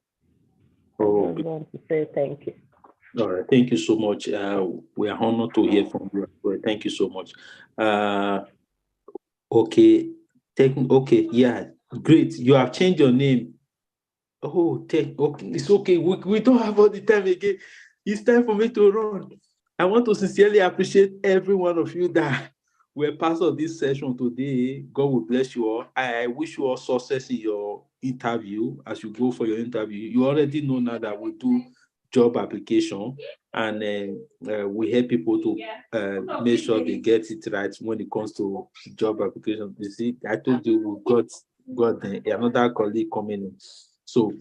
I just want to say thank you. All right, thank you so much. We are honored to hear from you. Thank you so much. Okay, yeah, great. You have changed your name. Okay, it's okay. We don't have all the time again. It's time for me to run. I want to sincerely appreciate every one of you that were part of this session today. God will bless you all. I wish you all success in your interview as you go for your interview. You already know now that we do job application, and we help people to make sure they get it right when it comes to job application. You see, I told you we got another colleague coming in. So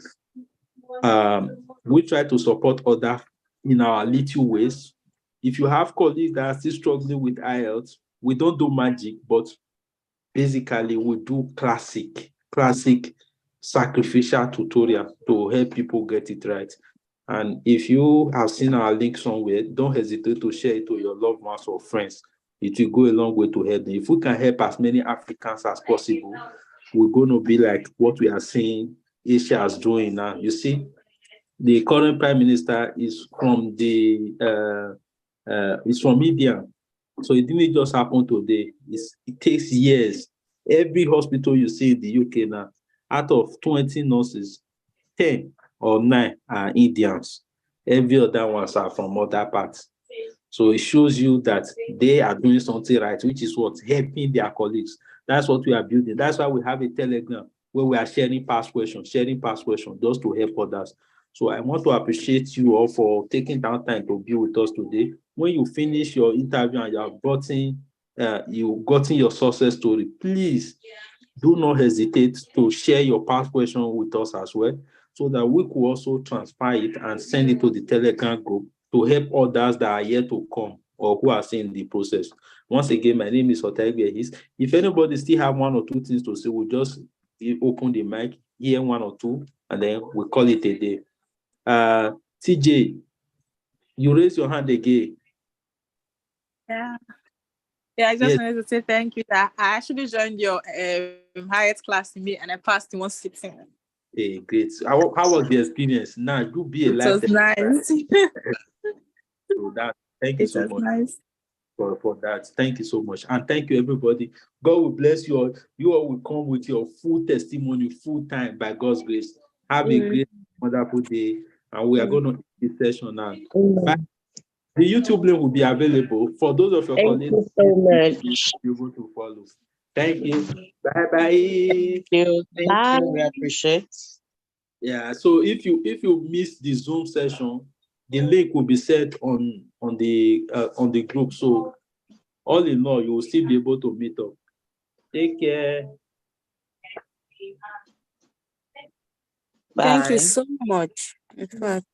we try to support others in our little ways. If you have colleagues that are still struggling with IELTS, we don't do magic, but basically we do classic sacrificial tutorial to help people get it right. And if you have seen our link somewhere, don't hesitate to share it to your loved ones or friends. It will go a long way to help them. If we can help as many Africans as possible, we're going to be like what we are seeing Asia is doing now. You see, the current prime minister is from India. So it didn't just happen today. It takes years. Every hospital you see in the UK now, out of 20 nurses, 10 or 9 are Indians. Every other ones are from other parts. So it shows you that they are doing something right, which is what? Helping their colleagues. That's what we are building. That's why we have a Telegram where we are sharing past questions just to help others. So I want to appreciate you all for taking that time to be with us today. When you finish your interview and you've gotten your success story, please do not hesitate to share your past question with us as well, so that we could also transfer it and send it to the Telegram group to help others that are yet to come or who are still in the process. Once again, my name is Otaigwe. If anybody still have one or two things to say, we'll just open the mic, hear one or two, and then we call it a day. TJ, you raise your hand again. Yeah, I just wanted to say thank you that I actually joined your highest class in me and I passed in one sitting. Hey, great. How was the experience? Now you be a life. It was nice. So thank you so much. Nice. For that. Thank you so much. And thank you, everybody. God will bless you all. You all will come with your full testimony, full time by God's grace. Have a great, wonderful day. And we are going to end this session now. The YouTube link will be available for those of your colleagues. Thank you so much. Be able to follow. Thank you. Bye-bye. Thank you. We appreciate. Yeah. So if you miss the Zoom session, the link will be set on the group. So all in all, you will still be able to meet up. Take care. Bye. Thank you so much. In fact,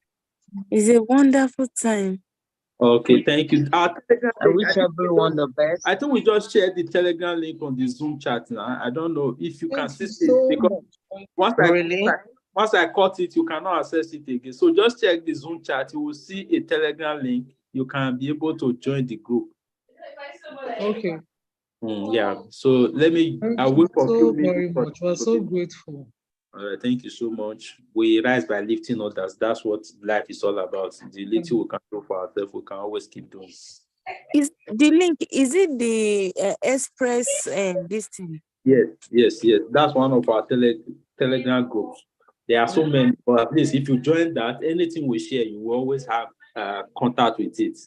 it's a wonderful time. Okay, thank you. I wish everyone the best. I think we just shared the Telegram link on the Zoom chat now. I don't know if you can see it so because once I cut it, you cannot access it again. So just check the Zoom chat. You will see a Telegram link. You can be able to join the group. Okay. Yeah. So let me. I will for so few very minutes. much. We're so grateful. All right, thank you so much. We rise by lifting others. That's what life is all about. The little we can do for ourselves, we can always keep doing. Is the link? Is it the Express this thing? Yes. That's one of our Telegram groups. There are so many, but at least if you join that, anything we share, you will always have contact with it.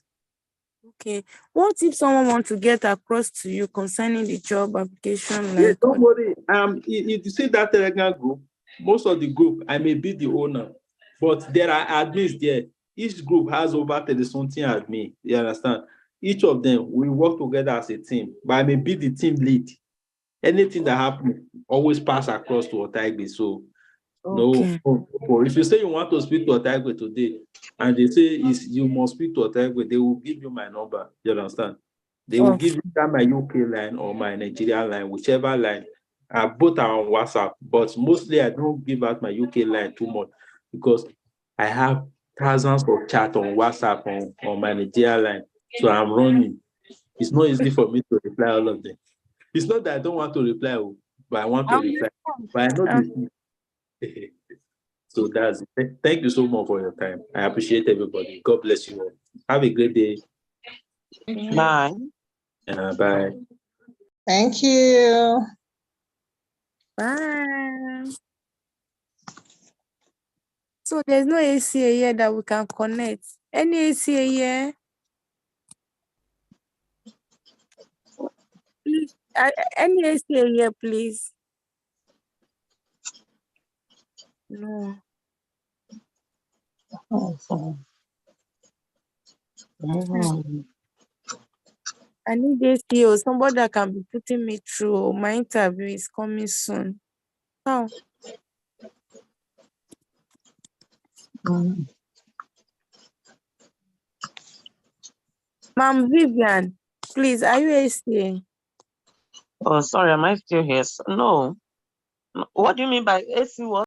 Okay. What if someone wants to get across to you concerning the job application? Like, don't worry. If you see that Telegram group, most of the group, I may be the owner, but there are admins there. Each group has over 30-something admin. You understand? Each of them, we work together as a team, but I may be the team lead. Anything that happens, always pass across to Otaigbe. So, okay. No. If you say you want to speak to Otaigbe today, and they say you must speak to Otaigbe, they will give you my number. You understand? They will give you my UK line or my Nigeria line, whichever line. Both are on WhatsApp, but mostly I don't give out my UK line too much because I have thousands of chat on WhatsApp on my Nigeria line. So I'm running. It's not easy for me to reply all of them. It's not that I don't want to reply, but I want to reply. But I know this. So that's it. Thank you so much for your time. I appreciate everybody. God bless you all. Have a great day. Bye. Bye. Thank you. Bye. So there's no ACA here that we can connect. Any ACA here? Please, any ACA here, please? No. I need ACA or somebody that can be putting me through. My interview is coming soon. How? Ma'am Vivian, please, are you ACA? Oh, sorry, am I still here? No. What do you mean by AC? What?